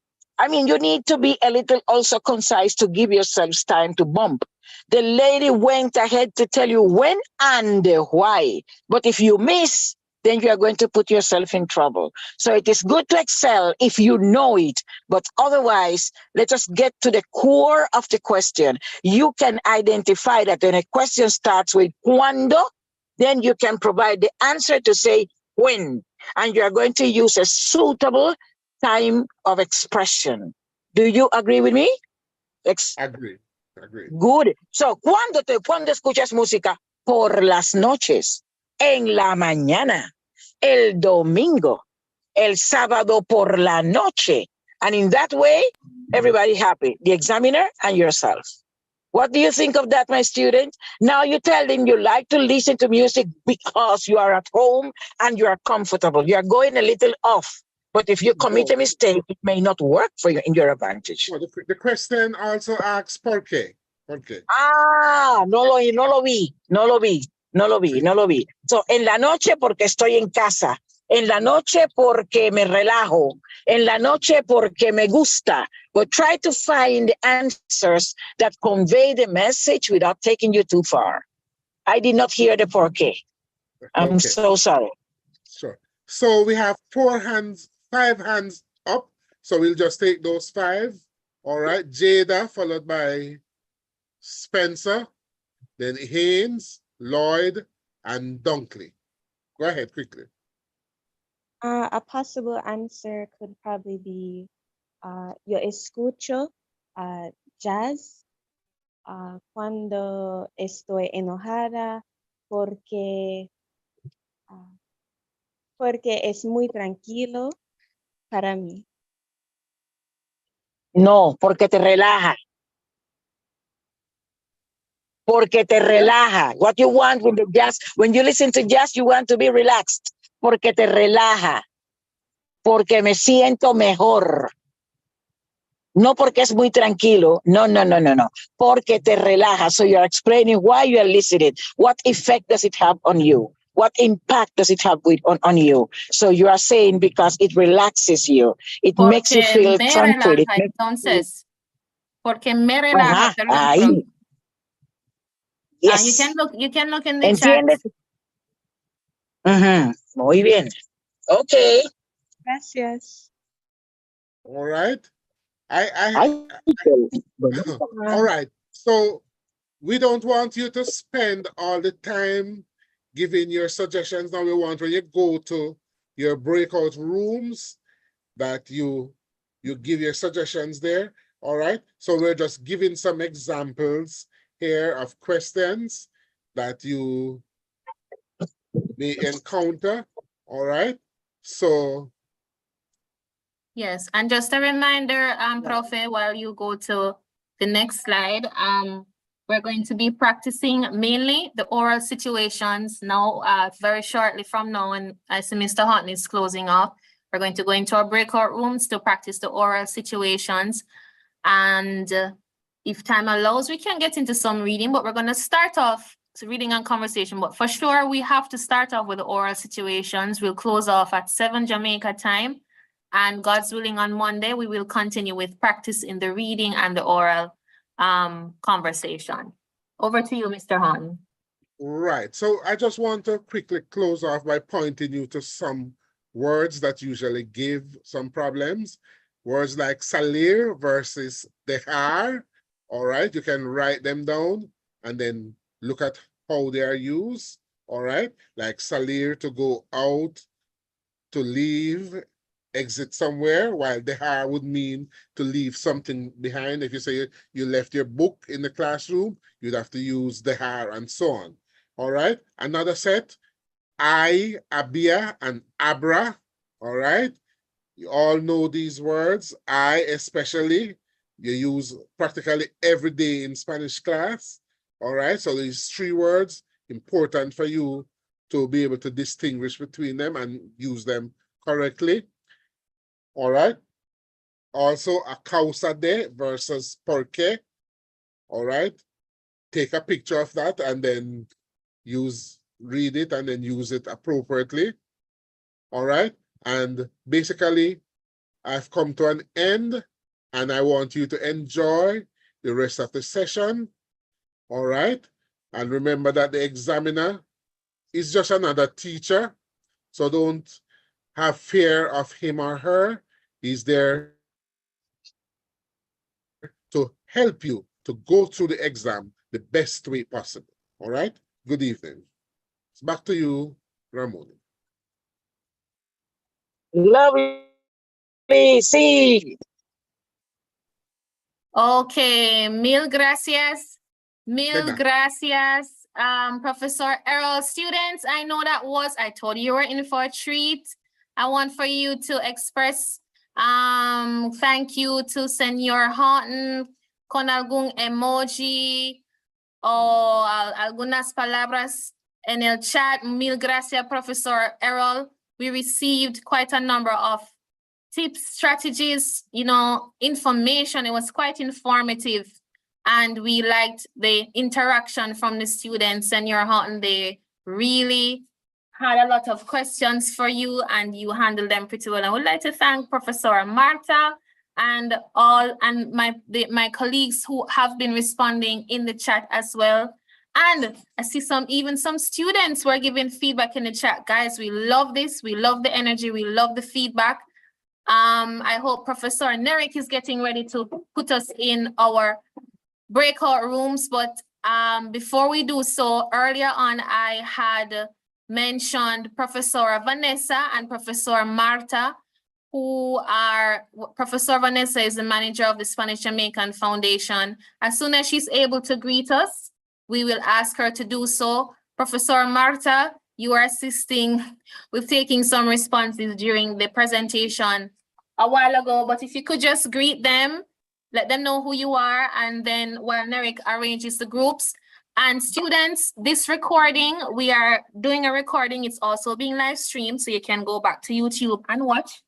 You need to be a little also concise to give yourselves time to bump. The lady went ahead to tell you when and why. But if you miss, then you are going to put yourself in trouble. So it is good to excel if you know it, but otherwise, let us get to the core of the question. You can identify that when a question starts with cuando, then you can provide the answer to say when, and you are going to use a suitable time of expression. Do you agree with me? Agree. Good. So, ¿cuándo escuchas música? Por las noches, en la mañana, el domingo, el sábado por la noche. And in that way, everybody happy, the examiner and yourself. What do you think of that, my student? Now you tell them you like to listen to music because you are at home and you are comfortable. You are going a little off. But if you commit a mistake, it may not work for you in your advantage. Well, the question also asks por qué. Ah, no lo vi. So, en la noche porque estoy en casa. En la noche porque me relajo. En la noche porque me gusta. But try to find answers that convey the message without taking you too far. I did not hear the por qué. I'm so sorry. Sure. So we have 5 hands up. So we'll just take those 5. All right. Jada, followed by Spencer, then Haynes, Lloyd, and Dunkley. Go ahead quickly. A possible answer could probably be yo escucho jazz cuando estoy enojada porque es muy tranquilo para mí. No, porque te relaja. Porque te relaja. What you want with the jazz, when you listen to jazz, you want to be relaxed. Porque te relaja. Porque me siento mejor. No porque es muy tranquilo. No, no, no, no, no. Porque te relaja. So you're explaining why you are listening. What effect does it have on you? What impact does it have on you? So you are saying because it relaxes you. It makes you Porque feel me tranquil. relaja, entonces. Porque me relaja, Ajá, perdón. ahí. Yes. You can look in the ¿Entiendes? chat. Muy bien. Okay. Gracias. All right. All right. So we don't want you to spend all the time giving your suggestions. Now we want when you go to your breakout rooms that you give your suggestions there. All right. So we're just giving some examples here of questions that you may encounter. All right. So Yes, and just a reminder, Profe, while you go to the next slide, we're going to be practicing mainly the oral situations now, very shortly from now, and as Mr. Houghton is closing off, we're going to go into our breakout rooms to practice the oral situations. And if time allows, we can get into some reading, but we're going to start off reading and conversation. But for sure, we have to start off with the oral situations. We'll close off at 7 Jamaica time. And God's willing, on Monday, we will continue with practice in the reading and the oral conversation. Over to you, Mr. Houghton. right. So I just want to quickly close off by pointing you to some words that usually give some problems. Words like salir versus dehar. All right. You can write them down and then look at how they are used. All right. Like salir, to go out, to leave, exit somewhere, while dehar would mean to leave something behind. If you say you left your book in the classroom, you'd have to use dehar and so on. All right. Another set, I, abia, and abra. All right. You all know these words. I especially, you use practically every day in Spanish class. All right. So these three words, important for you to be able to distinguish between them and use them correctly. All right. Also, a causa de versus porque. All right. Take a picture of that and then read it and then use it appropriately. All right. And basically, I've come to an end and I want you to enjoy the rest of the session. All right. And remember that the examiner is just another teacher. So don't have fear of him or her. He's there to help you to go through the exam the best way possible. All right? Good evening. It's back to you, Ramon. Lovely. See. Okay, mil gracias. Mil gracias, Professor Errol. Students, I know I told you were in for a treat. I want for you to express thank you to Senor Houghton con algún emoji o algunas palabras en el chat. Mil gracias, Professor Errol. We received quite a number of tips, strategies, information. It was quite informative. And we liked the interaction from the students. Senor Houghton, they really had a lot of questions for you and you handled them pretty well. I would like to thank Professor Marta and my colleagues who have been responding in the chat as well. And I see even some students were giving feedback in the chat. Guys, we love this. We love the energy. We love the feedback. I hope Professor Nerick is getting ready to put us in our breakout rooms. But before we do so, earlier on, I had mentioned Professor Vanessa and Professor Marta, Professor Vanessa is the manager of the Spanish Jamaican Foundation. As soon as she's able to greet us, we will ask her to do so. Professor Marta, you are assisting with taking some responses during the presentation a while ago, but if you could just greet them, let them know who you are, and then while Nerick arranges the groups. And students, this recording, we are doing a recording. It's also being live streamed, so you can go back to YouTube and watch.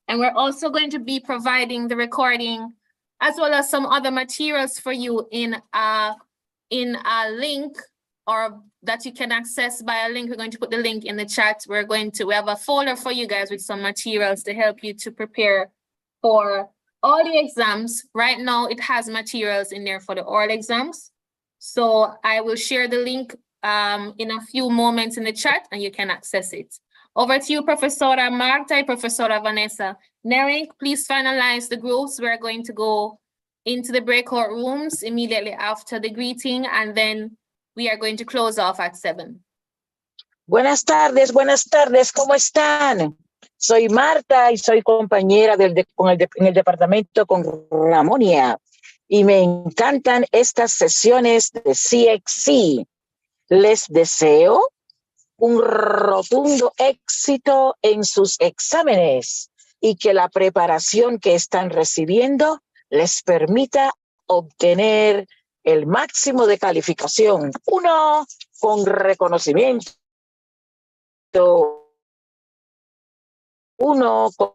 And we're also going to be providing the recording as well as some other materials for you in a link, or that you can access by a link. We're going to put the link in the chat. We have a folder for you guys with some materials to help you to prepare for all the exams. Right now, it has materials in there for the oral exams. So I will share the link in a few moments in the chat and you can access it. Over to you, Professora Marta and Professora Vanessa. Nerik, please finalize the groups. We're going to go into the breakout rooms immediately after the greeting, and then we are going to close off at 7. Buenas tardes, ¿cómo están? Soy Marta y soy compañera en el departamento con Ramonia. Y me encantan estas sesiones de CXC. Les deseo un rotundo éxito en sus exámenes y que la preparación que están recibiendo les permita obtener el máximo de calificación. 1 con reconocimiento. 1 con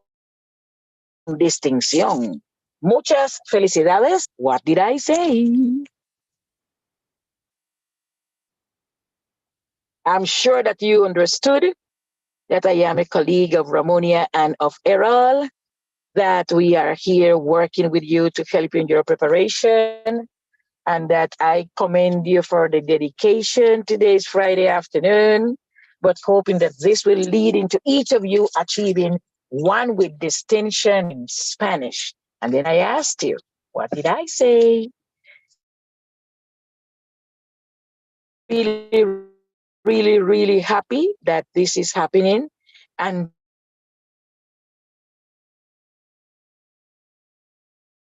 distinción. Muchas felicidades. What did I say? I'm sure that you understood that I am a colleague of Ramonia and of Errol, that we are here working with you to help you in your preparation, and that I commend you for the dedication. Today's Friday afternoon, but hoping that this will lead into each of you achieving 1 with distinction in Spanish. And then I asked you, what did I say? Really happy that this is happening. And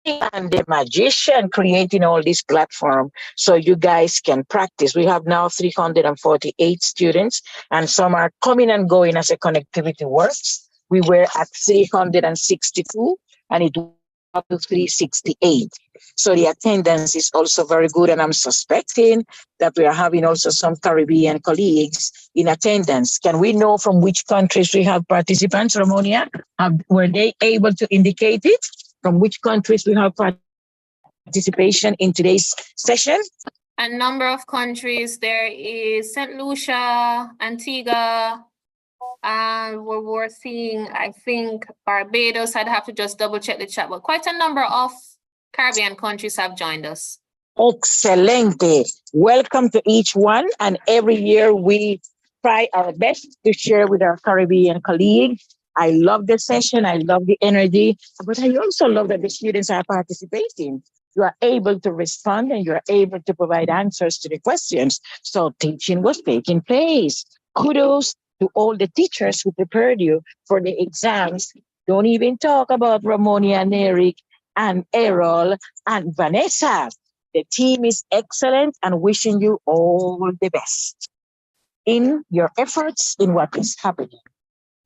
the magician creating all this platform so you guys can practice. We have now 348 students, and some are coming and going as a connectivity works. We were at 362 and it went up to 368. So the attendance is also very good, and I'm suspecting that we are having also some Caribbean colleagues in attendance. Can we know from which countries we have participants, Ramonia? Were they able to indicate it? From which countries we have participation in today's session? A number of countries. There is St. Lucia, Antigua, and we're seeing, I think, Barbados. I'd have to just double check the chat, but quite a number of Caribbean countries have joined us. Excelente. Welcome to each one. And every year we try our best to share with our Caribbean colleagues. I love the session. I love the energy, but I also love that the students are participating. You are able to respond and you are able to provide answers to the questions. So teaching was taking place. Kudos to all the teachers who prepared you for the exams. Don't even talk about Ramonia and Eric and Errol and Vanessa. The team is excellent and wishing you all the best in your efforts in what is happening.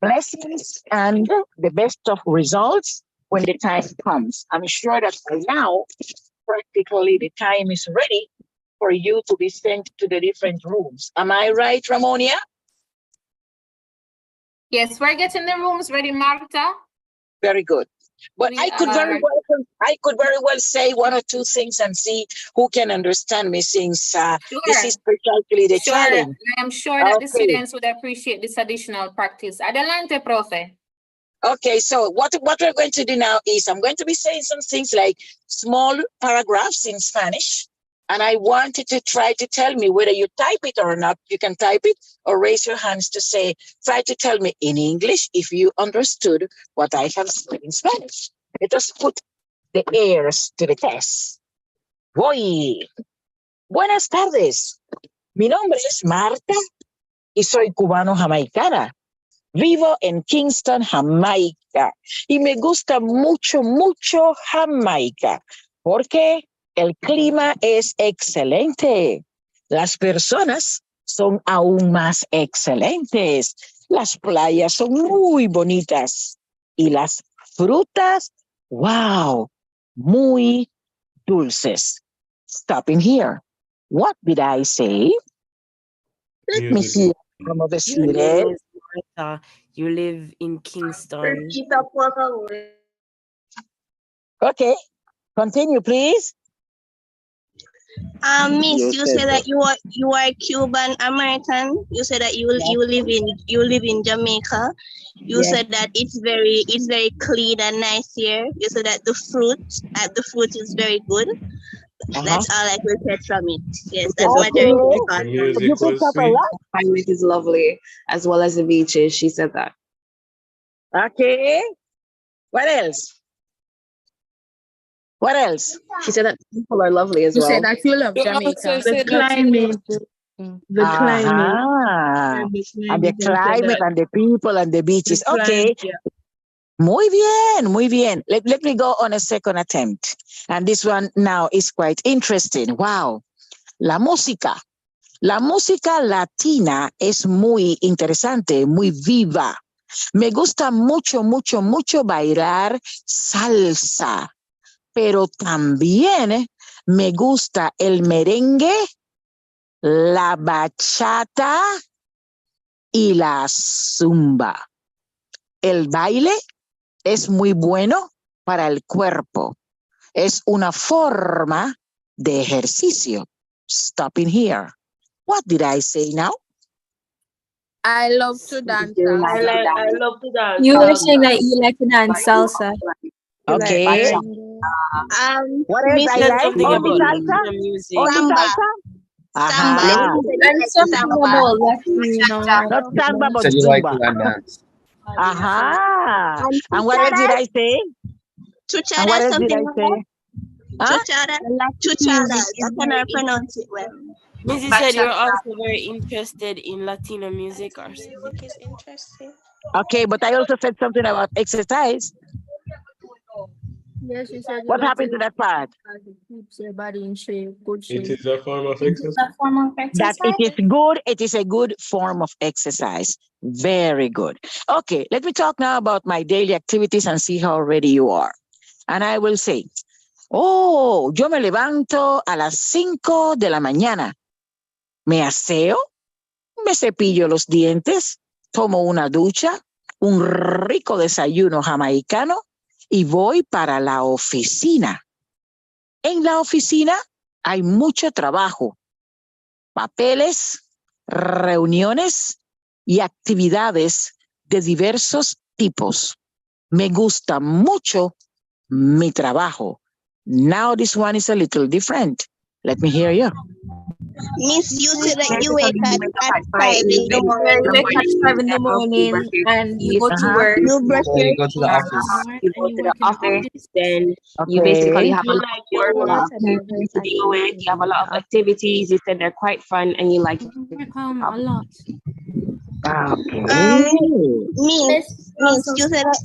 Blessings and the best of results when the time comes. I'm sure that by now, practically the time is ready for you to be sent to the different rooms. Am I right, Ramonia? Yes, we're getting the rooms ready, Marta. Very good. But I could very well say 1 or 2 things and see who can understand me, since this is precisely the challenge. I am sure that the students would appreciate this additional practice. Adelante, profe. Okay, so what we're going to do now is I'm going to be saying some things like small paragraphs in Spanish, and I want you to try to tell me whether you type it or not. You can type it or raise your hands to say, try to tell me in English if you understood what I have said in Spanish. Let us put the airs to the test. Voy. Buenas tardes. Mi nombre es Marta y soy cubano-jamaicana. Vivo en Kingston, Jamaica, y me gusta mucho Jamaica, porque el clima es excelente. Las personas son aún más excelentes. Las playas son muy bonitas. Y las frutas, wow, muy dulces. Stopping here. What did I say? Let me see some of the students. You live in Kingston. Okay. Continue, please. Miss, you say that you are Cuban American. You say that you live in Jamaica. You Yes. said that it's very clean and nice here. You said that the fruit is very good. That's all I could get from it. Yes, that's Okay. majority I The got from it. You music picked was up a sweet. lot. Climate is lovely, as well as the beaches. She said that. Okay. What else? What else? She said that people are lovely as You well. said that you love You Jamaica. also said The that you climate, the climate, Ajá. the And the climate, and said climate that and the people and the the beaches. climate, Okay. yeah. Muy bien, muy bien. Let me go on a second attempt. And this one now is quite interesting. Wow. La música. La música latina es muy interesante, muy viva. Me gusta mucho, mucho, mucho bailar salsa, pero también me gusta el merengue, la bachata y la zumba. El baile es muy bueno para el cuerpo. Es una forma de ejercicio. Stopping here. What did I say now? I love to dance I salsa. love to dance. You were saying that you like to dance salsa. Okay. What else Miss, I you like? said something Only about salsa? Latina music. Only Samba. salsa? Samba. Aha. You said you And like something samba. about Latino. Not samba, but So you like zumba. to dance. Aha. And And what else did I say? And what chuchara, else did something I like say? that. Huh? Chuchara. I cannot pronounce it well. Missy said you're also very interested in Latino music or something. Music is interesting. Okay, but I also said something about exercise. Yes, she said you What love to happened to that part? it keeps your body in shape, good It shape. is a form of It is exercise. a form of That it exercise. is good. It is a good form of exercise. Very good. Okay, let me talk now about my daily activities and see how ready you are. And I will say, oh, yo me levanto a las 5 de la mañana. Me aseo, me cepillo los dientes, tomo una ducha, un rico desayuno jamaicano y voy para la oficina. En la oficina hay mucho trabajo, papeles, reuniones y actividades de diversos tipos. Me gusta mucho mi trabajo. Now this one is a little different. Let me hear you. Miss, you said that you wake You at wake up at 5 in the You wake up morning. 5 in the morning and you go to work. You brush So your you go to the teeth. office. You go to the office, then you basically Okay. have a You lot like of your work, work. being awake, you have a lot of activities. You said they're quite fun and you like Work a lot. Okay. Miss, you said that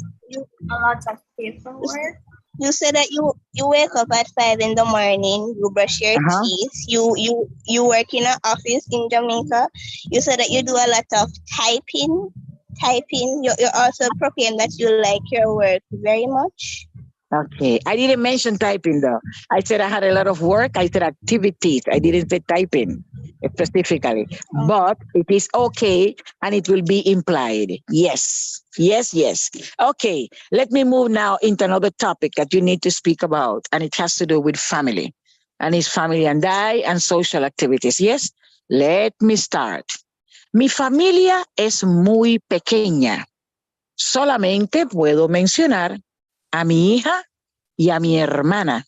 A lot of paperwork. you said that you wake up at 5 in the morning. You brush your teeth. You work in an office in Jamaica. You said that you do a lot of typing. You also proclaim that you like your work very much. Okay. I didn't mention typing though. I said I had a lot of work. I said activities. I didn't say typing specifically, but it is okay and it will be implied. Yes. Yes, yes. Okay. Let me move now into another topic that you need to speak about, and it has to do with family. And it's family and I and social activities. Yes. Let me start. Mi familia es muy pequeña. Solamente puedo mencionar a mi hija y a mi hermana.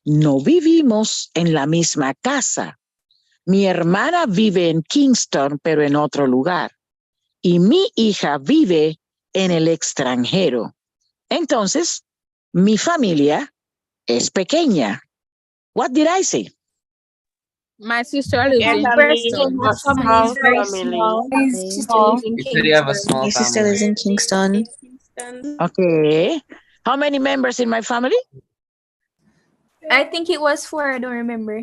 No vivimos en la misma casa. Mi hermana vive en Kingston, pero en otro lugar. Y mi hija vive en el extranjero. Entonces, mi familia es pequeña. What did I say? My sister lives in Kingston. A small family. My sister lives in You said you have a Kingston. small My sister family. lives in Kingston. Okay. How many members in my family? I think it was 4. I don't remember.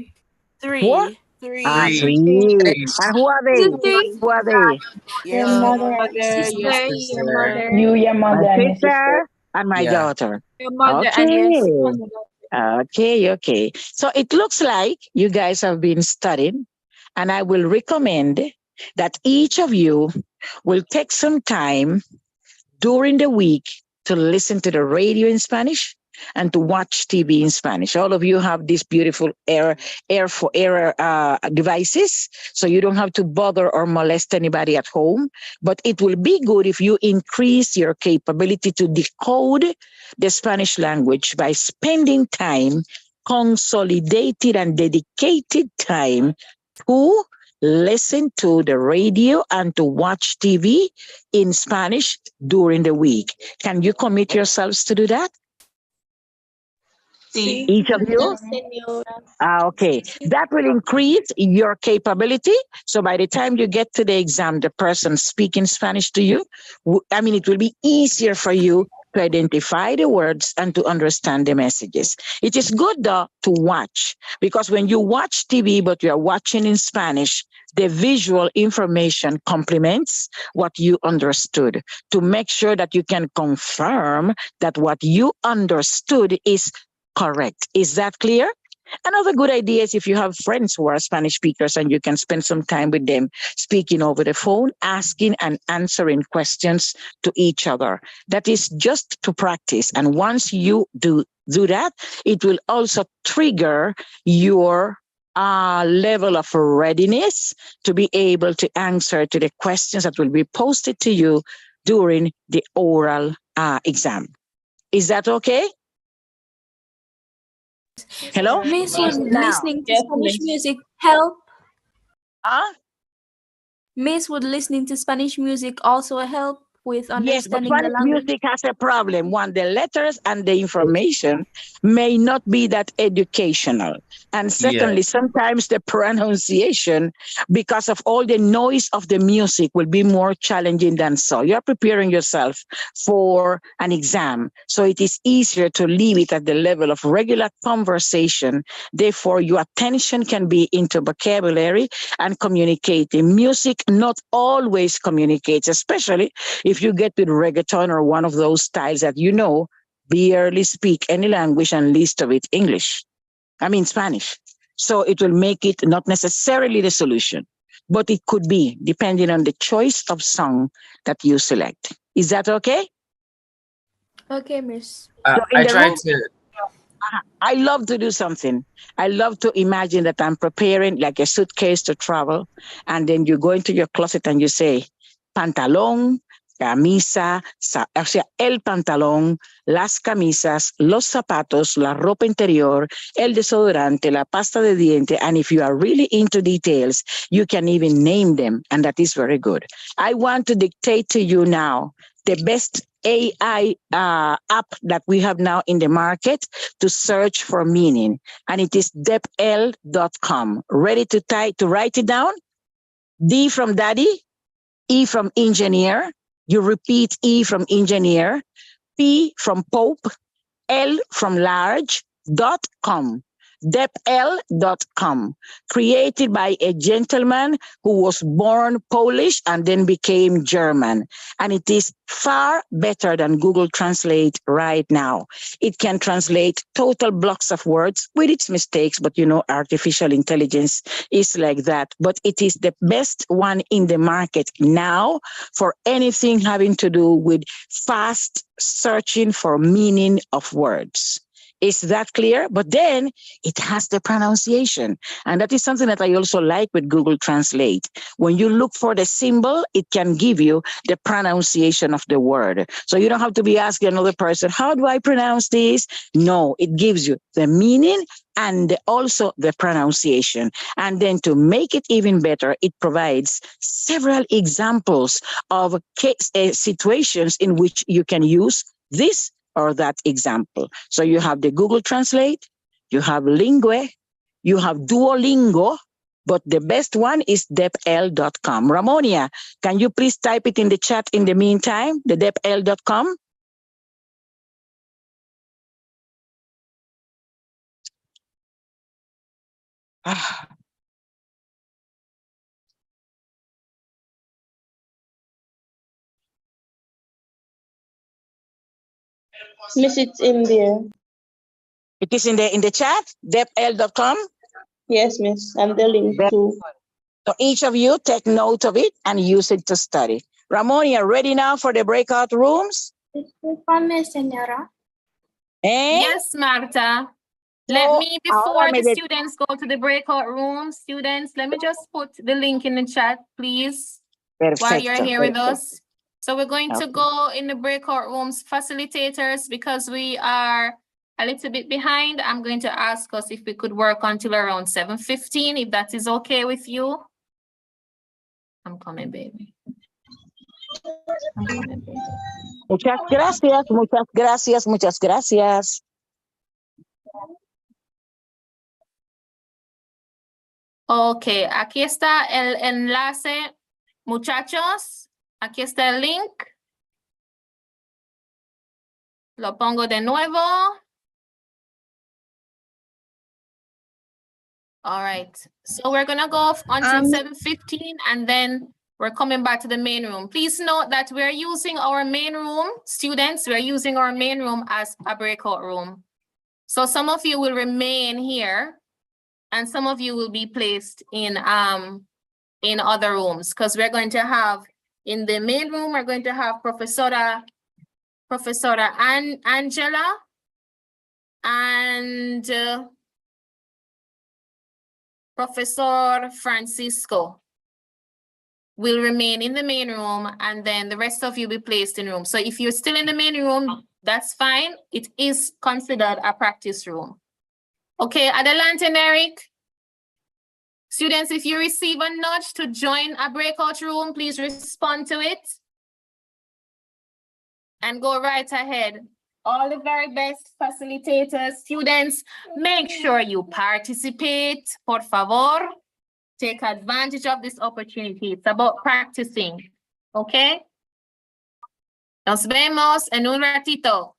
4? Three. Ah, Three. 3. And who are Is they? it 3? Who are they? Your Your mother, mother, your sister, your sister. mother, You, your My mother, and your sister. sister and my Yeah. daughter. your mother, Okay. and your son. Okay, okay. So it looks like you guys have been studying, and I will recommend that each of you will take some time during the week to listen to the radio in Spanish and to watch TV in Spanish. All of you have these beautiful air devices, so you don't have to bother or molest anybody at home. But it will be good if you increase your capability to decode the Spanish language by spending time, consolidated and dedicated time, to listen to the radio and to watch TV in Spanish during the week. Can you commit yourselves to do that? Sí. Each of you? Yes, señora. Okay, that will increase your capability. So by the time you get to the exam, the person speaking Spanish to you, it will be easier for you to identify the words and to understand the messages. It is good though to watch, because when you watch TV but you are watching in Spanish, the visual information complements what you understood, to make sure that you can confirm that what you understood is correct. Is that clear? Another good idea is if you have friends who are Spanish speakers and you can spend some time with them speaking over the phone, asking and answering questions to each other. That is just to practice. And once you do that, it will also trigger your level of readiness to be able to answer to the questions that will be posted to you during the oral exam. Is that okay? Hello? Miss, would Now, listening to Spanish music help? Miss, would listening to Spanish music also help with yes, but understanding the Spanish language? music has a problem. One, the letters and the information may not be that educational. And secondly, sometimes the pronunciation, because of all the noise of the music, will be more challenging than so. You're preparing yourself for an exam, so it is easier to leave it at the level of regular conversation. Therefore, your attention can be into vocabulary and communicating. Music not always communicates, especially if you get with reggaeton or one of those styles that barely speak any language and least of it Spanish. So it will make it not necessarily the solution, but it could be, depending on the choice of song that you select. Is that okay? Okay, Miss. I love to do something. I love to imagine that I'm preparing like a suitcase to travel, and then you go into your closet and you say, pantalón, camisa, o sea, el pantalón, las camisas, los zapatos, la ropa interior, el desodorante, la pasta de diente. And if you are really into details, you can even name them. And that is very good. I want to dictate to you now the best AI app that we have now in the market to search for meaning. And it is depl.com. Ready to write it down? D from daddy, E from engineer. You repeat E from engineer, P from Pope, L from large, .com. depl.com, created by a gentleman who was born Polish and then became German. And it is far better than Google Translate right now. It can translate total blocks of words with its mistakes, but artificial intelligence is like that. But it is the best one in the market now for anything having to do with fast searching for meaning of words. Is that clear? But then it has the pronunciation. And that is something that I also like with Google Translate. When you look for the symbol, it can give you the pronunciation of the word. So you don't have to be asking another person, how do I pronounce this? No, it gives you the meaning and also the pronunciation. And then to make it even better, it provides several examples of situations in which you can use this or that example. So you have the Google Translate, you have Lingue, you have Duolingo, but the best one is depl.com. Ramonia, can you please type it in the chat in the meantime, the depl.com? Miss, it's in there. It is in the chat, depl.com? Yes, Miss, and the link too. So each of you take note of it and use it to study. Ramonia, ready now for the breakout rooms? Discúlpame, señora. Yes, Marta. Let me, before the students go to the breakout room, students, let me just put the link in the chat, please, while you're here with us. So we're going to go in the breakout rooms, facilitators, because we are a little bit behind. I'm going to ask us if we could work until around 7:15, if that is okay with you. I'm coming, baby. I'm coming, baby. Muchas gracias, muchas gracias, muchas gracias. Ok, aquí está el enlace, muchachos. Aquí está el link. Lo pongo de nuevo. All right, so we're gonna go until 7:15 and then we're coming back to the main room. Please note that we're using our main room, students, we're using our main room as a breakout room. So some of you will remain here and some of you will be placed in other rooms because we're going to have, in the main room, we're going to have Professora Angela and Professor Francisco will remain in the main room and then the rest of you will be placed in room. So if you're still in the main room, that's fine. It is considered a practice room. Okay, adelante, Eric. Students, if you receive a nudge to join a breakout room, please respond to it and go right ahead. All the very best facilitators, students, make sure you participate, por favor. Take advantage of this opportunity. It's about practicing, okay? Nos vemos en un ratito.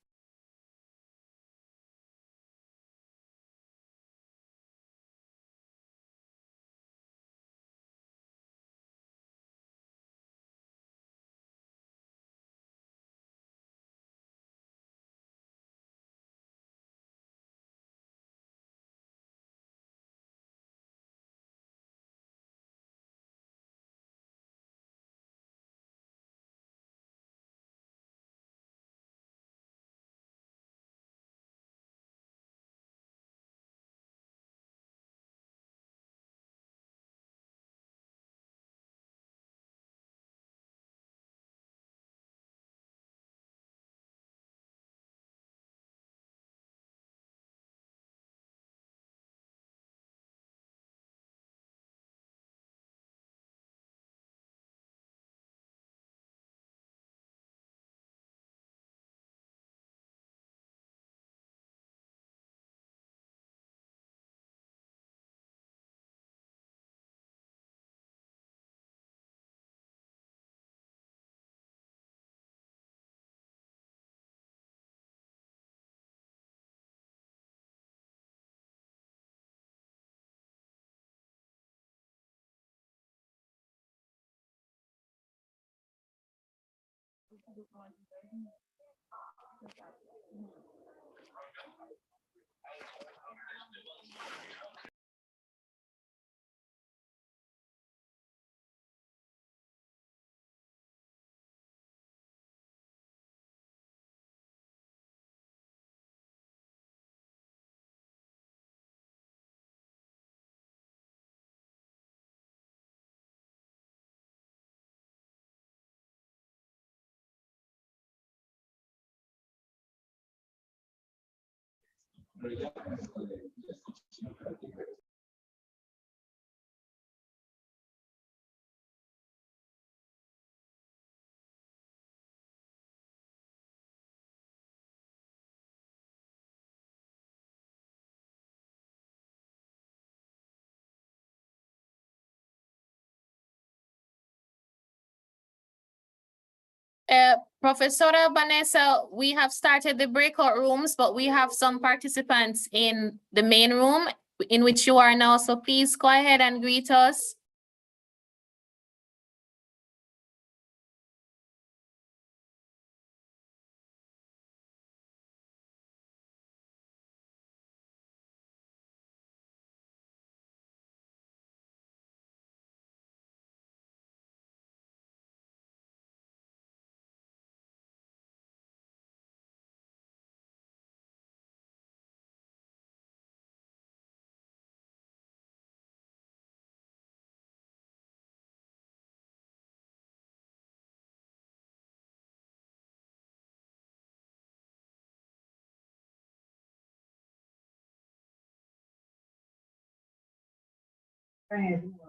Professora Vanessa, we have started the breakout rooms, but we have some participants in the main room in which you are now. So please go ahead and greet us.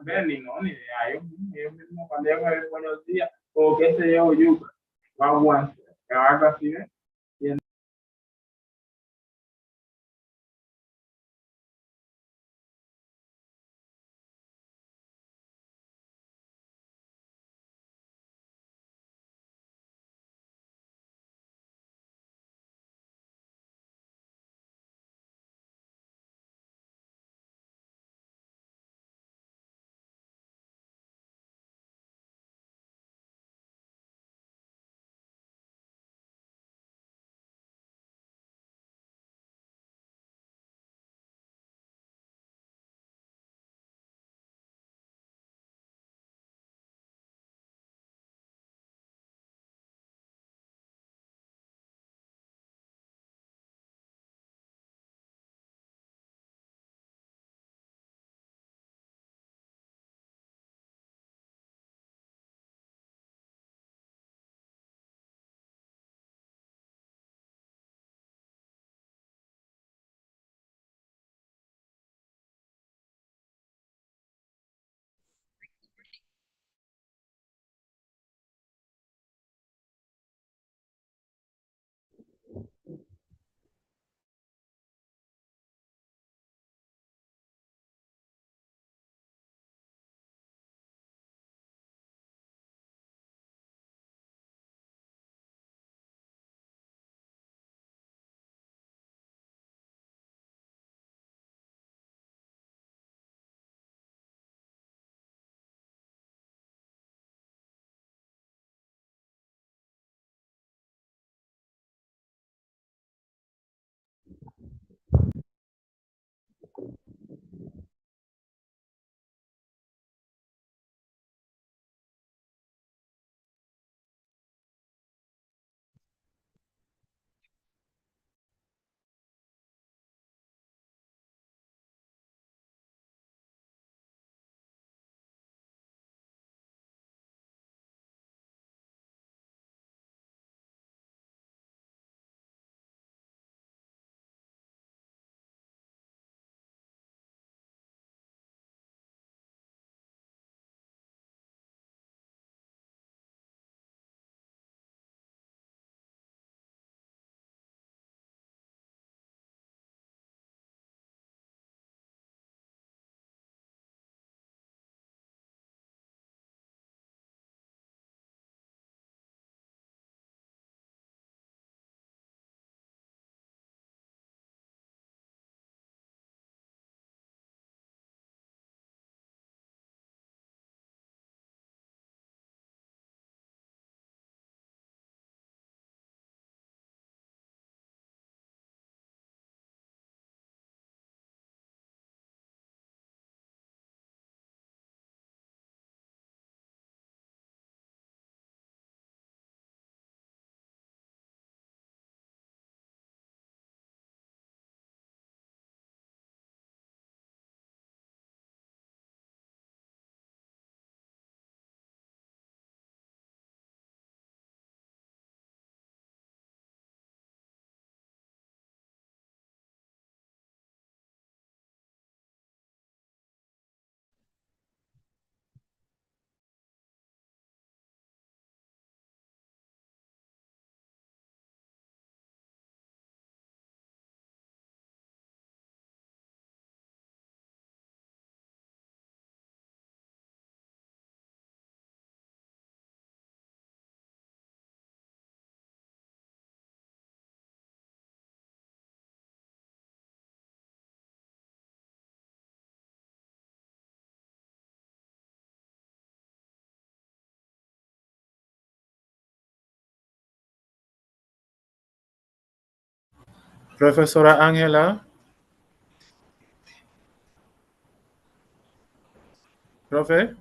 Belly, no, ni idea. Yo mismo cuando yo me buenos días, o qué sé yo, yuca, va once, o algo así, ¿eh? Y Profesora Ángela, profe.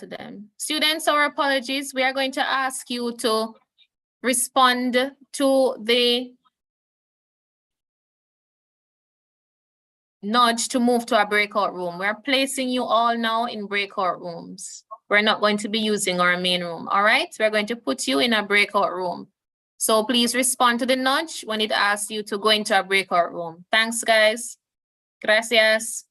to them. Students, our apologies. We are going to ask you to respond to the nudge to move to a breakout room. We're placing you all now in breakout rooms. We're not going to be using our main room, all right? We're going to put you in a breakout room. So please respond to the nudge when it asks you to go into a breakout room. Thanks, guys. Gracias.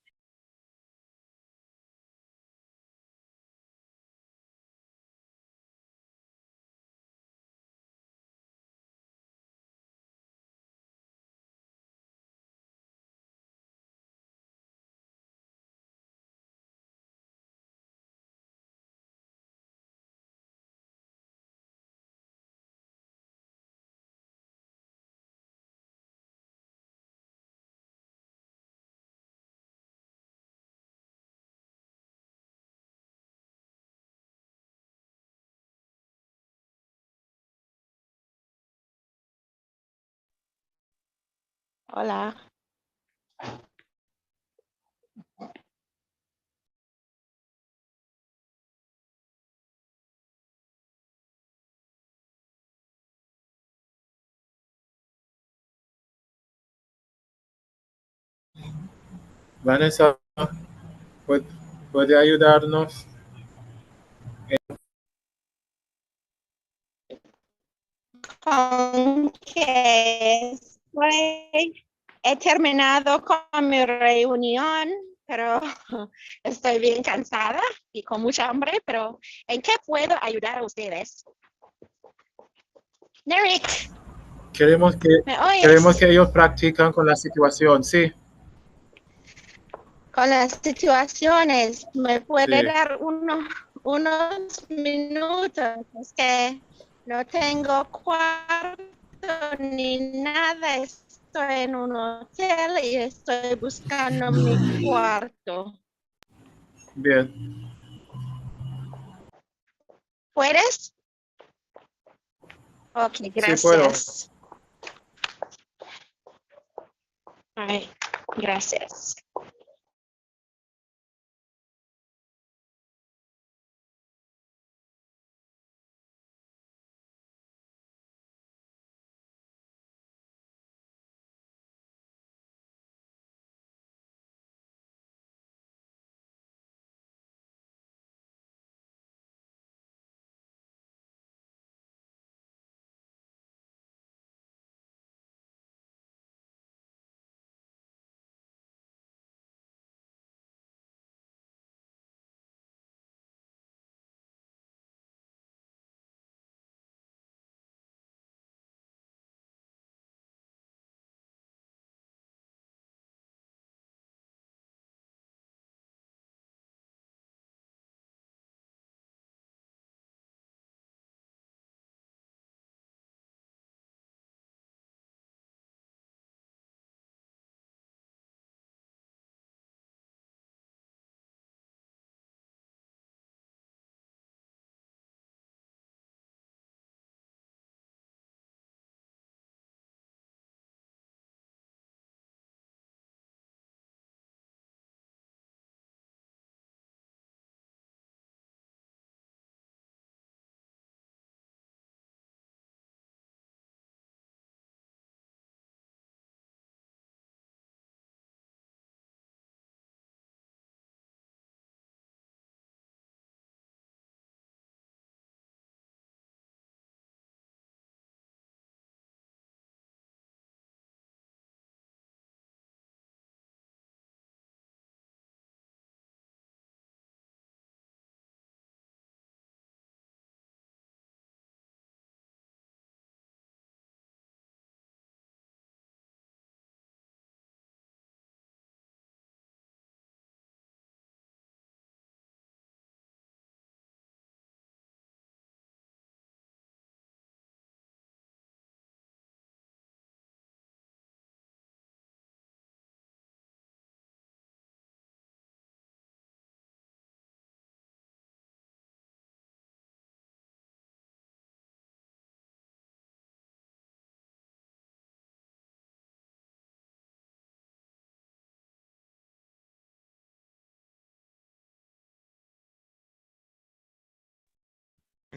Hola. Vanessa, ¿puede ayudarnos? Aunque he terminado con mi reunión, pero estoy bien cansada y con mucha hambre, pero ¿en qué puedo ayudar a ustedes? Derek, Queremos ¿me oyes? queremos que ellos practican con la situación, sí. Con las situaciones, ¿me puede Sí. dar unos minutos? Es que no tengo cuarto ni nada. Estoy en un hotel y estoy buscando mi cuarto. Bien. ¿Puedes? Ok, Sí, puedo. gracias. Ay, gracias.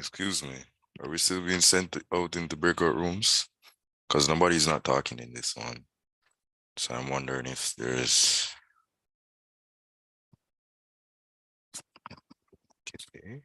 Excuse me. Are we still being sent out into breakout rooms? Because nobody's not talking in this one. So I'm wondering if there's. Okay.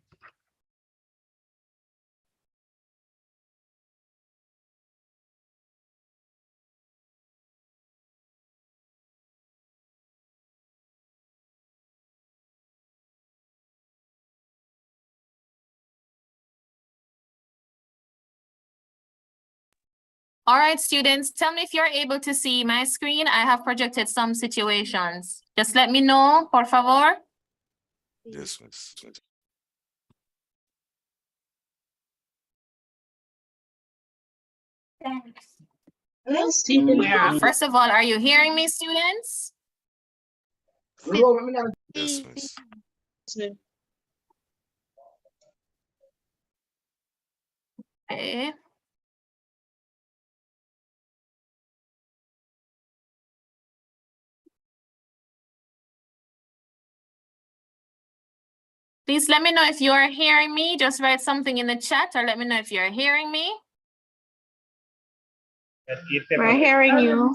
All right, students, tell me if you're able to see my screen. I have projected some situations. Just let me know, por favor. Yes, miss. First of all, are you hearing me, students? Yes, miss. Okay. Please let me know if you're hearing me. Just write something in the chat or let me know if you're hearing me. We're hearing you.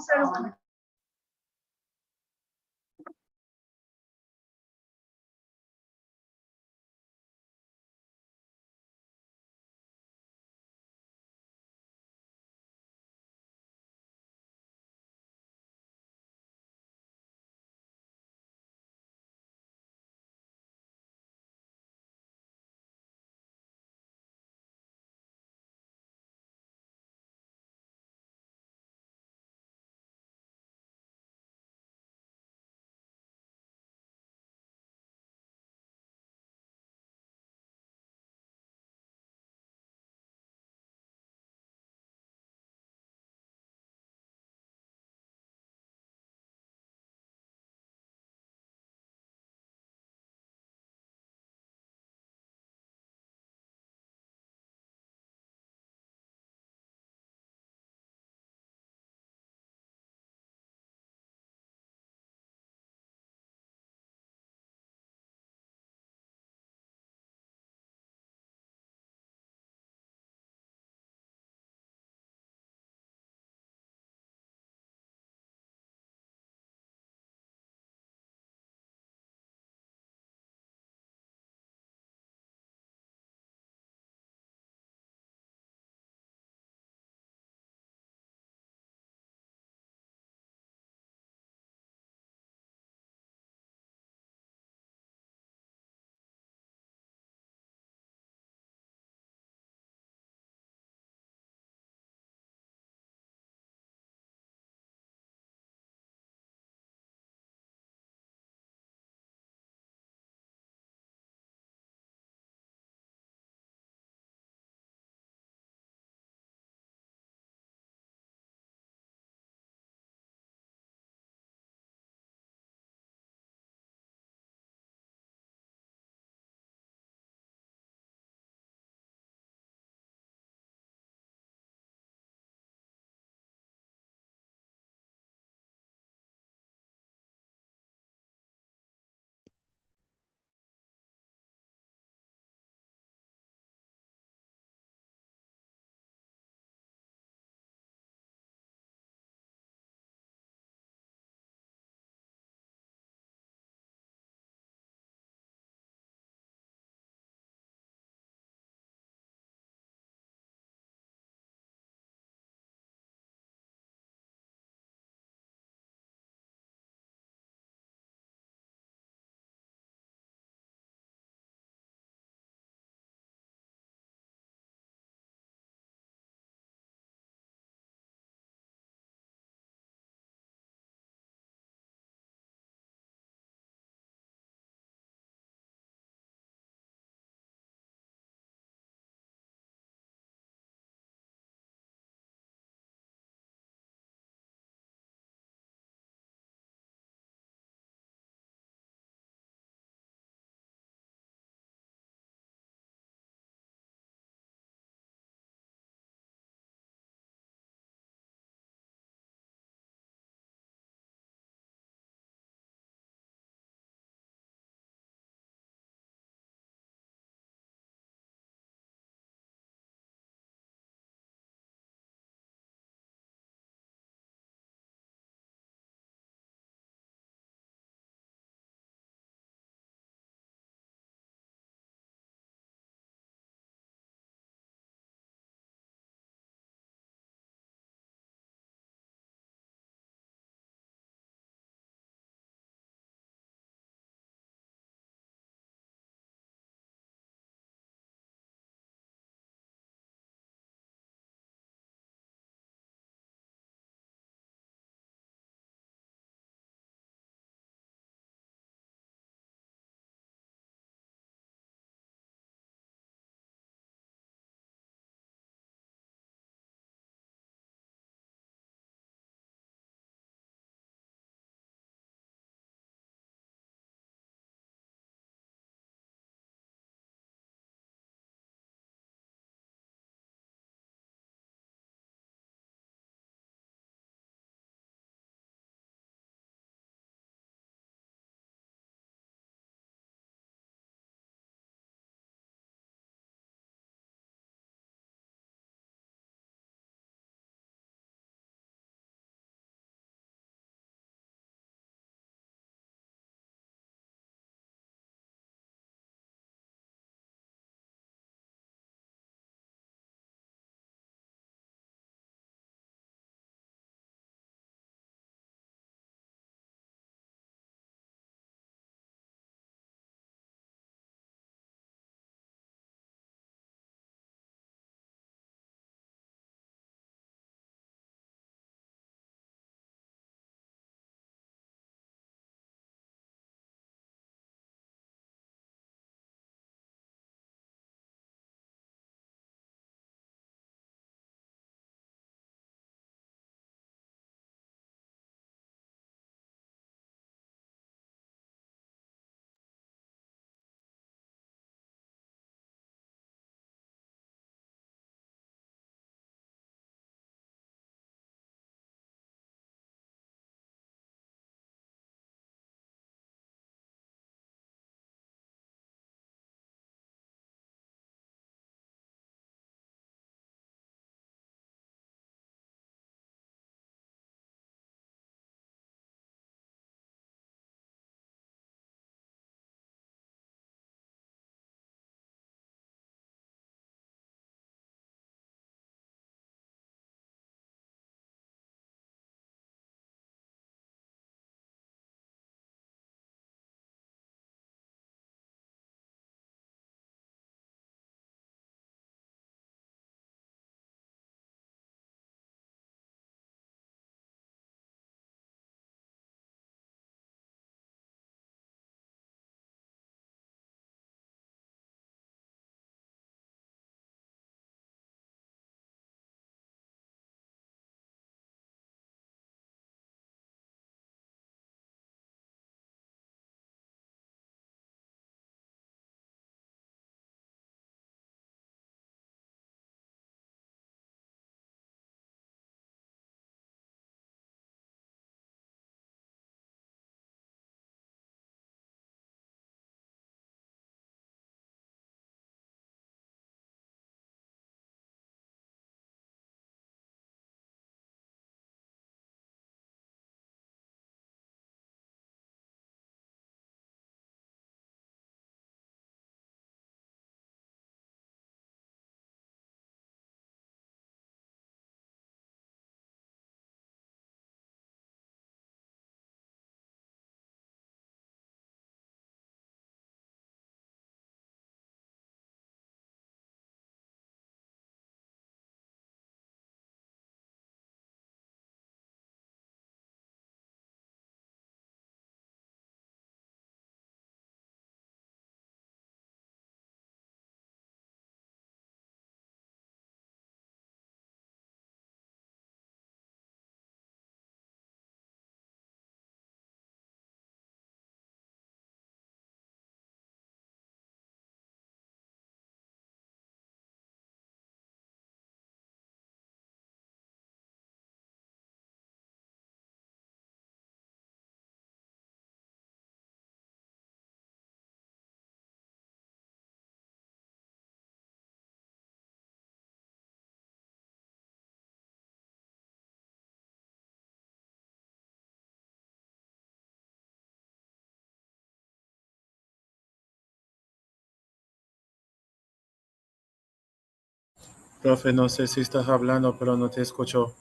Profe, no sé si estás hablando, pero no te escucho.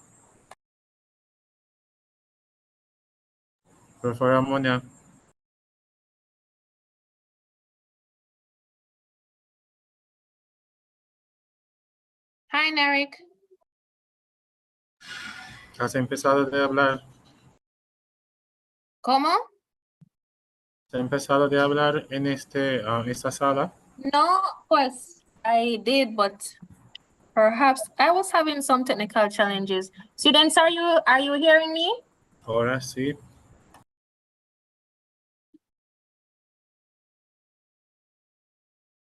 Profe Ramonia. Hi, Narek. ¿Has empezado de hablar? ¿Cómo? ¿Has empezado de hablar en esta sala? No, pues I did, but perhaps I was having some technical challenges. Students, are you hearing me? Ahora sí.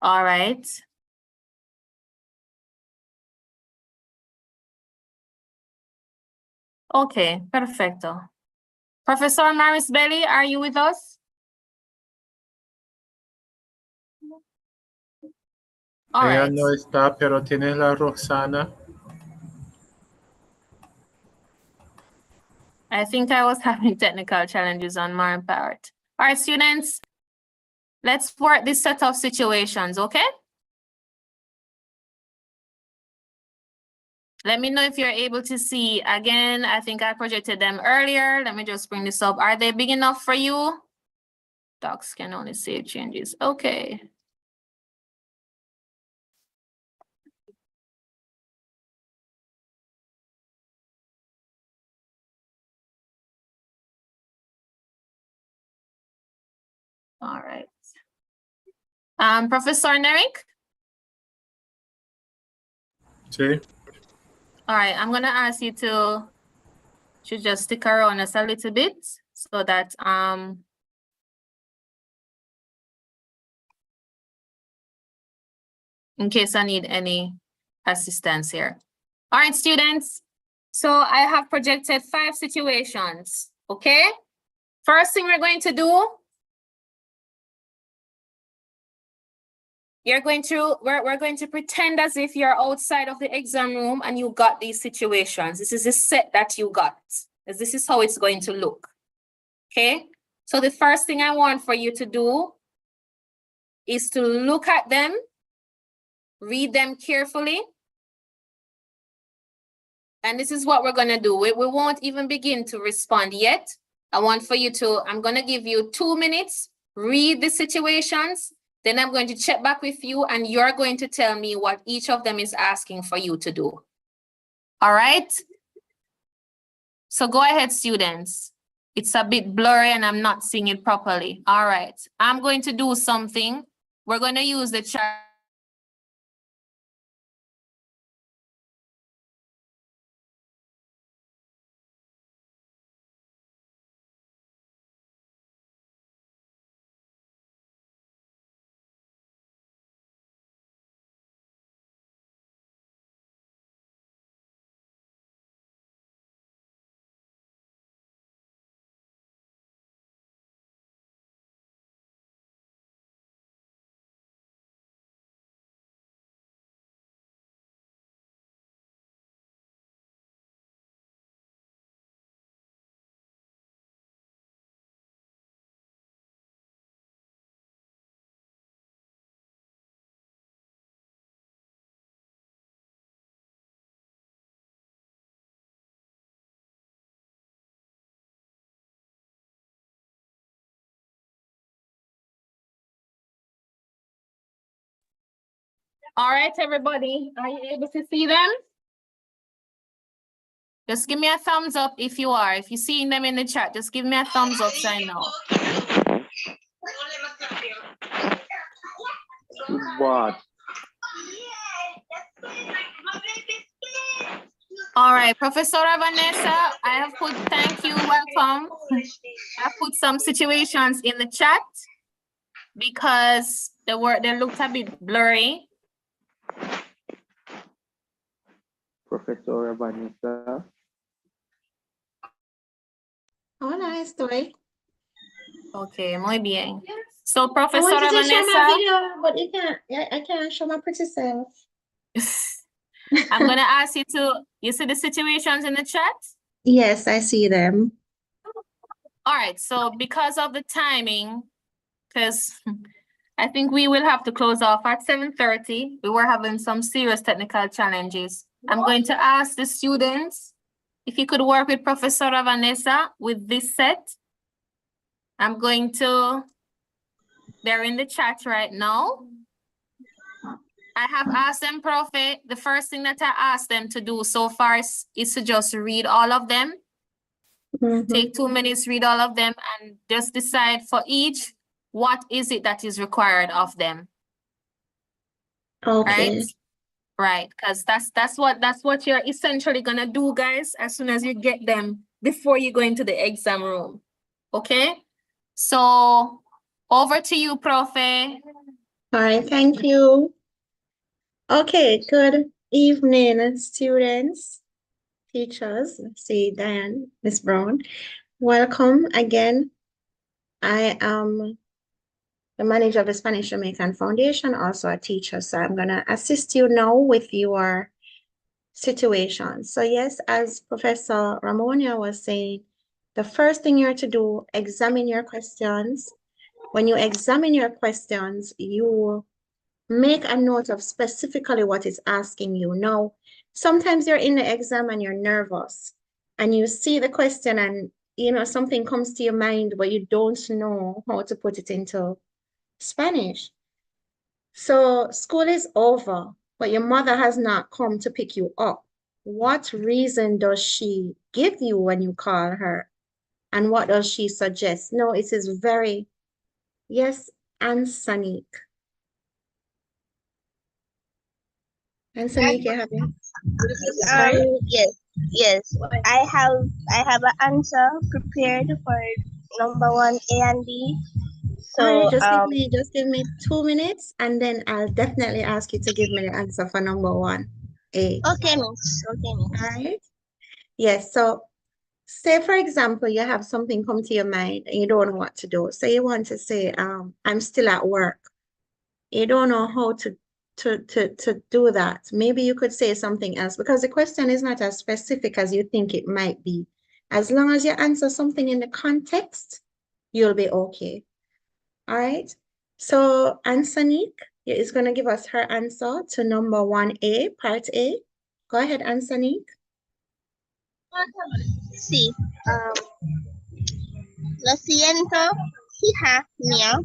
All right. Okay, perfecto. Professor Maris Belli, are you with us? All Ella right. no está, pero tiene la Roxana. I think I was having technical challenges on my part. All right, students, let's work this set of situations, okay? Let me know if you're able to see. Again, I think I projected them earlier. Let me just bring this up. Are they big enough for you? Docs can only save changes. Okay. All right. Professor Nerick? Sí. All right, I'm gonna ask you to just stick around us a little bit so that in case I need any assistance here. All right, students. So I have projected 5 situations, okay? First thing we're going to do, we're going to pretend as if you're outside of the exam room and you got these situations. This is the set that you got. This is how it's going to look, okay? So the first thing I want for you to do is to look at them, read them carefully. And this is what we're gonna do. We won't even begin to respond yet. I'm gonna give you 2 minutes, read the situations, then I'm going to check back with you and you're going to tell me what each of them is asking for you to do. All right? So go ahead, students. It's a bit blurry and I'm not seeing it properly. All right, I'm going to do something. We're gonna use the chat. All right, everybody, are you able to see them? Just give me a thumbs up if you are. If you're seeing them in the chat, just give me a thumbs up so I know. What? All right, Professor Vanessa, I have put, thank you, welcome. I put some situations in the chat because they looked a bit blurry. Professor Vanessa. Hola, estoy. Okay, muy bien. So, I Professor wanted to share my Vanessa, video, but you can't. I can't show my pretty self. I'm gonna ask you to, you see the situations in the chat? Yes, I see them. All right, so because of the timing, because I think we will have to close off at 7:30. We were having some serious technical challenges. I'm going to ask the students if you could work with Professor Vanessa with this set. I'm going to, they're in the chat right now. I have asked them, Prof, the first thing that I asked them to do so far is to just read all of them. Take 2 minutes, read all of them, and just decide for each, what is it that is required of them. Okay. Right, because that's what you're essentially gonna do, guys, as soon as you get them before you go into the exam room. Okay, so over to you, Prof. All right, thank you. Okay, good evening, students, teachers. Let's see, Diane, Miss Brown. Welcome again. I am the manager of the Spanish Jamaican Foundation, also a teacher. So I'm gonna assist you now with your situation. So yes, as Professor Ramonia was saying, the first thing you're to do, examine your questions. When you examine your questions, you make a note of specifically what it's asking you. Now, sometimes you're in the exam and you're nervous and you see the question and something comes to your mind, but you don't know how to put it into Spanish. So school is over, but your mother has not come to pick you up. What reason does she give you when you call her? And what does she suggest? No, it is very, yes, and Sanique. And Sanique, you have it? Yes. I have an answer prepared for number 1, A and B. All So right, just give me 2 minutes, and then I'll definitely ask you to give me the answer for number 1, A. Okay, miss. All right. Yes. So, say for example, you have something come to your mind and you don't know what to do. So you want to say, I'm still at work. You don't know how to do that. Maybe you could say something else because the question is not as specific as you think it might be. As long as you answer something in the context, you'll be okay. All right. So Ansanique is going to give us her answer to number 1A, part A. Go ahead, Ansanique. Sí. Lo siento, hija mía.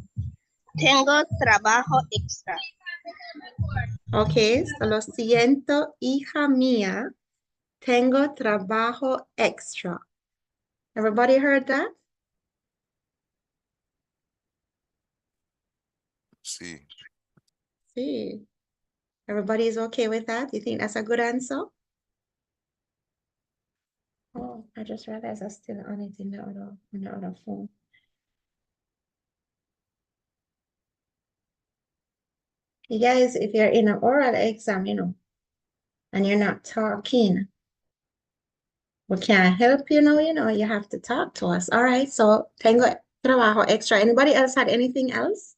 Tengo trabajo extra. Okay, so lo siento, hija mía. Tengo trabajo extra. Everybody heard that? See. See. Everybody is okay with that? You think that's a good answer? Oh, I just realized I'm still on it in the other phone. You guys, if you're in an oral exam, and you're not talking, we can't help you now, you have to talk to us. All right, so tengo trabajo extra. Anybody else had anything else?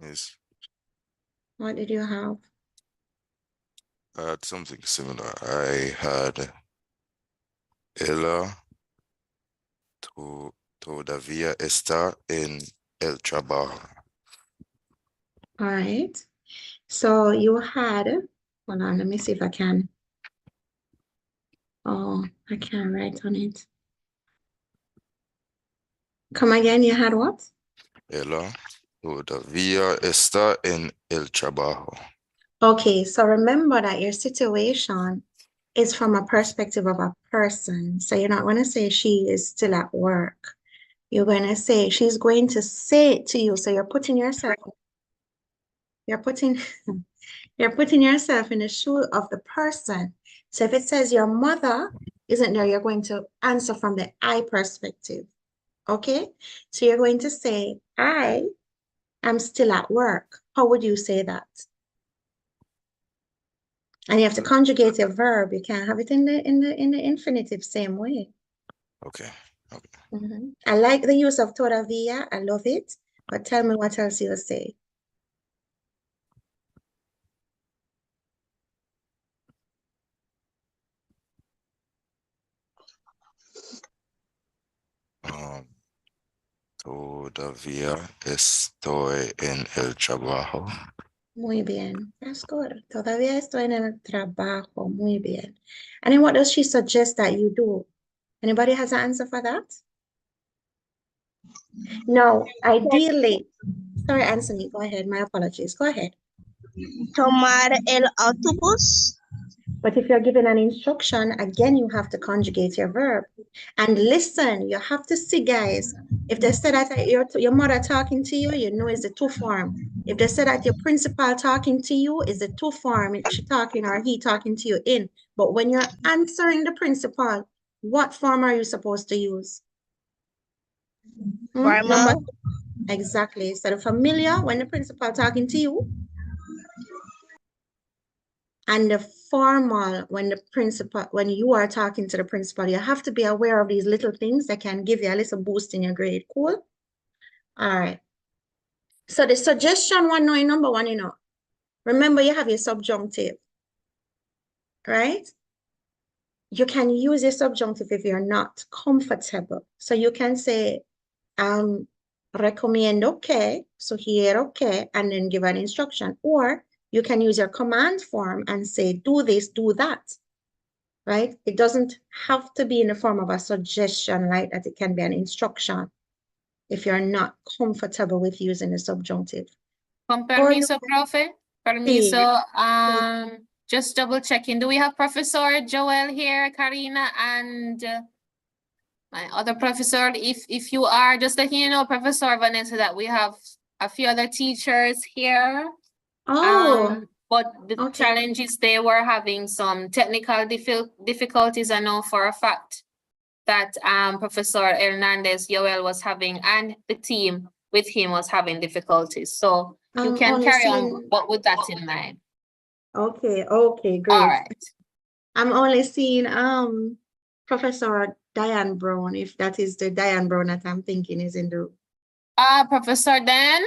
Yes. What did you have? I had something similar. I had Ella todavía está en el trabajo. All right. So you had, hold on, let me see if I can. Oh, I can't write on it. Come again, you had what? Ella todavía está en el trabajo. Okay, so remember that your situation is from a perspective of a person. So you're not going to say she is still at work. You're going to say she's going to say it to you. So you're putting yourself in the shoe of the person. So if it says your mother isn't there, you're going to answer from the I perspective. Okay? So you're going to say, I am still at work. How would you say that? And you have to conjugate a verb. You can't have it in the infinitive same way. Okay. I like the use of todavía. I love it. But tell me what else you'll say. Todavía estoy en el trabajo. Muy bien. That's good. Todavía estoy en el trabajo. Muy bien. And then what does she suggest that you do? Anybody has an answer for that? No, ideally. Sorry, Anthony, go ahead. My apologies. Go ahead. Tomar el autobús. But if you're given an instruction, again, you have to conjugate your verb. And listen, you have to see, guys. If they say that your mother talking to you, you know it's the to form. If they say that your principal talking to you, is the to form. She talking or he talking to you in. But when you're answering the principal, what form are you supposed to use? Number, exactly. So the familiar, when the principal talking to you, and the formal, when the principal, when you are talking to the principal, you have to be aware of these little things that can give you a little boost in your grade. Cool? All right. So the suggestion one, knowing number one, remember you have your subjunctive, right? You can use your subjunctive if you're not comfortable. So you can say, recomiendo que, sugiero que, and then give an instruction. Or you can use your command form and say, do this, do that. Right? It doesn't have to be in the form of a suggestion like that. It can be an instruction if you're not comfortable with using the subjunctive. Con permiso, profe. Permiso. Sí. Just double checking. Do we have Professor Joel here, Karina, and my other professor? If you are, just letting you know, Professor Vanessa, that we have a few other teachers here. Oh. But the challenges, they were having some technical difficulties. I know for a fact that Professor Hernandez Joel was having, and the team with him was having difficulties. So you can carry on, but with that in mind. Okay, great. All right. I'm only seeing Professor Diane Brown, if that is the Diane Brown that I'm thinking is in the room. Professor Dan,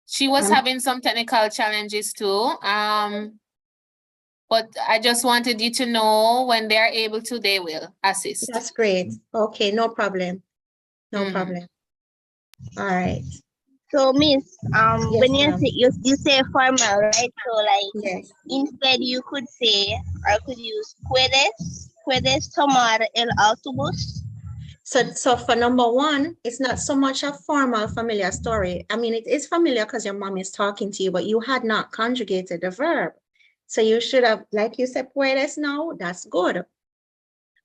she was having some technical challenges too. But I just wanted you to know when they are able to, they will assist. That's great. Okay, no problem. No problem. All right. So, Miss, Yes, when you say formal, right? So, like, instead you could say, or could use puedes tomar el autobús. So for number one, it's not so much a formal familiar story. I mean, it is familiar because your mom is talking to you, but you had not conjugated the verb. So you should have, like you said, puedes now, that's good.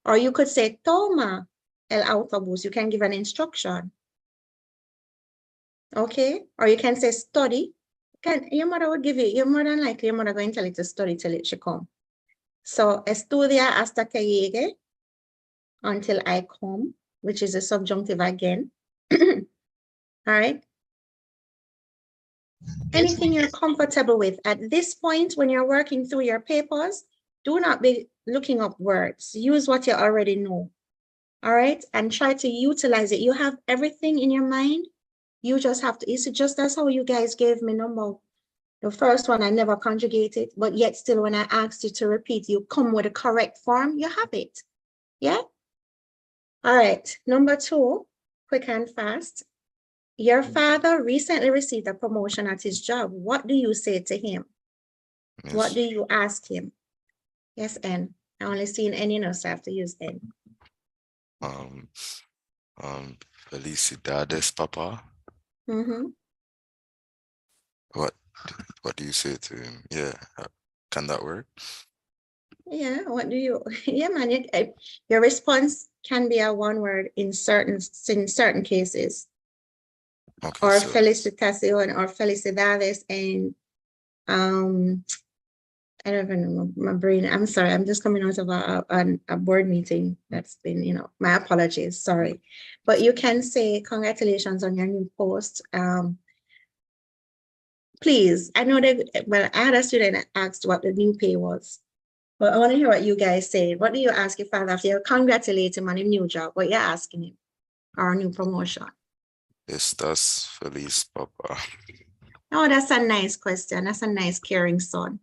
Or you could say, toma el autobús. You can give an instruction. Okay? Or you can say, study. Your mother would give you, you're more than likely, your mother going to tell you to study till it should come. So, estudia hasta que llegue, until I come, which is a subjunctive again. All right? Anything you're comfortable with. At this point, when you're working through your papers, do not be looking up words. Use what you already know. All right? And try to utilize it. You have everything in your mind. You just have to, it's just that's how you guys gave me number. The first one, I never conjugated, but yet still when I asked you to repeat, you come with the correct form, you have it. Yeah? All right, number two, quick and fast. Your father recently received a promotion at his job. What do you say to him? Yes. What do you ask him? Yes, N. I only seen N, so I have to use N. Felicidades, Papa. What do you say to him? Yeah, can that work? Yeah, what do you, yeah, man, your response can be a one word in certain cases. Okay, or so felicitación or felicidades, and I don't even know my brain. I'm sorry, I'm just coming out of a board meeting that's been, my apologies, sorry. But you can say congratulations on your new post. Please, I know that, well, I had a student that asked what the new pay was. But I want to hear what you guys say. What do you ask your father after you congratulate him on a new job? What you're asking him? Or a new promotion? Estás feliz, Papa? Oh, that's a nice question. That's a nice, caring son.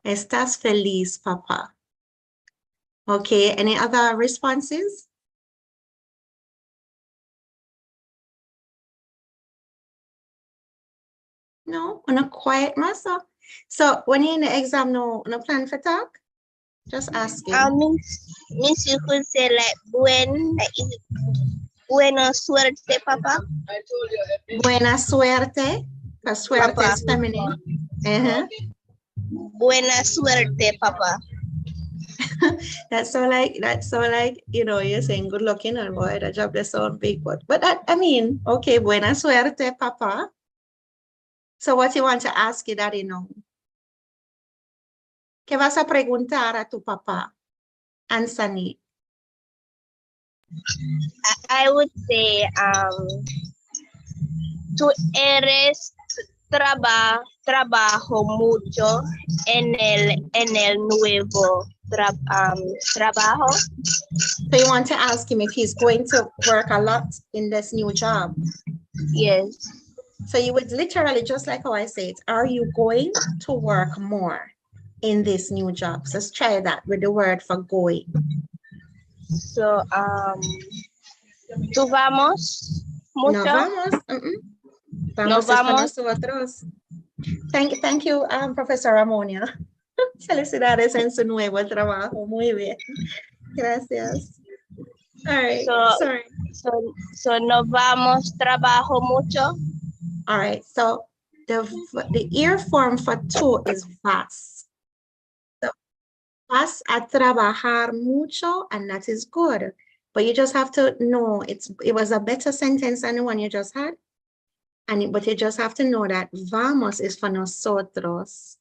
Estás feliz, Papa? Okay, any other responses? No, on a quiet master. So when you're in the exam, no plan for talk? Just asking. Means you could say like like is it buena suerte, Papa? Buena suerte. Because suerte Papa. is feminine. Uh-huh. Buena suerte, Papa. That's so like, you're saying good luck, boy, the job that sound big, but I mean, okay, buena suerte, Papa. So what you want to ask your daddy now? ¿Qué vas a preguntar a tu papá? Ansani. I would say tú eres trabajo mucho en el nuevo trabajo. So you want to ask him if he's going to work a lot in this new job? Yes. So you would literally, just like how I say it, are you going to work more in this new job? So let's try that with the word for going. So, ¿tú vamos mucho? No vamos. Vamos es para nosotros. Thank you, Professor Ramonia. Felicidades en su nuevo trabajo. Muy bien. Gracias. All right. Sorry. So no vamos trabajo mucho. All right. So the ear form for tú is vas. So vas a trabajar mucho, and that is good. But you just have to know it was a better sentence than the one you just had. But you just have to know that vamos is for nosotros.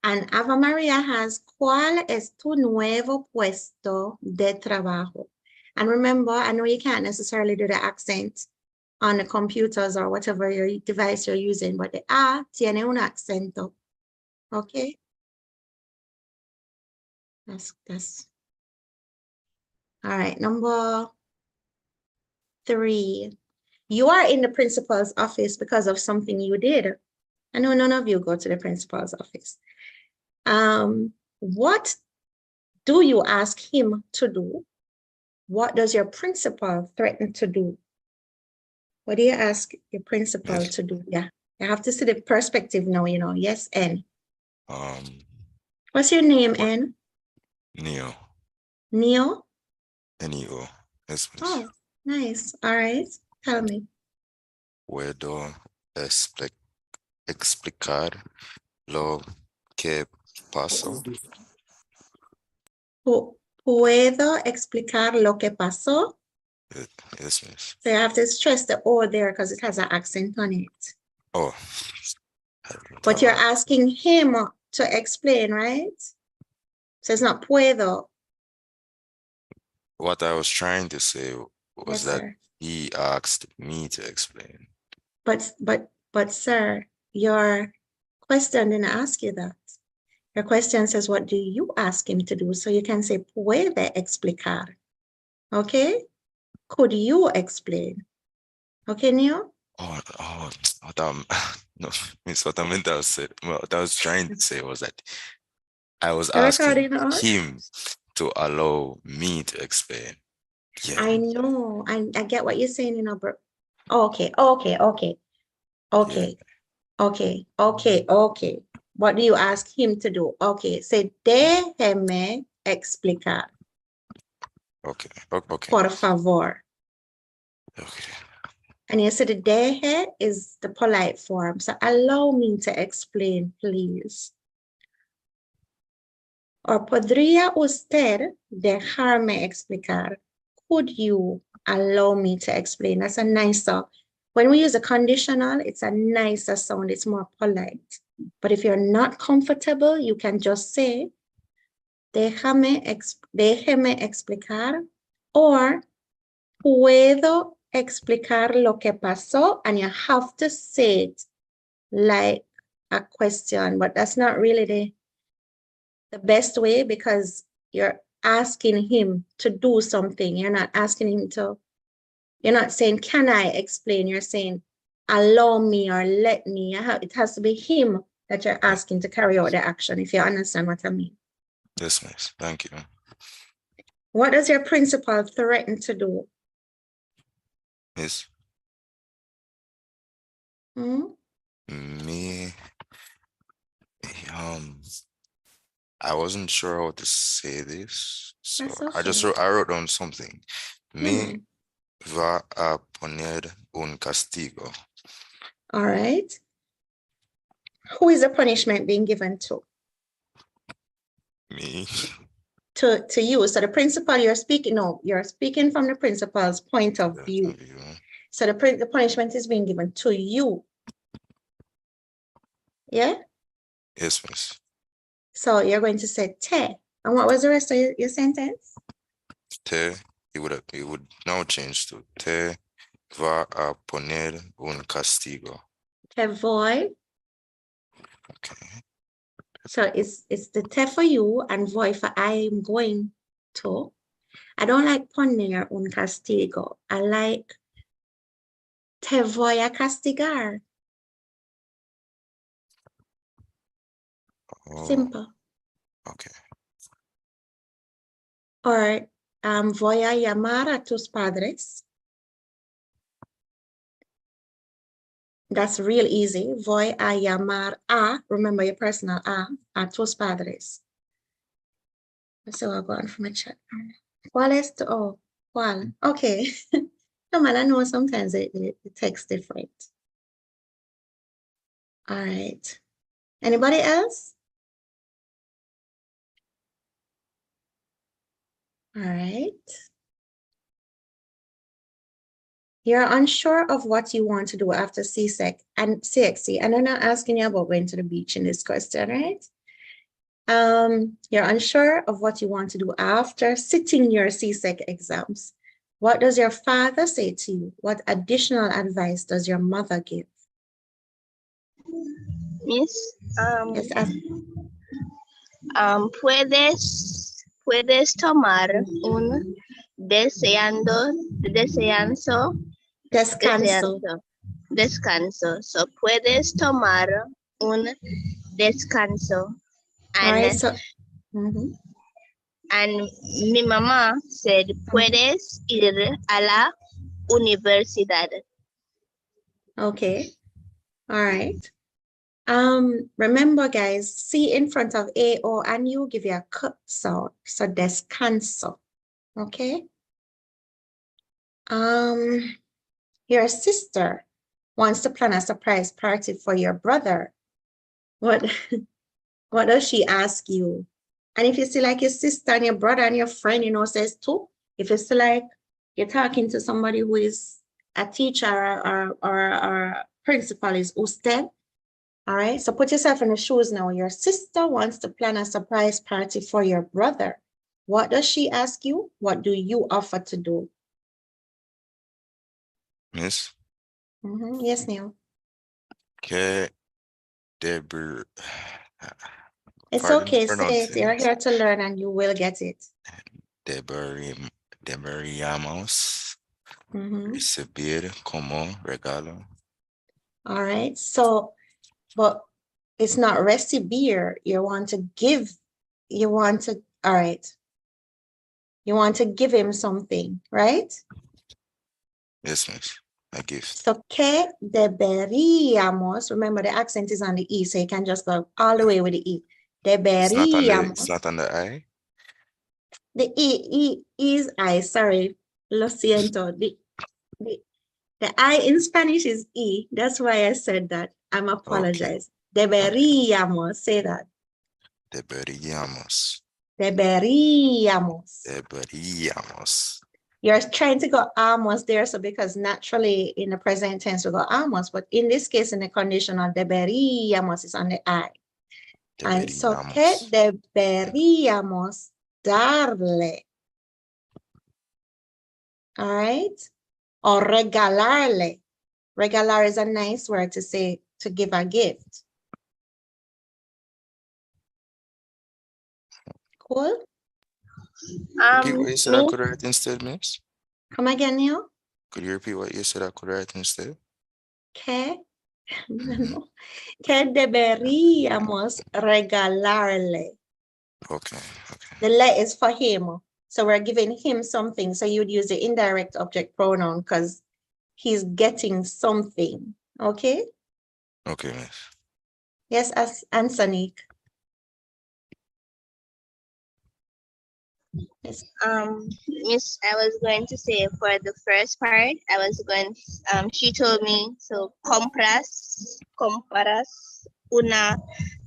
And Ava Maria has, ¿cuál es tu nuevo puesto de trabajo? And remember, I know you can't necessarily do the accent on the computers or whatever your device you're using, but the A tiene un acento. Okay? That's. All right, number 3. You are in the principal's office because of something you did. I know none of you go to the principal's office. What do you ask him to do? What does your principal threaten to do? What do you ask your principal to do? Yeah, you have to see the perspective now, Yes, N. What's your name, N? Neo. Neo? Neo. Yes, please. Oh, nice. All right. Tell me. Puedo explicar lo que pasó. ¿Puedo explicar lo que pasó? Yes, miss. So you have to stress the O there because it has an accent on it. Oh. But you're asking him to explain, right? So it's not puedo. What I was trying to say was Yes, that sir. he asked me to explain. But sir, your question didn't ask you that. Your question says, what do you ask him to do? So you can say, puede explicar. Okay? Could you explain? Okay, Neo? No, Miss, what I meant to say, what I was trying to say was that I was You're asking recording us? him to allow me to explain. Yeah. I know. I get what you're saying, but okay. What do you ask him to do? Okay, say, déjeme explicar. Okay. Por favor. Okay. And you see the deje is the polite form. So allow me to explain, please. Or podría usted dejarme explicar? Could you allow me to explain? That's a nicer. When we use a conditional, it's a nicer sound. It's more polite. But if you're not comfortable, you can just say, déjeme explicar, or puedo explicar lo que pasó, and you have to say it like a question, but that's not really the best way because you're asking him to do something. You're not asking him to, you're not saying, can I explain? You're saying, allow me or let me. It has to be him that you're asking to carry out the action, if you understand what I mean. Yes, miss. Thank you. What does your principal threaten to do? Yes. Me, I wasn't sure how to say this, so That's I okay. wrote down something. Me Hmm. va a poner un castigo. All right. Who is the punishment being given to? Me. To you. So the principal you're speaking, no, you're speaking from the principal's point of view. So the punishment is being given to you. Yeah? Yes, miss. So you're going to say te. And what was the rest of your sentence? Te, it would now change to te va a poner un castigo. Te voy. Okay. So it's the te for you and voy for I am going to. I don't like poner un castigo. I like te voy a castigar. Oh, Simple. okay. Or voy a llamar a tus padres. That's real easy. Voy a llamar a, remember your personal a tus padres. So I'll go on from a chat. ¿Cuál es tu, oh, ¿cuál? Okay. No man, I know sometimes the text different. All right. Anybody else? All right. You're unsure of what you want to do after CSEC and CXC, and I'm not asking you about going to the beach in this question, right? You're unsure of what you want to do after sitting your CSEC exams. What does your father say to you? What additional advice does your mother give? Miss, Yes, puedes tomar un descanso. So puedes tomar un descanso. All right, so And mi mamá said, puedes ir a la universidad. Okay. All right. Remember, guys, C in front of A, O, and U give you a K sound. So descanso. Okay. Your sister wants to plan a surprise party for your brother. What does she ask you? And if you see like your sister and your brother and your friend, says too, if it's like you're talking to somebody who is a teacher or principal is usted, all right? So put yourself in the shoes now. Your sister wants to plan a surprise party for your brother. What does she ask you? What do you offer to do? Miss? Yes, Neil. Que Deber. It's okay, say it. You're here to learn and you will get it. Deberíamos recibir como regalo. All right, so, but it's not recibir. You want to give, all right. You want to give him something, right? Yes, miss. A gift. So, que deberíamos, remember the accent is on the E, so you can just go all the way with the E. Deberíamos. It's not on the I? The E is I, sorry. Lo siento. The I in Spanish is E. That's why I said that. I'm apologize. Deberíamos, say that. Deberíamos. Deberíamos. Deberíamos. You're trying to go amos there, so because naturally in the present tense we go amos, but in this case, in the conditional deberíamos is on the I. And so que deberíamos darle. All right? Or regalarle. Regalar is a nice word to say to give a gift. Cool? Repeat what you said I could write instead, miss? Come again, Neil? Could you repeat what you said I could write instead? Que deberíamos regalarle. Okay. The le is for him. So we're giving him something. So you'd use the indirect object pronoun because he's getting something. Okay? Okay, miss. Yes, as Ansonique. Yes. Miss, I was going to say for the first part, I was going, she told me, so compras una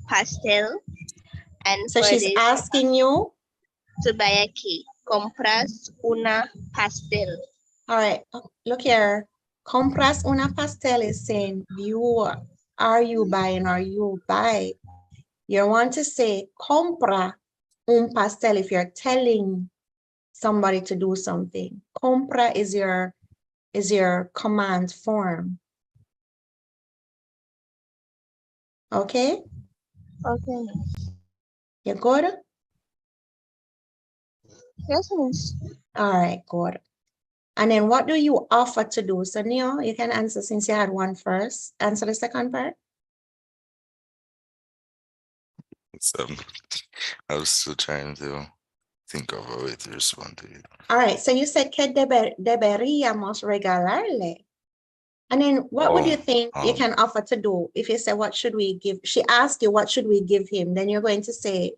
pastel. And So for she's this, asking you? to buy a cake. Compras una pastel. All right, look here. Compras una pastel is saying are you buying or you buy. You want to say compra un pastel if you're telling somebody to do something. Compra is your command form. Okay? Okay. You good? Yes, miss. All right, good. And then what do you offer to do? So Neo, you can answer since you had one first. Answer the second part. It's, I was still trying to think of a way to respond to it. All right, so you said que deberíamos regalarle. And then what would you think you can offer to do if you say, what should we give? She asked you, what should we give him? Then you're going to say,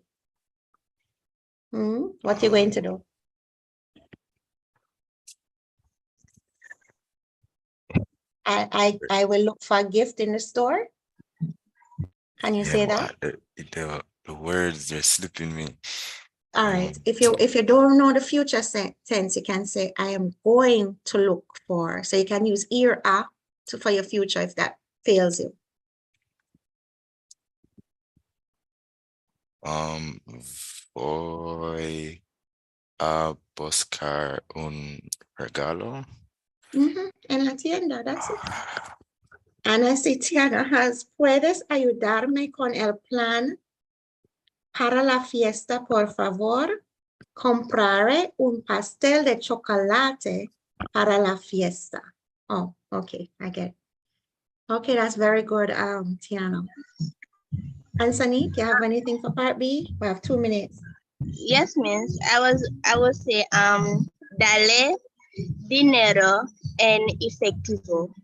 what you're going to do? I will look for a gift in the store. Can you say that? The words are slipping me. All right. If you don't know the future tense, you can say, I am going to look for. So you can use ir a for your future if that fails you. Voy a buscar un regalo. En la tienda, that's it. Ana Tiana has, ¿puedes ayudarme con el plan para la fiesta, por favor? Compraré un pastel de chocolate para la fiesta. Oh, okay, I get it. Okay, that's very good, Tiana. Anthony, do you have anything for part B? We have 2 minutes. Yes, miss. I will say dale dinero en efectivo.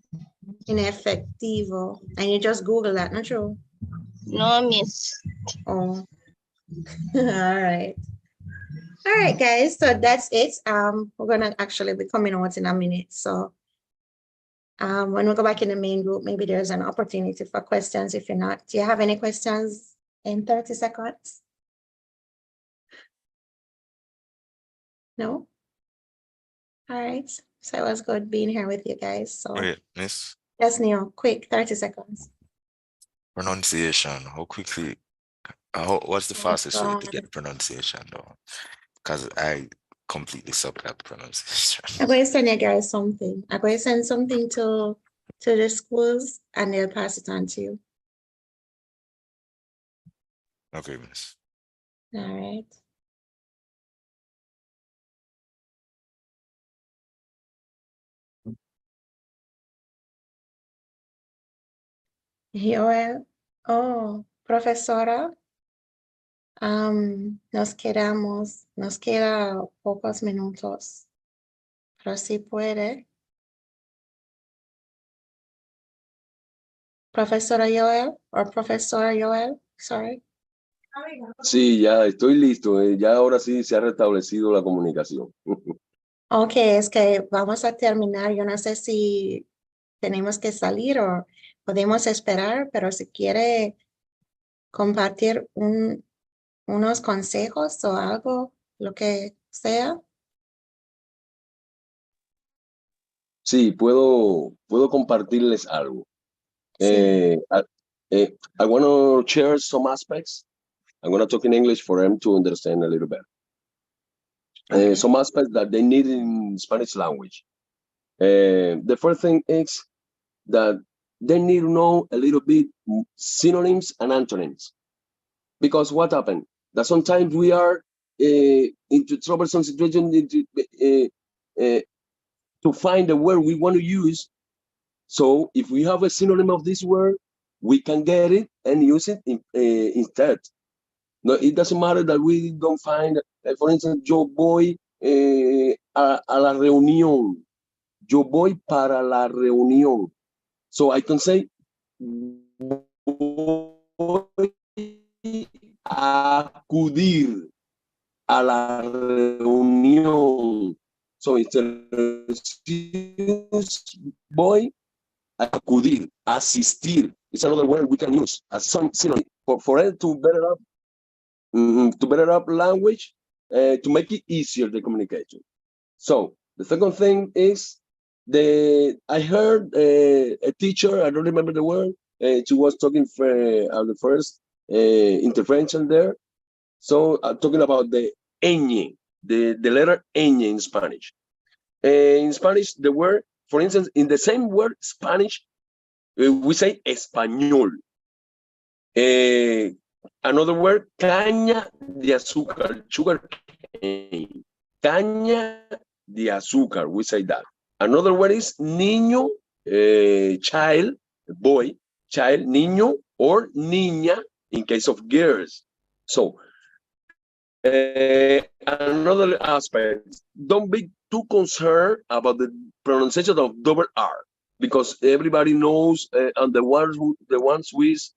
In efectivo. And you just Google that, not true? No, miss. Oh. All right. All right, guys. So that's it. We're gonna actually be coming out in a minute. So when we go back in the main group, maybe there's an opportunity for questions. If you're not, do you have any questions in 30 seconds? No? All right. So it was good being here with you guys. So Wait, miss. yes, Neil, quick, 30 seconds. Pronunciation. How quickly? What's the fastest way to get pronunciation though? Because I completely suck at pronunciation. I'm going to send you guys something. I'm going to send something to the schools and they'll pass it on to you. Okay, miss. All right. Joel, profesora, nos queda pocos minutos, pero si puede. Profesora Joel, o profesor Joel, sorry. Sí, ya estoy listo. Ya ahora sí se ha restablecido la comunicación. Ok, es que vamos a terminar. Yo no sé si tenemos que salir o podemos esperar, pero si quiere compartir unos consejos o algo, lo que sea. Sí, puedo compartirles algo. I want to share some aspects. I'm going to talk in English for them to understand a little better. Okay. Some aspects that they need in Spanish language. The first thing is that they need to know a little bit synonyms and antonyms. Because what happened? That sometimes we are into troublesome situations to find the word we want to use. So if we have a synonym of this word, we can get it and use it instead. No, it doesn't matter that we don't find, for instance, yo voy a la reunión. Yo voy para la reunión. So I can say, voy a acudir a la reunión. So instead of voy a acudir, asistir. It's another word we can use as some synonym for it to better up language, to make it easier the communication. So the second thing is I heard a teacher, I don't remember the word, she was talking for the first intervention there. So talking about the ñ, the letter ñ in Spanish. In Spanish, the word, for instance, in the same word Spanish, we say español. Another word, caña de azúcar, sugar cane. Caña de azúcar, we say that. Another word is niño, child, boy, child, niño, or niña in case of girls. So, another aspect, don't be too concerned about the pronunciation of double R, because everybody knows, and the ones who is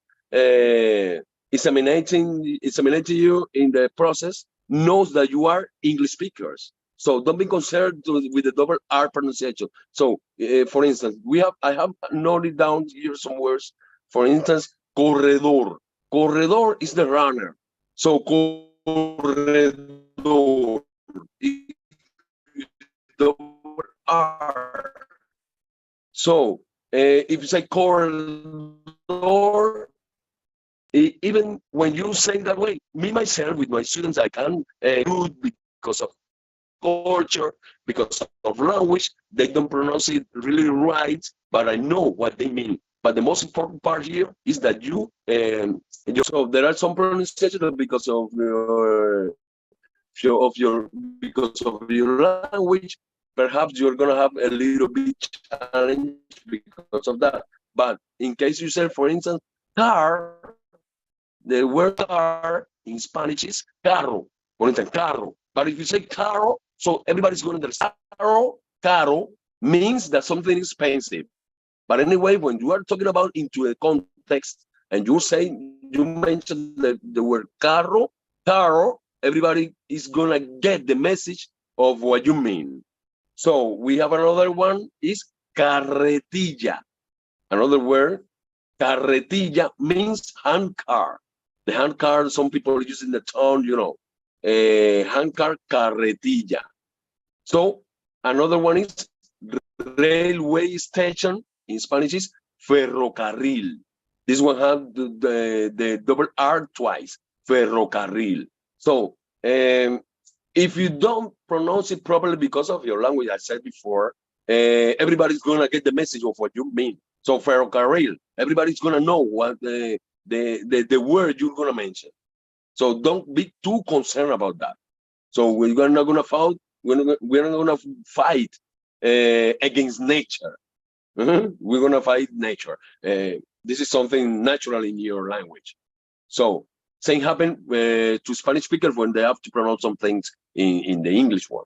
examining you in the process knows that you are English speakers. So don't be concerned with the double R pronunciation. So, for instance, I have noted down here some words. For instance, corredor. Corredor is the runner. So corredor is double R. So if you say corredor, even when you say that way, me myself with my students, I can do because of culture, because of language, they don't pronounce it really right, but I know what they mean. But the most important part here is that so there are some pronunciations because of your language. Perhaps you're gonna have a little bit challenge because of that. But in case you say, for instance, car, the word car in Spanish is carro. For instance, carro. But if you say carro, so everybody's going to understand. Caro means that something is expensive. But anyway, when you are talking about into a context and you mention the word carro, everybody is going to get the message of what you mean. So we have another one is carretilla. Another word, carretilla means handcar. The handcar, some people use in the town, handcar, carretilla. So another one is railway station. In Spanish is ferrocarril. This one has the double R twice, ferrocarril. So if you don't pronounce it properly because of your language, I said before, everybody's going to get the message of what you mean. So ferrocarril, everybody's going to know what the word you're going to mention. So don't be too concerned about that. So we're not going to fight. We're not going to fight against nature. We're going to fight nature. This is something natural in your language. So same happen to Spanish speakers when they have to pronounce some things in the English one.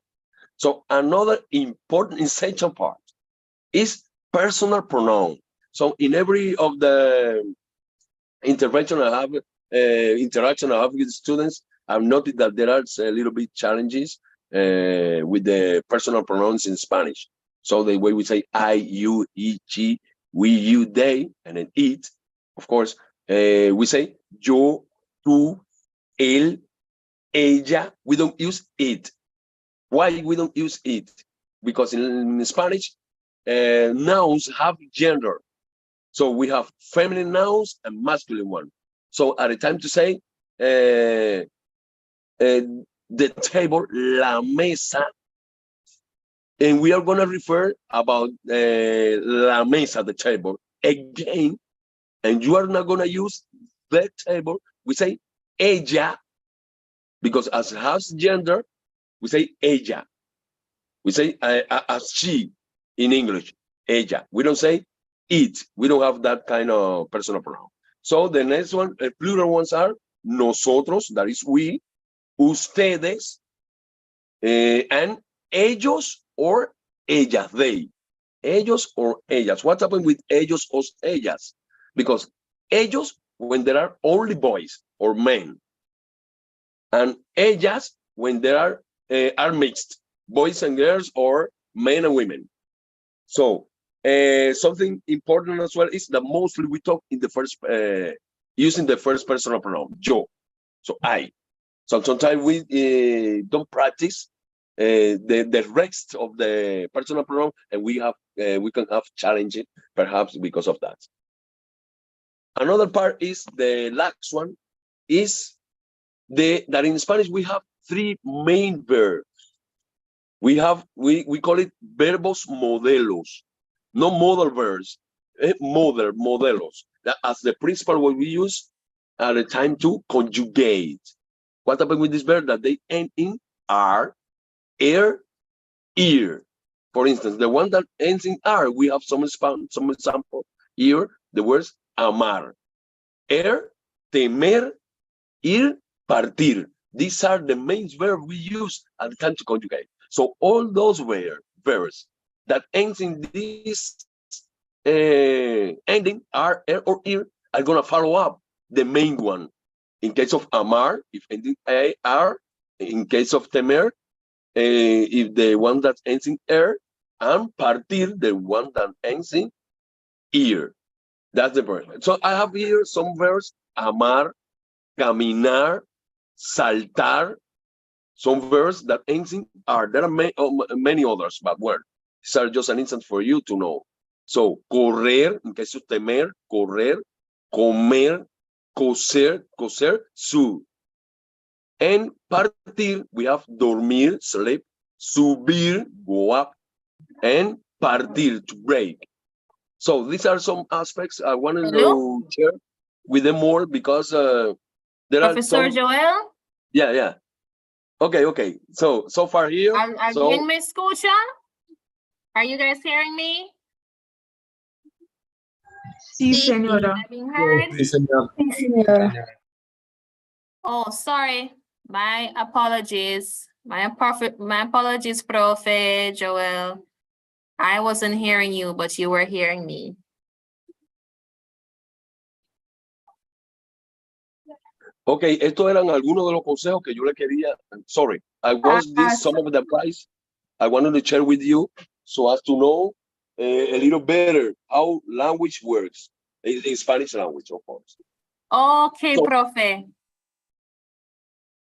So another important essential part is personal pronoun. So in every of the interaction I have with students, I've noted that there are a little bit challenges with the personal pronouns in Spanish. So the way we say I, you, he, she, we, you, they, and then it, of course, we say yo, tú, él, ella. We don't use it. Why we don't use it? Because in Spanish, nouns have gender. So we have feminine nouns and masculine one. So at the time to say the table, la mesa, and we are going to refer about la mesa, the table, again, and you are not going to use the table. We say ella, because as it has gender, we say ella. We say as she in English, ella. We don't say it. We don't have that kind of personal pronoun. So the next one, plural ones are nosotros, that is we, ustedes, and ellos or ellas, they. Ellos or ellas. What happened with ellos or ellas? because ellos, when there are only boys or men, and ellas, when there are mixed, boys and girls or men and women. So something important as well is that mostly we talk in the first, using the first personal pronoun, yo, so I. So sometimes we don't practice the rest of the personal pronoun, and we can have challenges perhaps because of that. Another part is the last one is that in Spanish we have three main verbs. We call it verbos modelos, no model verbs, modelos. That as the principal word we use at the time to conjugate. What happens with this verb? That they end in R, ear, ear. For instance, the one that ends in R, we have some example here. The words amar, er, temer, ir, partir. These are the main verbs we use at the time to conjugate. So all those verbs that ends in this ending R, er, or ir are gonna follow up the main one. In case of amar, if ending A, R. In case of temer, if the one that ends in er, and partir, the one that ends in ir. That's the verb. So I have here some verbs: amar, caminar, saltar. Some verbs that ends in are. There are many others, but words. These are just an instance for you to know. So correr, in case of temer, correr, comer, coser, su. And partir, we have dormir, sleep, subir, go up, and partir, to break. So these are some aspects I wanted to share with them more because there Professor are some. Joel? Yeah. Okay. So far here. ¿Alguien me escucha? Are you guys hearing me? Sí, señora. Am I being heard? Sí, señora. Oh, sorry. My apologies. My apologies, Profe Joel. I wasn't hearing you, but you were hearing me. Okay, estos eran algunos de los consejos que yo le quería. Sorry, I was some of the advice I wanted to share with you so as to know a little better how language works in Spanish language, of course. Okay, So, Profe.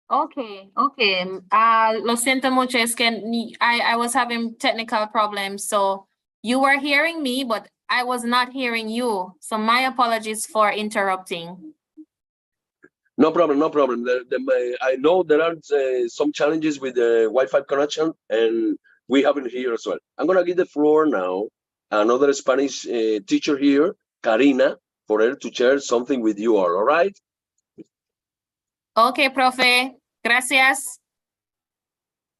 Okay. Lo siento mucho, es que I was having technical problems, so you were hearing me, but I was not hearing you. So my apologies for interrupting. No problem. I know there are some challenges with the Wi-Fi connection, and we have it here as well. I'm going to give the floor now another Spanish teacher here, Karina, for her to share something with you all right? Okay, Profe. Gracias.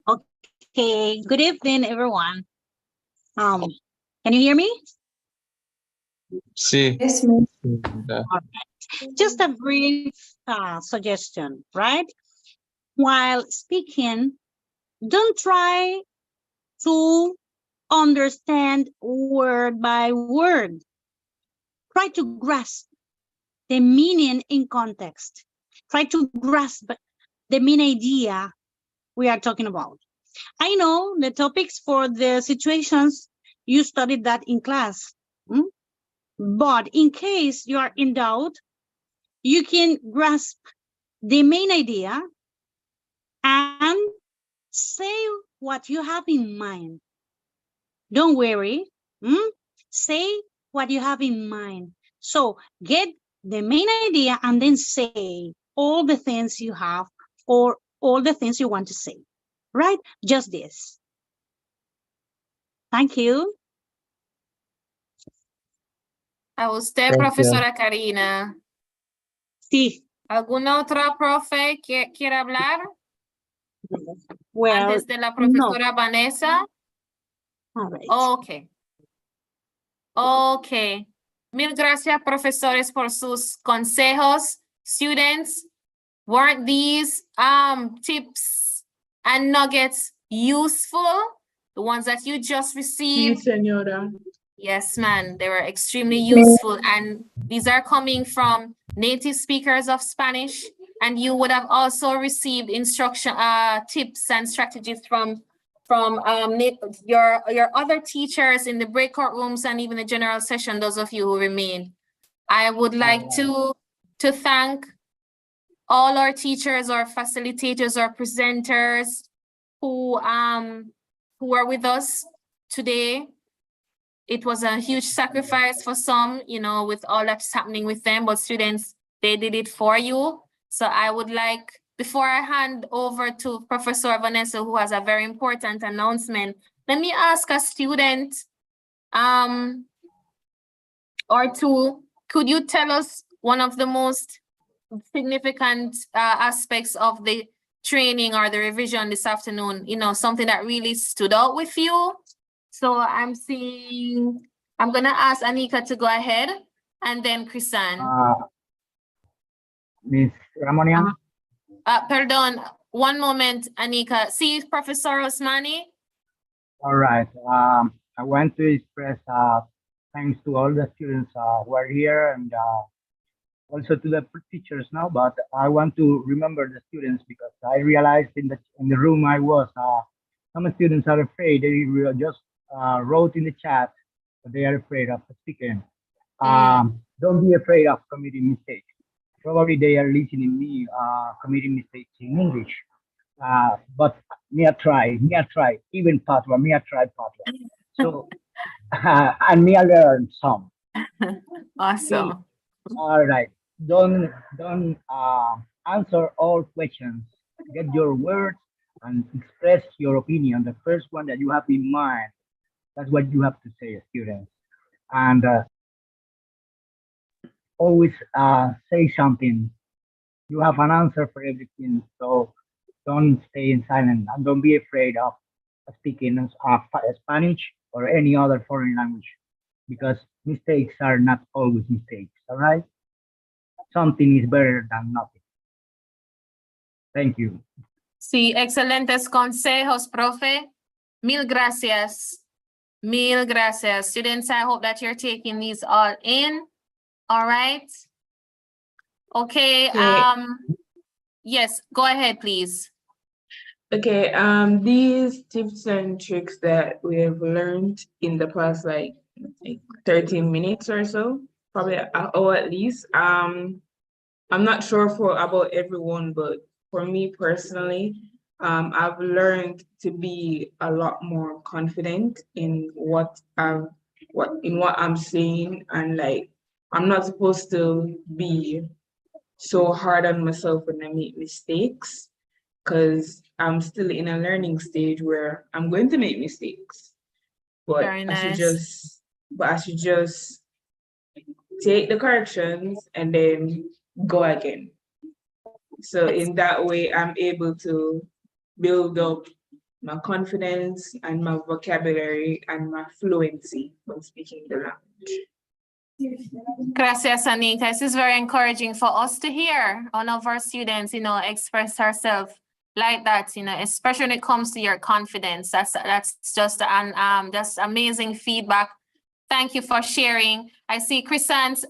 Okay, good evening, everyone. Can you hear me? Sí. Yes, ma'am. Just a brief suggestion, right? While speaking, don't try to understand word by word. Try to grasp the meaning in context. Try to grasp the main idea we are talking about. I know the topics for the situations, you studied that in class. But in case you are in doubt, you can grasp the main idea and say what you have in mind. Don't worry. Say what you have in mind. So get the main idea and then say all the things you have or all the things you want to say. Right? Just this. Thank you. A usted, profesora Karina. Sí. ¿Alguna otra profe que quiera hablar? Well, antes de la profesora Vanessa. All right. Okay. Mil gracias, profesores, por sus consejos. Students, weren't these tips and nuggets useful? The ones that you just received? Sí, señora. Yes, man, they were extremely useful. And these are coming from native speakers of Spanish. And you would have also received instruction, tips and strategies from your other teachers in the breakout rooms and even the general session, those of you who remain. I would like to thank all our teachers, our facilitators, our presenters who are with us today. It was a huge sacrifice for some, you know, with all that's happening with them, but students, they did it for you. So I would like, before I hand over to Professor Vanessa, who has a very important announcement, let me ask a student or two, could you tell us one of the most significant aspects of the training or the revision this afternoon, you know, something that really stood out with you? So I'm gonna ask Anika to go ahead and then Chrisan. Miss Ramonian? Pardon, one moment, Anika. See Professor Osmani? All right. I want to express thanks to all the students who are here and also to the teachers now, but I want to remember the students because I realized in the room I was, some students are afraid. They just wrote in the chat that they are afraid of speaking. Don't be afraid of committing mistakes. Probably they are listening me committing mistakes in English. But me I try, even Patwa, me I try Patwa. So, and me I learn some. Awesome. All right. Don't answer all questions. Get your words and express your opinion. The first one that you have in mind, that's what you have to say, students. And always say something. You have an answer for everything, so don't stay in silence and don't be afraid of speaking Spanish or any other foreign language because mistakes are not always mistakes. All right. Something is better than nothing. Thank you. Sí, excelentes consejos, profe. Mil gracias. Mil gracias. Students, I hope that you're taking these all in. All right. Okay. Yes, go ahead, please. Okay, these tips and tricks that we have learned in the past like 13 minutes or so, probably an hour at least. I'm not sure for about everyone, but for me personally, I've learned to be a lot more confident in what I'm saying, and like I'm not supposed to be so hard on myself when I make mistakes, because I'm still in a learning stage where I'm going to make mistakes. But Very nice. I should just take the corrections and then go again. So in that way, I'm able to build up my confidence and my vocabulary and my fluency when speaking the language. Gracias, Anika. This is very encouraging for us to hear one of our students, you know, express herself like that, you know, especially when it comes to your confidence. That's just amazing feedback. Thank you for sharing. I see Chrisan's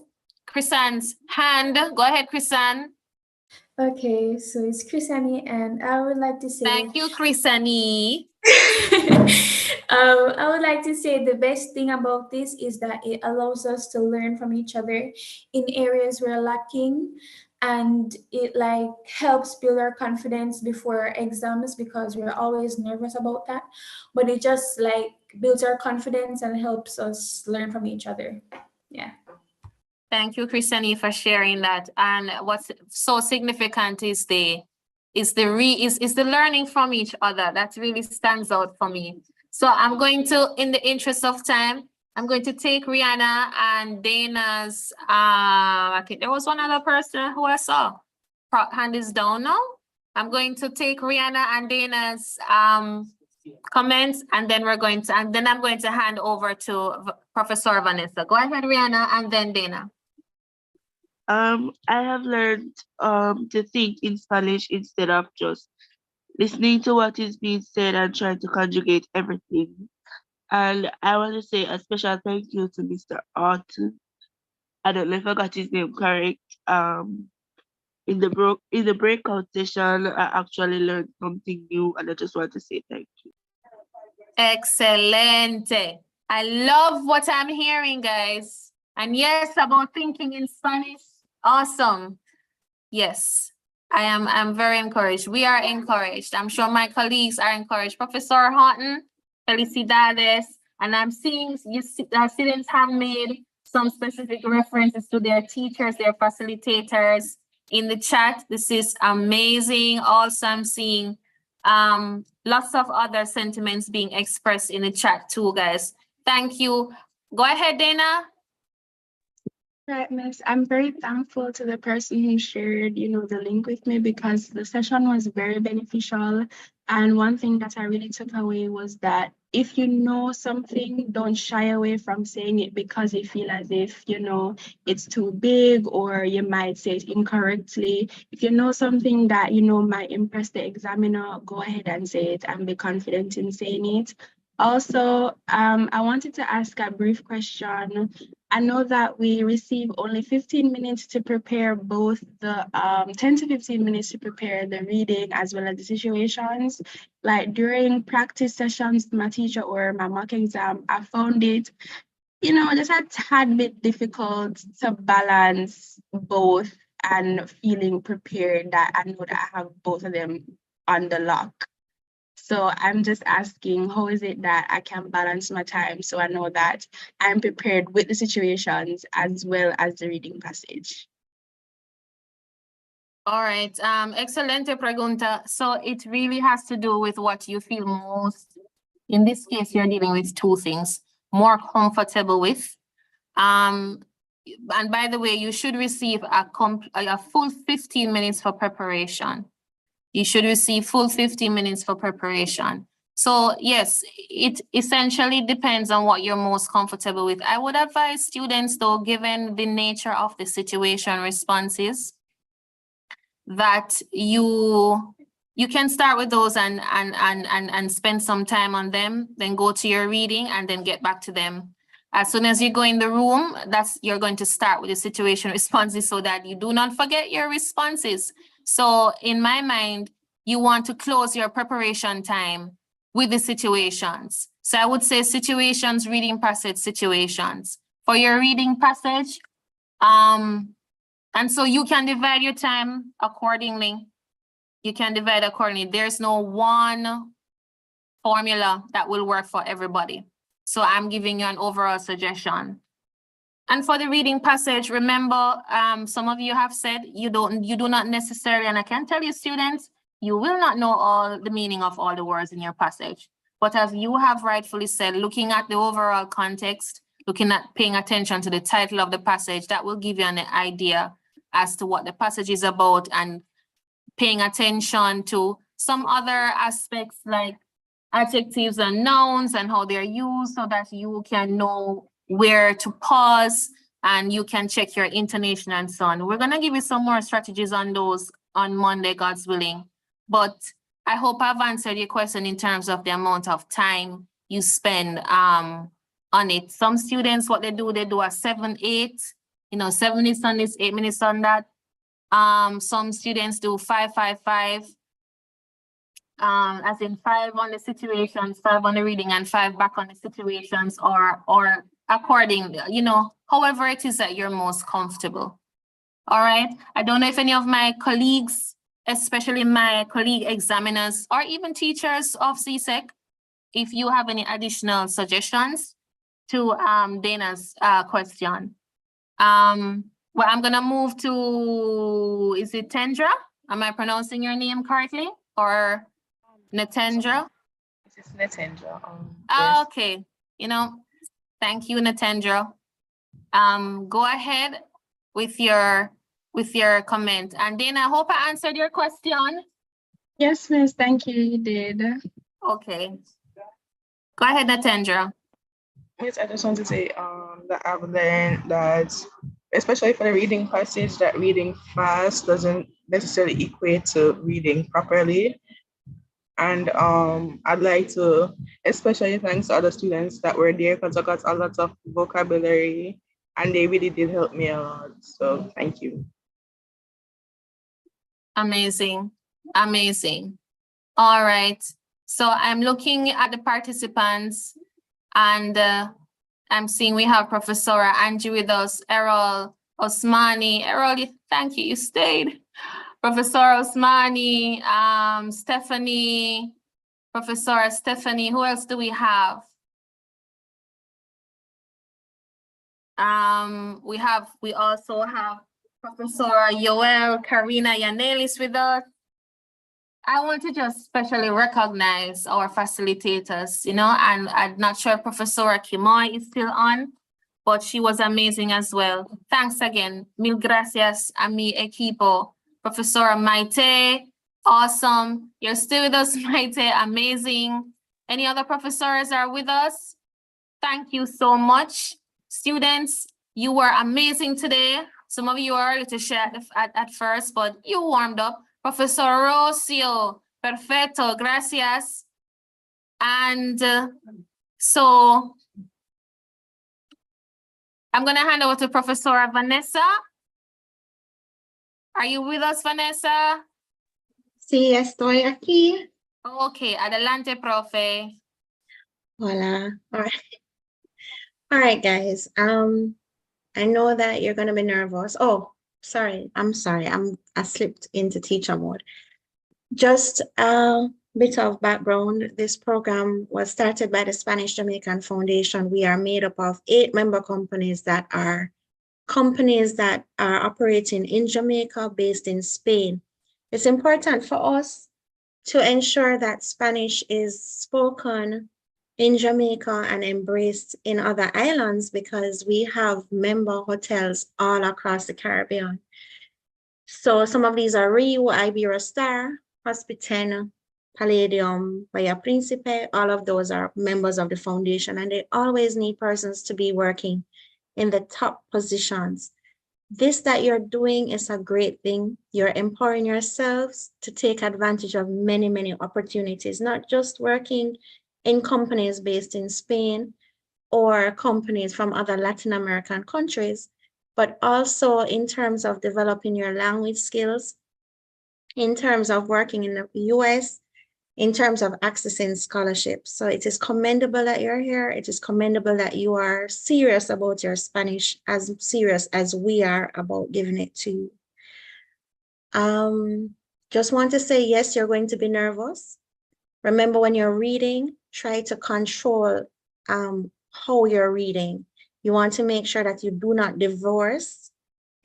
hand. Go ahead, Chrisan. Okay, so it's Chrisani, and I would like to say thank you, Chrisani. I would like to say the best thing about this is that it allows us to learn from each other in areas we're lacking, and it like helps build our confidence before exams because we're always nervous about that, but it just like builds our confidence and helps us learn from each other. Yeah. Thank you, Chrisani, for sharing that. And what's so significant is the learning from each other that really stands out for me. So I'm going to, in the interest of time, I'm going to take Rihanna and Dana's, I think there was one other person who I saw. Hand is down now. I'm going to take Rihanna and Dana's comments, and then I'm going to hand over to Professor Vanessa. Go ahead, Rihanna, and then Dana. I have learned to think in Spanish instead of just listening to what is being said and trying to conjugate everything. And I want to say a special thank you to Mr. Art. I don't know if I got his name correct. In the breakout session, I actually learned something new, and I just want to say thank you. Excelente. I love what I'm hearing, guys. And yes, about thinking in Spanish. Awesome. Yes, I'm very encouraged. We are encouraged. I'm sure my colleagues are encouraged. Professor Horton, felicidades. And I'm seeing students have made some specific references to their teachers, their facilitators in the chat. This is amazing. Also, I'm seeing lots of other sentiments being expressed in the chat too, guys. Thank you. Go ahead, Dana. Right, Miss. I'm very thankful to the person who shared, the link with me because the session was very beneficial. And one thing that I really took away was that if you know something, don't shy away from saying it because you feel as if, it's too big or you might say it incorrectly. If you know something that, might impress the examiner, go ahead and say it and be confident in saying it. Also, I wanted to ask a brief question. I know that we receive only 15 minutes to prepare both the 10 to 15 minutes to prepare the reading as well as the situations. Like during practice sessions, my teacher or my mock exam, I found it, just a tad bit difficult to balance both and feeling prepared that I know that I have both of them on the lock. So I'm just asking, how is it that I can balance my time so I know that I'm prepared with the situations as well as the reading passage? All right, excelente pregunta. So it really has to do with what you feel most, in this case, you're dealing with two things, more comfortable with. And by the way, you should receive a full 15 minutes for preparation. You should receive full 15 minutes for preparation. So yes, it essentially depends on what you're most comfortable with. I would advise students though, given the nature of the situation responses, that you can start with those and spend some time on them, then go to your reading and then get back to them. As soon as you go in the room, you're going to start with the situation responses so that you do not forget your responses. So in my mind, you want to close your preparation time with the situations. So I would say situations, reading passage, situations. For your reading passage, and so you can divide your time accordingly. You can divide accordingly. There's no one formula that will work for everybody. So I'm giving you an overall suggestion. And for the reading passage, remember, some of you have said you do not necessarily, and I can tell you students, you will not know all the meaning of all the words in your passage. But as you have rightfully said, looking at the overall context, looking at paying attention to the title of the passage, that will give you an idea as to what the passage is about, and paying attention to some other aspects like adjectives and nouns and how they're used so that you can know where to pause and you can check your intonation and so on. We're gonna give you some more strategies on those on Monday, God's willing. But I hope I've answered your question in terms of the amount of time you spend on it. Some students, what they do a 7-8, 7 minutes on this, 8 minutes on that. Some students do 5-5-5, as in 5 on the situations, 5 on the reading, and 5 back on the situations, or according, however it is that you're most comfortable. All right. I don't know if any of my colleagues, especially my colleague examiners or even teachers of CSEC, if you have any additional suggestions to Dana's question. Well, I'm gonna move to, is it Tendra? Am I pronouncing your name correctly? Or Natendra? It's Natendra. Okay, thank you, Natendra. Go ahead with your comment. And then I hope I answered your question. Yes, Miss, thank you, you did. Okay. Go ahead, Natendra. Yes, I just want to say that I've learned that, especially for the reading passage, that reading fast doesn't necessarily equate to reading properly. And I'd like to especially thanks to other students that were there because I got a lot of vocabulary and they really did help me a lot. So thank you. Amazing. Amazing. All right. So I'm looking at the participants and I'm seeing we have Professor Angie with us, Errol Osmani. Errol, thank you, you stayed. Professor Osmani, Stephanie, Professor Stephanie, who else do we have? We also have Professor Yoel Karina Yanelis with us. I want to just specially recognize our facilitators, you know, and I'm not sure Professor Kimoy is still on, but she was amazing as well. Thanks again. Mil gracias a mi equipo. Professor Maite, awesome. You're still with us, Maite, amazing. Any other professors are with us? Thank you so much. Students, you were amazing today. Some of you are a little shy at first, but you warmed up. Professor Rocio, perfecto, gracias. And so I'm gonna hand over to Professor Vanessa. Are you with us, Vanessa? Sí, estoy aquí. Okay, adelante, profe. Hola. All right. All right, guys. I know that you're gonna be nervous. Oh, sorry. I'm sorry. I slipped into teacher mode. Just a bit of background. This program was started by the Spanish Jamaican Foundation. We are made up of 8 member companies that are operating in Jamaica, based in Spain. It's important for us to ensure that Spanish is spoken in Jamaica and embraced in other islands because we have member hotels all across the Caribbean. So some of these are Rio, Iberia Star, Hospitan, Palladium, Bahia Principe. All of those are members of the foundation, and they always need persons to be working in the top positions. This that you're doing is a great thing. You're empowering yourselves to take advantage of many, many opportunities, not just working in companies based in Spain or companies from other Latin American countries, but also in terms of developing your language skills, in terms of working in the US, in terms of accessing scholarships. So it is commendable that you're here. It is commendable that you are serious about your Spanish, as serious as we are about giving it to you. Just want to say, yes, you're going to be nervous. Remember, when you're reading, try to control how you're reading. You want to make sure that you do not divorce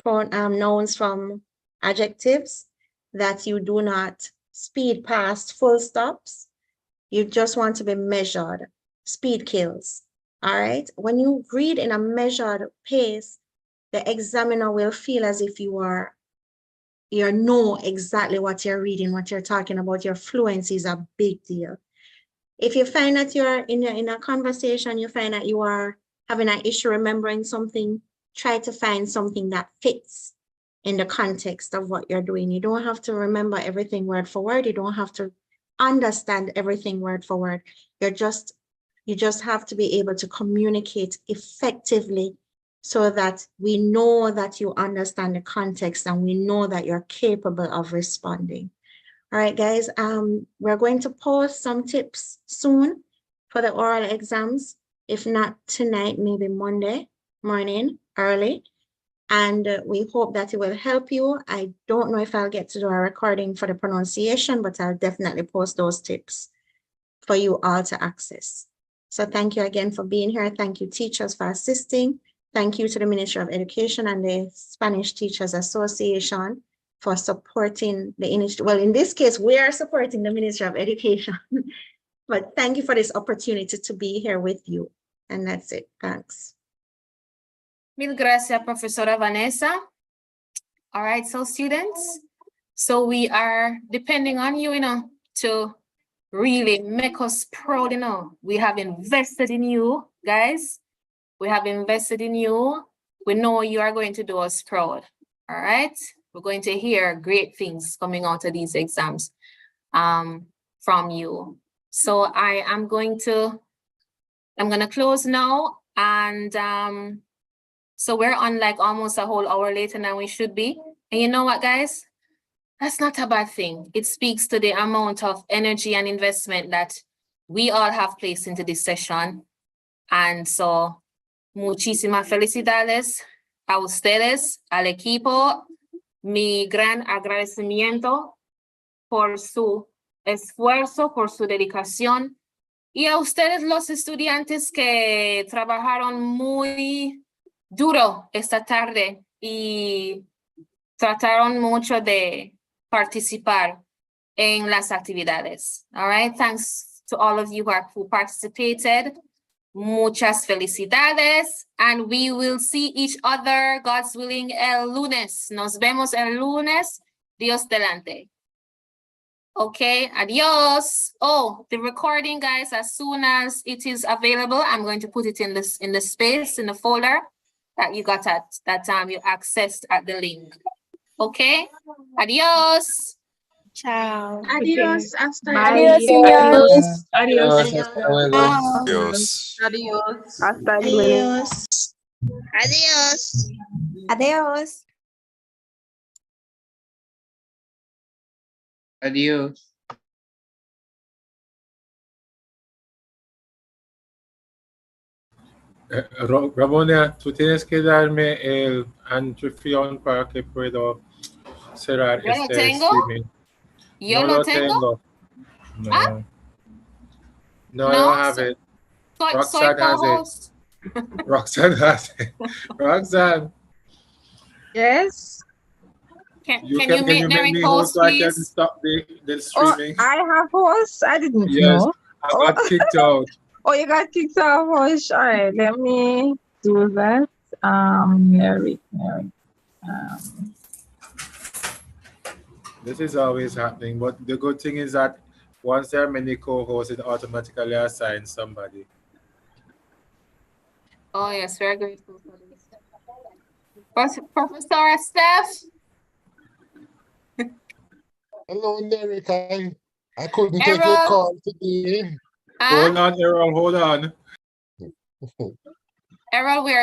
nouns from adjectives, that you do not speed past full stops. You just want to be measured. Speed kills. All right. When you read in a measured pace, the examiner will feel as if you know exactly what you're reading, what you're talking about. Your fluency is a big deal. If you find that you're in a conversation, you find that you are having an issue remembering something, try to find something that fits in the context of what you're doing. You don't have to remember everything word for word. You don't have to understand everything word for word. You just have to be able to communicate effectively so that we know that you understand the context and we know that you're capable of responding. All right, guys, we're going to post some tips soon for the oral exams. If not tonight, maybe Monday morning early. And we hope that it will help you. I don't know if I'll get to do a recording for the pronunciation, but I'll definitely post those tips for you all to access. So thank you again for being here. Thank you, teachers, for assisting. Thank you to the Ministry of Education and the Spanish Teachers Association for supporting the initiative. Well, in this case, we are supporting the Ministry of Education. But thank you for this opportunity to be here with you. And that's it. Thanks. Mil gracias, Professora Vanessa. All right, so students, so we are depending on you, to really make us proud, We have invested in you, guys. We have invested in you. We know you are going to do us proud, all right? We're going to hear great things coming out of these exams. from you. So I'm gonna close now, and so we're on like almost a whole hour later than we should be. And you know what, guys? That's not a bad thing. It speaks to the amount of energy and investment that we all have placed into this session. And so, muchísimas felicidades a ustedes, al equipo. Mi gran agradecimiento por su esfuerzo, por su dedicación. Y a ustedes, los estudiantes que trabajaron muy duro esta tarde y trataron mucho de participar en las actividades. All right, thanks to all of you who participated. Muchas felicidades, and we will see each other, God's willing, el lunes. Nos vemos el lunes, Dios delante. Okay, adios. Oh, the recording, guys, as soon as it is available, I'm going to put it in the space, in the folder that you got at that time you accessed at the link. Okay, adios. Ciao. Adios. Hasta Bye. luego. Adios. Hasta luego. Adiós. Adios. Hasta luego. Adios. Adios. Adios. Adiós. Ramona, tú tienes que darme el anfitrión para que pueda cerrar ¿Yo lo este tengo? streaming. ¿Yo No lo lo tengo? tengo. No. ¿Ah? No, I No, don't have it. Soy Roxanne has it. co-host. Roxanne has it. Roxanne, Yes. Can you you make make me me host, host so I can please? stop the Oh, streaming? I have host. I didn't Yes, know. I got kicked out. Oh, you got kicked off. Oh, all right. Let me do that. Mary. This is always happening, but the good thing is that once there are many co-hosts, it automatically assigns somebody. Oh, yes, very grateful for this. Professor Steph. Hello, Derek. I couldn't take your Errol. call today. Hold on, Errol, hold on. Errol, we are